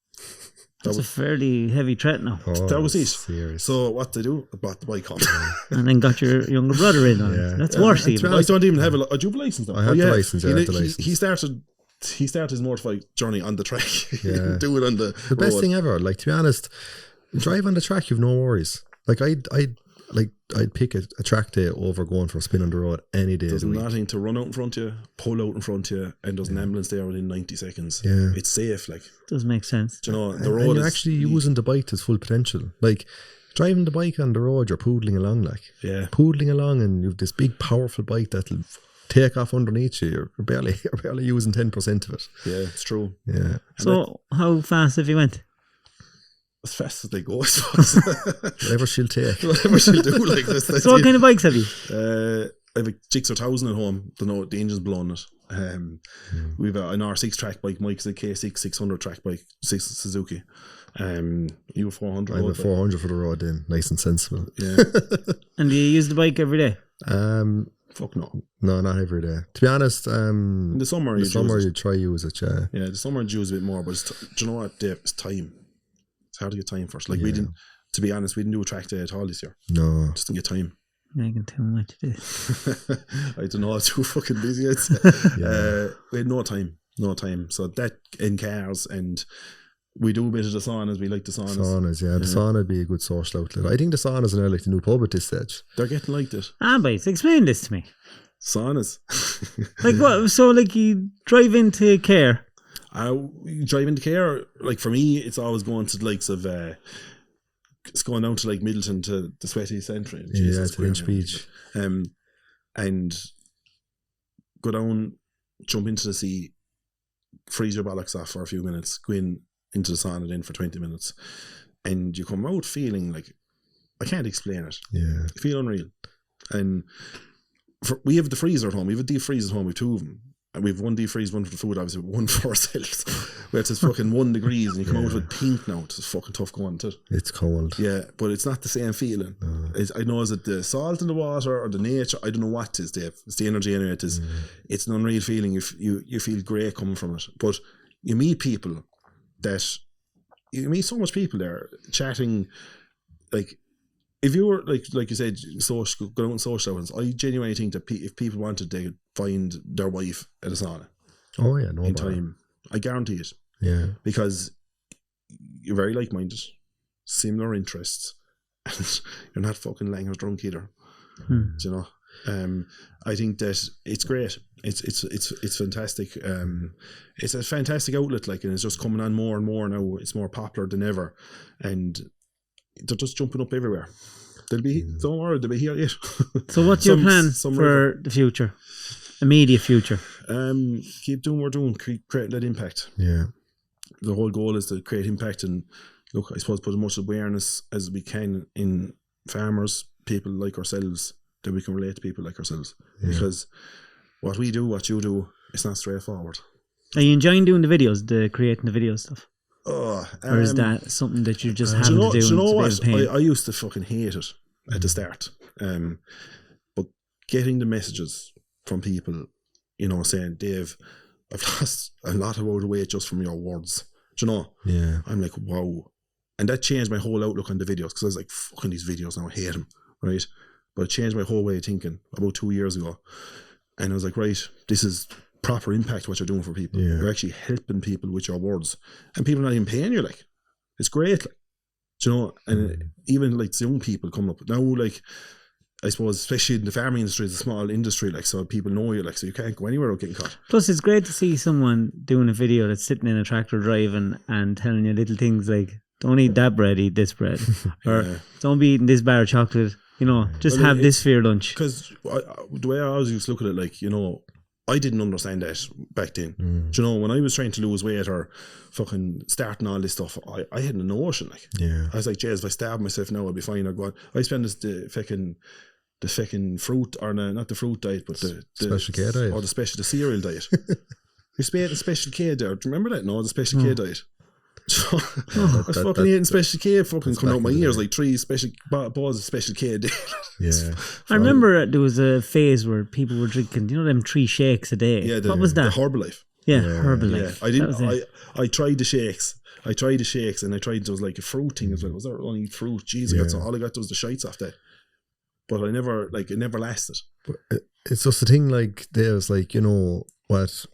That's a fairly heavy threat now. That was it. Serious. So what they do, I brought the bike home. And then got your younger brother in on it. That's worse even. I don't even have a do you have a license though? I have the license. I have the license. He started his motorbike journey on the track. Yeah. Do it on the best road. thing ever. Like, to be honest, drive on the track, you've no worries. Like, I'd pick a track day over going for a spin on the road any day. There's nothing to run out in front of you, pull out in front of you, and there's an ambulance there within 90 seconds. Yeah. It's safe, like. Does make sense. Do you know, the And road you're is actually using the bike to its full potential. Like, driving the bike on the road, you're poodling along, like. Yeah. Poodling along, and you've this big, powerful bike that'll take off underneath you. You're barely using 10% of it. Yeah, it's true. Yeah. So how fast have you went? As fast as they go, I suppose. Whatever she'll take. Whatever she'll do, like this. So what kind of bikes have you? I have a Gixxer 1000 at home. Don't know, the engine's blown it. We've an R6 track bike. Mike's a K6 600 track bike, Suzuki. You have 400. I have a 400 for the road then, nice and sensible. Yeah. And do you use the bike every day? Fuck no. No, not every day. To be honest, in the summer, you try use it, yeah. Yeah, the summer you use a bit more, but do you know what, Dave? It's time. It's hard to get time first. Like, we didn't, to be honest, we didn't do a track day at all this year. No. Just didn't get time. Making too much of this. I don't know, I was too fucking busy. We had no time. So that in cars, and we do a bit of the saunas. We like the saunas. Saunas, yeah. The sauna would be a good social outlet. I think the saunas are now like the new pub at this stage. They're getting like it. Boys, explain this to me. Saunas. Like what? So like you drive into care. You drive into care. Like for me, it's always going to the likes of. It's going down to like Middleton to the Sweaty Centre. Yeah, to Lynch Beach. And go down, jump into the sea, freeze your bollocks off for a few minutes, go into the sauna then for 20 minutes, and you come out feeling like, I can't explain it. Yeah. You feel unreal. And we have the freezer at home. We have a deep freeze at home. We have two of them. And we have one deep freeze, one for the food, obviously, one for ourselves. Where it's fucking 1 degrees and you come out with pink now. It's fucking tough going to it. It's cold. Yeah, but it's not the same feeling. I know, is it the salt in the water or the nature? I don't know what it is, Dave. It's the energy anyway. It's an unreal feeling. You feel great coming from it. But you meet people you meet so much people there chatting. Like, if you were like you said, go out on social events, I genuinely think that if people wanted, they could find their wife at a sauna. Oh yeah, no in bother. time. I guarantee it. Yeah, because you're very like-minded, similar interests, and you're not fucking langers drunk either. Do you know? I think that it's great. It's fantastic. It's a fantastic outlet, like, and it's just coming on more and more now. It's more popular than ever, and they're just jumping up everywhere. They'll be here yet. So what's your plan for the future? Immediate future? Keep doing what we're doing, create that impact. Yeah. The whole goal is to create impact and look, I suppose, put as much awareness as we can in farmers, people like ourselves, that we can relate to people like ourselves. Yeah. Because what we do, what you do, it's not straightforward. Are you enjoying doing the videos, creating the video stuff? Or is that something that you just have to do? Do you know what? I used to fucking hate it at the start. But getting the messages from people, you know, saying, Dave, I've lost a lot of weight just from your words. Do you know? Yeah. I'm like, wow. And that changed my whole outlook on the videos, because I was like, fucking these videos now, I hate them, right? But it changed my whole way of thinking about 2 years ago. And I was like, right, this is proper impact what you're doing for people. Yeah. You're actually helping people with your words. And people are not even paying you, like. It's great, like. Do you know? And even like young people coming up. Now, like, I suppose, especially in the farming industry, it's a small industry, like, so people know you, like, so you can't go anywhere without getting caught. Plus, it's great to see someone doing a video that's sitting in a tractor driving and telling you little things like, don't eat that bread, eat this bread. Or don't be eating this bar of chocolate, You know, just Well, have this for your lunch. Because the way I always used to look at it, like, you know, I didn't understand that back then. Do you know, when I was trying to lose weight or fucking starting all this stuff, I had no notion. Like, I was like, "Jeez, if I starve myself now, I'll be fine." Or go on. I spent the fucking fruit, or not the fruit diet, but the Special K diet, or the cereal diet. You spent the Special K diet. Do you remember that? No, the Special K diet. I was fucking eating Special K, fucking coming out my ears like 3 special balls of Special K a day. Yeah, I remember there was a phase where people were drinking, you know, them 3 shakes a day. Yeah, what was that? The Herbalife. Yeah, Herbalife. Yeah, I didn't. I tried the shakes. And I tried those like a fruit thing as well. Was there only fruit? Jeez, all I got was the shites off that. But I never, like, it never lasted. But it's just a thing, like, there's, like, you know, what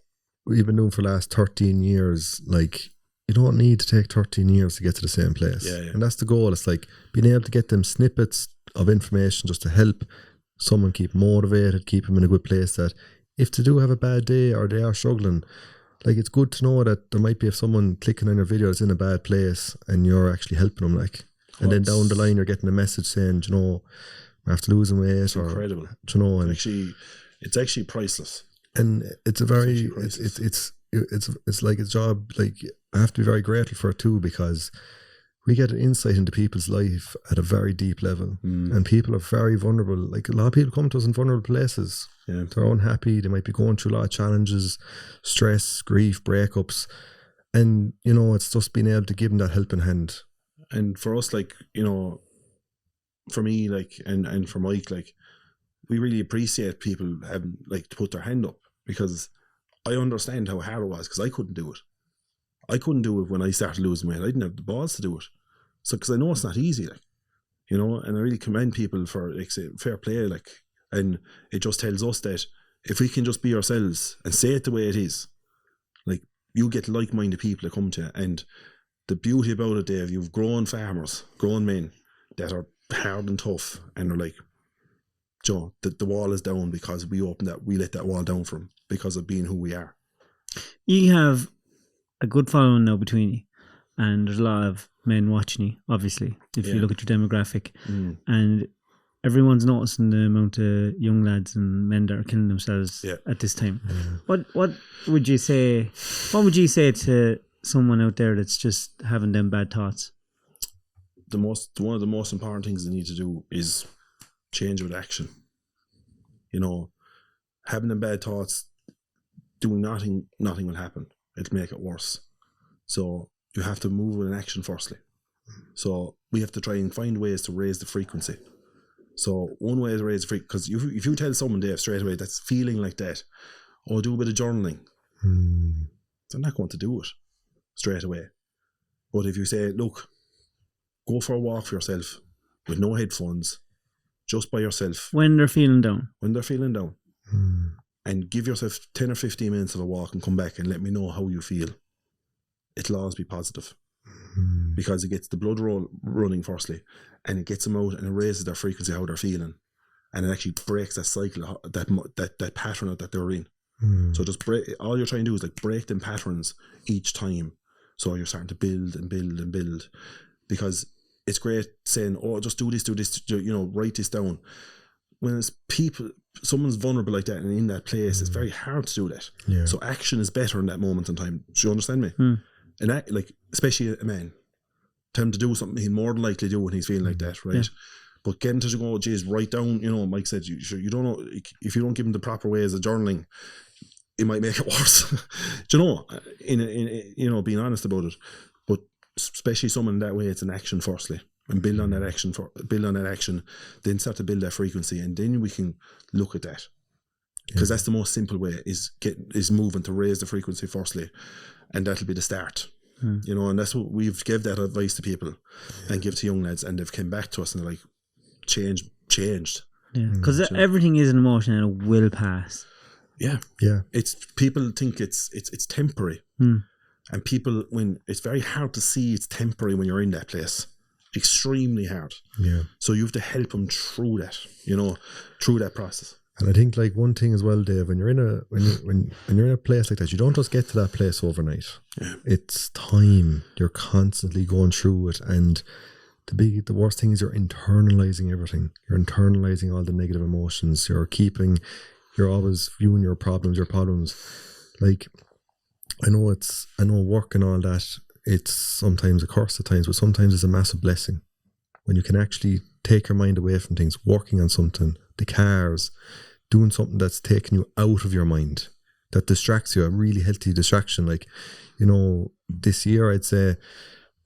we've been doing for the last 13 years, like, you don't need to take 13 years to get to the same place. Yeah. And that's the goal. It's like being able to get them snippets of information just to help someone keep motivated, keep them in a good place, that if they do have a bad day or they are struggling, like, it's good to know that there might be someone clicking on your video that's in a bad place and you're actually helping them, like. And then down the line, you're getting a message saying, you know, after losing weight, it's incredible. You know, and it's actually priceless. And it's a very, it's like a job. Like, I have to be very grateful for it too, because we get an insight into people's life at a very deep level, and people are very vulnerable. Like, a lot of people come to us in vulnerable places. Yeah, they're unhappy. They might be going through a lot of challenges, stress, grief, breakups, and, you know, it's just being able to give them that helping hand. And for us, like, you know, for me, like, and for Mike, like, we really appreciate people having, like, to put their hand up, because I understand how hard it was, because I couldn't do it. I couldn't do it when I started losing weight. I didn't have the balls to do it. So, because I know it's not easy, like, you know, and I really commend people for, like, say, fair play, like, and it just tells us that if we can just be ourselves and say it the way it is, like, you get like-minded people that come to you. And the beauty about it, Dave, you've grown farmers, grown men that are hard and tough, and are like, Joe, the wall is down because we let that wall down from, because of being who we are. You have a good following now between you, and there's a lot of men watching you, obviously, if you look at your demographic, and everyone's noticing the amount of young lads and men that are killing themselves at this time. What would you say to someone out there that's just having them bad thoughts? One of the most important things they need to do is change with action. You know, having them bad thoughts, doing nothing will happen. It'll make it worse. So you have to move with an action firstly. So we have to try and find ways to raise the frequency. So one way to raise the frequency, because if you tell someone, Dave, straight away that's feeling like that, or do a bit of journaling, they're not going to do it straight away. But if you say, look, go for a walk for yourself with no headphones, just by yourself. When they're feeling down. And give yourself 10 or 15 minutes of a walk and come back and let me know how you feel. It'll always be positive. Because it gets the blood running firstly, and it gets them out and it raises their frequency, how they're feeling. And it actually breaks that cycle, that pattern that they're in. So just all you're trying to do is like break them patterns each time. So you're starting to build and build and build. Because it's great saying, oh, just do this, you know, write this down. When it's someone's vulnerable like that and in that place, it's very hard to do that. Yeah. So action is better in that moment in time. Do you understand me? And that, like, especially a man, tell him to do something he'll more than likely do when he's feeling like that, right? Yeah. But getting to go, geez, write down, you know, Mike said, you don't know, if you don't give him the proper ways of journaling, it might make it worse. Do you know, in you know, being honest about it. But especially someone that way, it's an action firstly, and build on that action, then start to build that frequency, and then we can look at that. Because that's the most simple way, is moving to raise the frequency firstly, and that'll be the start. You know, and that's what we've give that advice to people and give to young lads, and they've come back to us and they're like, changed. Yeah, because everything is an emotion and it will pass. Yeah. It's people think it's temporary, and people, when it's very hard to see it's temporary when you're in that place, extremely hard. Yeah. So you have to help them through that, you know, through that process. And I think, like, one thing as well, Dave, when you're in a place like that, you don't just get to that place overnight. Yeah. It's time. You're constantly going through it, and the worst thing is you're internalizing everything. You're internalizing all the negative emotions. You're always viewing your problems. Like, I know work and all that, it's sometimes a curse at times, but sometimes it's a massive blessing when you can actually take your mind away from things, working on something, the cars, doing something that's taking you out of your mind, that distracts you, a really healthy distraction. Like, this year I'd say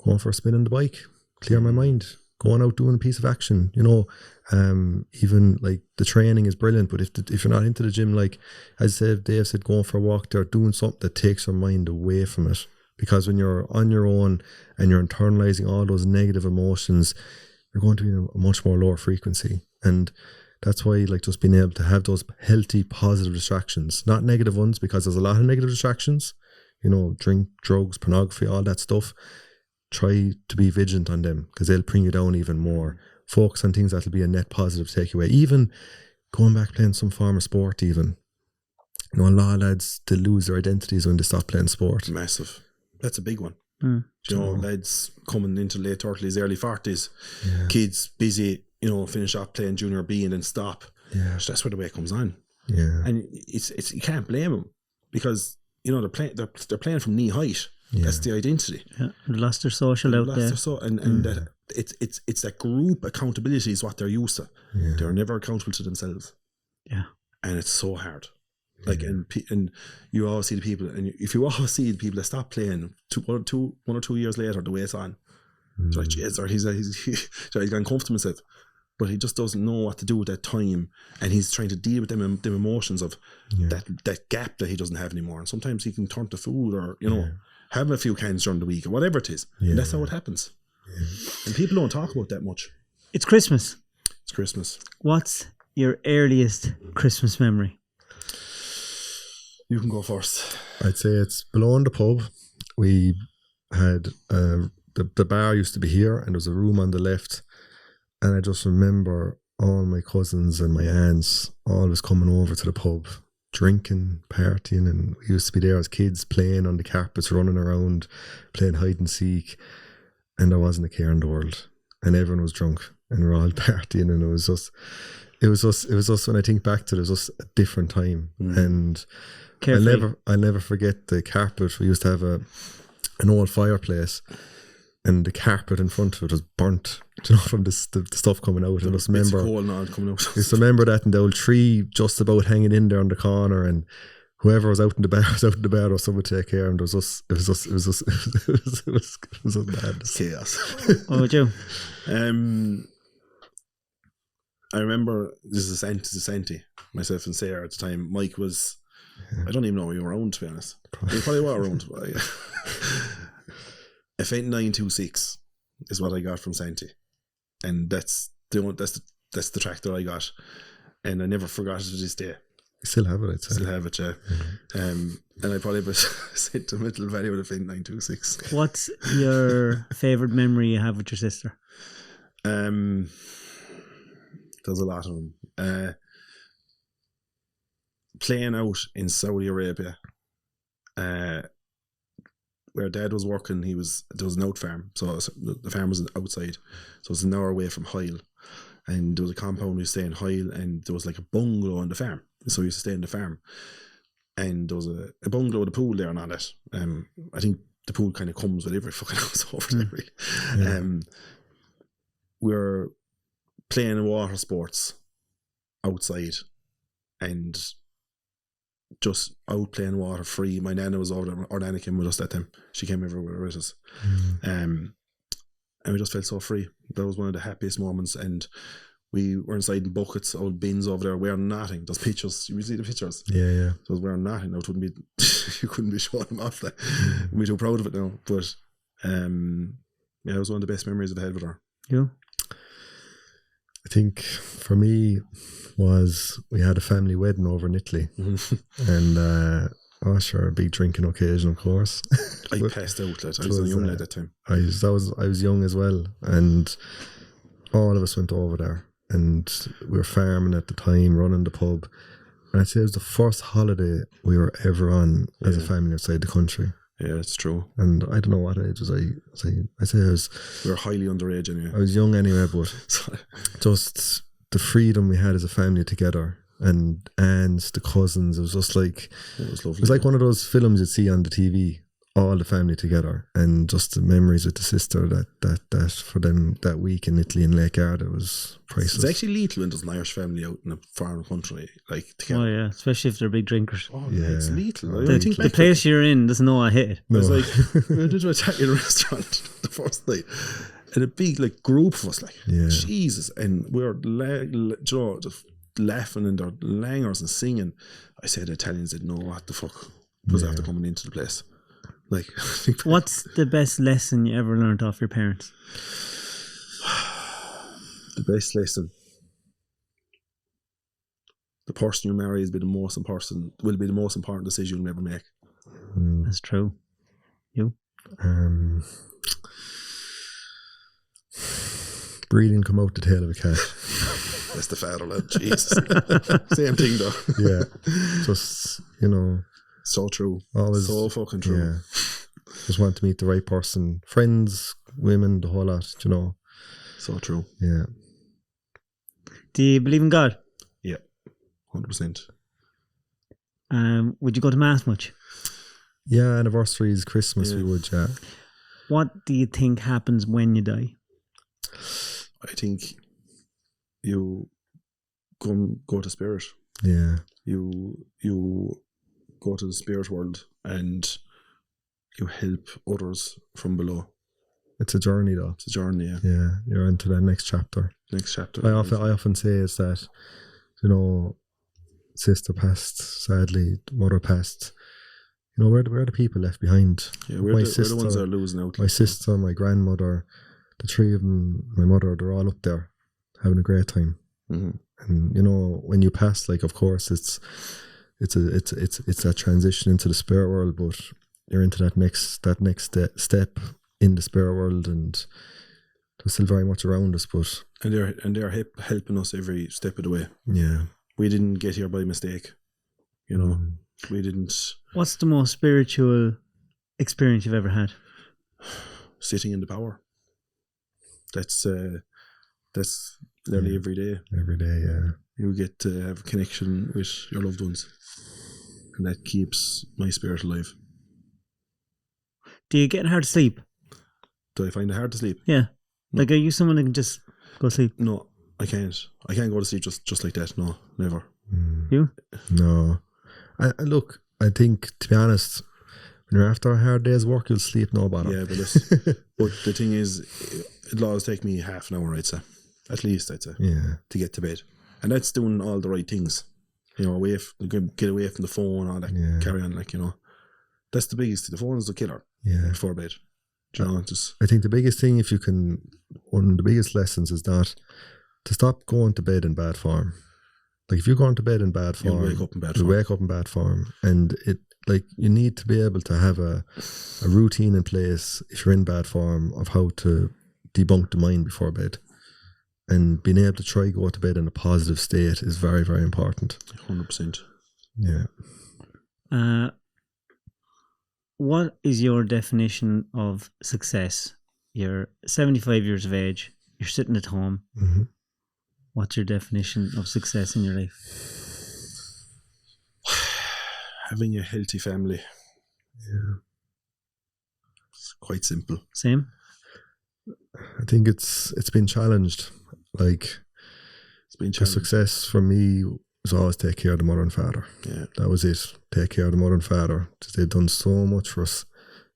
going for a spin on the bike, clear my mind, going out doing a piece of action, even like the training is brilliant, but if you're not into the gym, like as Dave said, going for a walk there, doing something that takes your mind away from it. Because when you're on your own and you're internalizing all those negative emotions, you're going to be in a much more lower frequency. And that's why, like, just being able to have those healthy, positive distractions, not negative ones, because there's a lot of negative distractions, drink, drugs, pornography, all that stuff. Try to be vigilant on them, because they'll bring you down even more. Focus on things that'll be a net positive takeaway. Even going back playing some form of sport, even. A lot of lads, they lose their identities when they stop playing sport. Massive. That's a big one. Lads coming into late 30s, early 40s, kids busy, finish off playing junior B and then stop. Yeah. So that's where the way it comes on. Yeah. And it's you can't blame them, because they're playing from knee height. Yeah. That's the identity. Yeah, they lost their social out there. And that it's that group accountability is what they're used to. Yeah. They're never accountable to themselves. Yeah, and it's so hard. Like, and you always see the people, and if you always see the people that stop playing 1 or 2 years later, the way it's on, it's like, jeez, or he's gone comfortable himself, but he just doesn't know what to do at that time, and he's trying to deal with them emotions of that gap that he doesn't have anymore. And sometimes he can turn to food, or have a few cans during the week, or whatever it is. And that's how it happens. Yeah. And people don't talk about that much. It's Christmas. What's your earliest Christmas memory? You can go first. I'd say it's below in the pub. We had the bar used to be here, and there was a room on the left, and I just remember all my cousins and my aunts always coming over to the pub, drinking, partying, and we used to be there as kids playing on the carpets, running around, playing hide and seek, and there wasn't a care in the world, and everyone was drunk, and we're all partying, and it was just when I think back to it, it was just a different time. And I'll never forget the carpet. We used to have an old fireplace, and the carpet in front of it was burnt, from the stuff coming out. And I just remember, just remember that, and the old tree just about hanging in there on the corner, and whoever was out in the bar or someone would take care. And it was just bad chaos. What would you? I remember this is a Santi, myself and Sarah at the time. Mike was, I don't even know if you were around, to be honest. You probably were around. A Fendt 926 is what I got from Santi, and that's the tractor I got, and I never forgot it to this day. I still have it, I'd say. Still have it, yeah. And I probably have a sentimental value with a Fendt 926. What's your favourite memory you have with your sister? There's a lot of them. Playing out in Saudi Arabia, where Dad was working, there was an out farm, so the farm was outside, so it was an hour away from Hoyle, and there was a compound we stay in Hoyle, and there was like a bungalow on the farm, so we used to stay in the farm, and there was a bungalow with a pool there and all that. I think the pool kind of comes with every fucking house over there, really. Yeah. We're playing water sports outside, and just out playing water free. My nana was over there, or Nana came with us that time. She came everywhere with us. And we just felt so free. That was one of the happiest moments. And we were inside in buckets, old bins over there, wearing nothing. Those pictures, you see the pictures? Yeah. So I was wearing nothing. Now it wouldn't be, you couldn't be showing them off. Like, we're too proud of it now. But it was one of the best memories I've had with her. Yeah. I think for me was we had a family wedding over in Italy, and a big drinking occasion, of course. I passed out. I was young at that time. I was young as well, and all of us went over there, and we were farming at the time, running the pub, and I'd say it was the first holiday we were ever on as a family outside the country. Yeah, it's true. And I don't know what age was I. I say I was. We were highly underage anyway. I was young anyway, but just the freedom we had as a family together, and aunts, the cousins. It was just like It was lovely. it was like one of those films you'd see on the TV. All the family together, and just the memories with the sister that for them that week in Italy in Lake Garda was priceless. It's actually lethal when there's an Irish family out in a foreign country, like together. Oh yeah, especially if they're big drinkers. Oh, Yeah. yeah, it's lethal. I The, think the back place you're in doesn't know I hit it. No. I was like, we went into an Italian restaurant the first night, and a big like group of us, like Yeah. Jesus, and we were just laughing and their langers and singing. I said the Italians didn't know what the fuck was after coming into the place. Like, What's the best lesson you ever learned off your parents? the best lesson: the person you marry will be the most important decision you'll ever make. That's true. You? Breathing come out the tail of a cat. That's the father lad. Jesus, same thing though. Yeah, just So true. always So fucking true. Yeah, just want to meet the right person, friends, women, the whole lot. So true. Yeah. Do you believe in God? Yeah, 100%. Would you go to mass much? Yeah, anniversaries, Christmas, Yeah. we would. Yeah. What do you think happens when you die? I think you go to spirit. Yeah. You go to the spirit world and you help others from below. It's a journey, though. It's a journey. Yeah. Yeah, you're into that next chapter. Next chapter. I often say is that, sister passed, sadly, mother passed. We're the people left behind. Yeah, we're the ones that are losing out. My sister, my grandmother, the three of them, my mother, they're all up there having a great time. Mm-hmm. And when you pass, like, of course, it's that transition into the spirit world, but you're into that next step in the spirit world, and they're still very much around us. But they're helping us every step of the way. yeah, We didn't get here by mistake. We didn't. What's the most spiritual experience you've ever had? Sitting in the power. That's nearly every day. every day. Yeah, You get to have a connection with your loved ones, and that keeps my spirit alive. Do you get hard to sleep? Do I find it hard to sleep? Yeah. Like, are you someone that can just go to sleep? No, I can't. I can't go to sleep just like that. No, never. You? no. I look. I think, to be honest, when you're after a hard day's work, you'll sleep no bother. Yeah, but the thing is, it'll always take me half an hour, I'd say. At least, I'd say. Yeah. To get to bed. And that's doing all the right things. Get away from the phone, all that, Yeah. carry on, That's the biggest. The phone is the killer Yeah. before bed. Just I think the biggest thing, one of the biggest lessons is that to stop going to bed in bad form. Like, if you're going to bed in bad form, you'll wake up in bad you'll form. wake up in bad form. And you need to be able to have a routine in place if you're in bad form of how to debunk the mind before bed. And being able to try go to bed in a positive state is very, very important. 100%. Yeah. What is your definition of success? You're 75 years of age. You're sitting at home. Mm-hmm. What's your definition of success in your life? Having a healthy family. Yeah. It's quite simple. Same? I think it's been challenged. Like, It's been the challenging. success for me was always take care of the mother and father. Yeah. That was it. Take care of the mother and father. They've done so much for us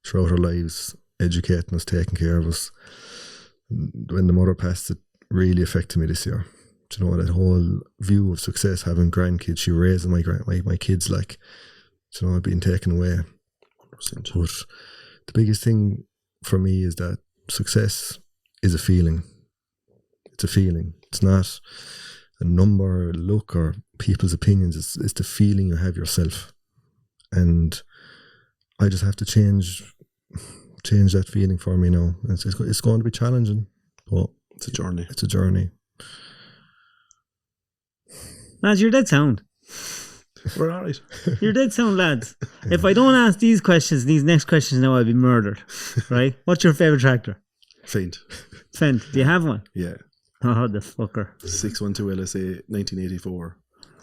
throughout our lives, educating us, taking care of us. When the mother passed, it really affected me this year. That whole view of success, having grandkids, she raising my kids, being taken away. 100%. But the biggest thing for me is that success is a feeling. It's a feeling. It's not a number, a look, or people's opinions. It's the feeling you have yourself. And I just have to change that feeling for me now. It's going to be challenging, but It's a journey. it's a journey. Lads, you're dead sound. We're all right. You're dead sound, lads. If I don't ask these questions, these next questions now, I'll be murdered. Right? What's your favourite tractor? Faint. Fent, do you have one? Yeah. Oh, the fucker. 612 LSA 1984.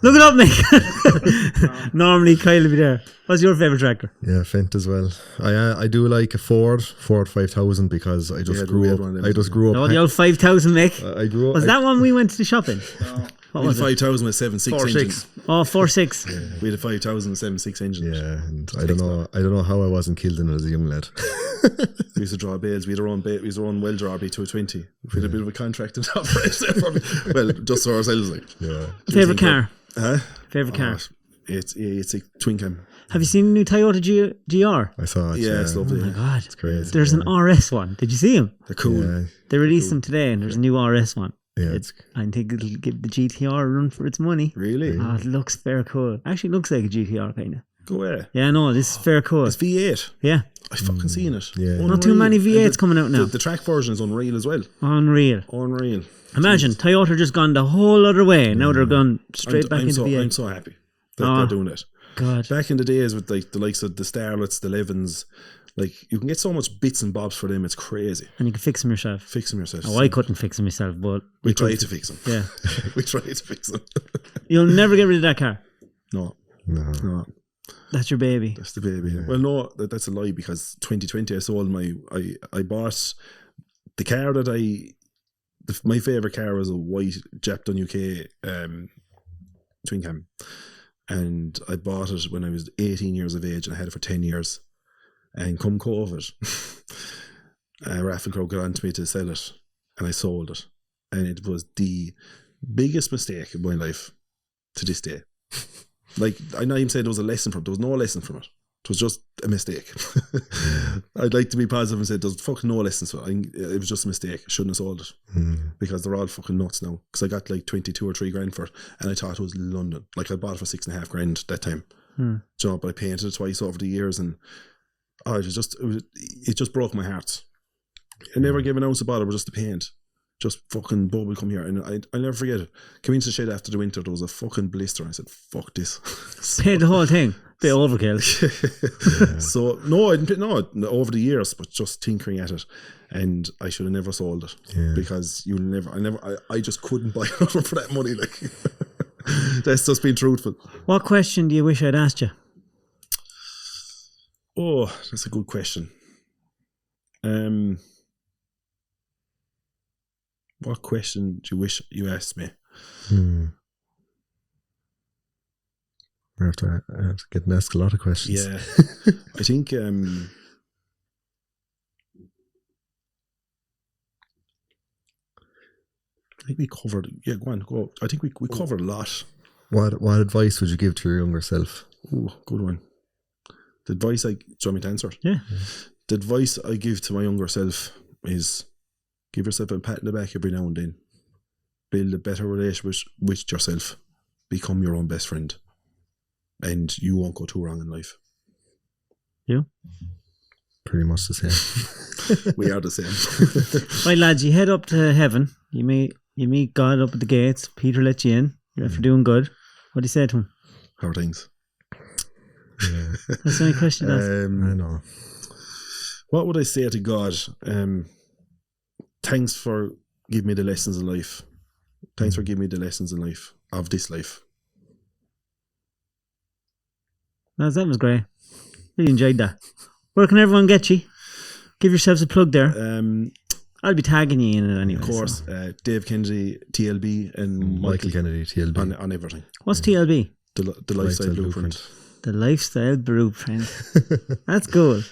Look it up, mate. Normally, Kyle will be there. What's your favourite tractor? Yeah, Fent as well. I do like a Ford 5000 because I just grew up. I just grew up. Oh, the old 5000, Mick. I grew up. Was that one we went to the shopping? What was it? 5000 with 7.6 engines. Oh, 4.6. We had a 5000 7.6 engine. Yeah, and I don't know how I wasn't killed in it as a young lad. We used to draw bales. We had our own welder RB220. We had a bit of a contract in top for it. Well, just for ourselves, like. Yeah. Favourite car? Huh? Favourite car? It's a twin cam. Have you seen the new Toyota GR? I saw it. Yeah, it's lovely. Oh my God. It's crazy. There's an RS one. Did you see him? They're cool. Yeah. They released them today and there's a new RS one. Yeah, I think it'll give the GTR a run for its money. Really? Oh, it looks fair cool. Actually, it looks like a GTR kind of. Go away. Yeah, no, this is fair cool. It's V8. Yeah. I fucking seen it. Yeah. Unreal. Not too many V8s And coming out now. The track version is unreal as well. Unreal. Unreal. Imagine, Toyota just gone the whole other way. Now they're gone straight back into V8. I'm so happy that they're doing it. God. Back in the days with like the likes of the Starlets, the Levens, like you can get so much bits and bobs for them. It's crazy. And you can fix them yourself. Fix them yourself. Oh, I couldn't fix them myself, but We tried to fix them. yeah. We tried to fix them. You'll never get rid of that car. No. That's your baby. That's the baby. Yeah. Well, no, that's a lie because 2020 I sold I bought the car that my favourite car was a white Japton UK twin cam, and I bought it when I was 18 years of age and I had it for 10 years, and come COVID Raffle Crow got on to me to sell it and I sold it, and it was the biggest mistake of my life to this day. Like, I know you said there was a lesson from it. There was no lesson from it. It was just a mistake. I'd like to be positive and say there's fucking no lessons from it. It was just a mistake. I shouldn't have sold it. Because they're all fucking nuts now. Because I got like 22 or 3 grand for it and I thought it was London. Like, I bought it for 6.5 grand that time. Do you know, but I painted it twice over the years and it just broke my heart. I never gave an ounce of bother, but just the paint. Just fucking bubble come here. And I'll never forget it. Came into the shed after the winter, there was a fucking blister. And I said, fuck this. Paid the whole thing. Bit overkill. So, no, I didn't, no, over the years, but just tinkering at it. And I should have never sold it. Yeah. Because I just couldn't buy another for that money. Like, that's just being truthful. What question do you wish I'd asked you? Oh, that's a good question. What question do you wish you asked me? I have to get asked a lot of questions. Yeah, I think we covered. Yeah, go. I think we covered a lot. What advice would you give to your younger self? Oh, good one. The advice do you want me to answer it? Yeah. The advice I give to my younger self is give yourself a pat in the back every now and then. Build a better relationship with yourself. Become your own best friend. And you won't go too wrong in life. Yeah. Pretty much the same. We are the same. Right, lads, you head up to heaven. You meet God up at the gates. Peter lets you in. You're after doing good. What do you say to him? How are things? Yeah. That's the only question to ask. I know. What would I say to God? Thanks for giving me the lessons in life. Thanks for giving me the lessons in life, of this life. Lads, that was great. Really enjoyed that. Where can everyone get you? Give yourselves a plug there. I'll be tagging you in it anyway. Of course, so. Dave Kennedy, TLB, and Michael Kennedy, TLB. on everything. What's TLB? The lifestyle blueprint. The lifestyle blueprint. That's cool.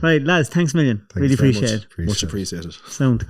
Right, lads, thanks a million. Thanks really very appreciate much. it. Much appreciated. Sound.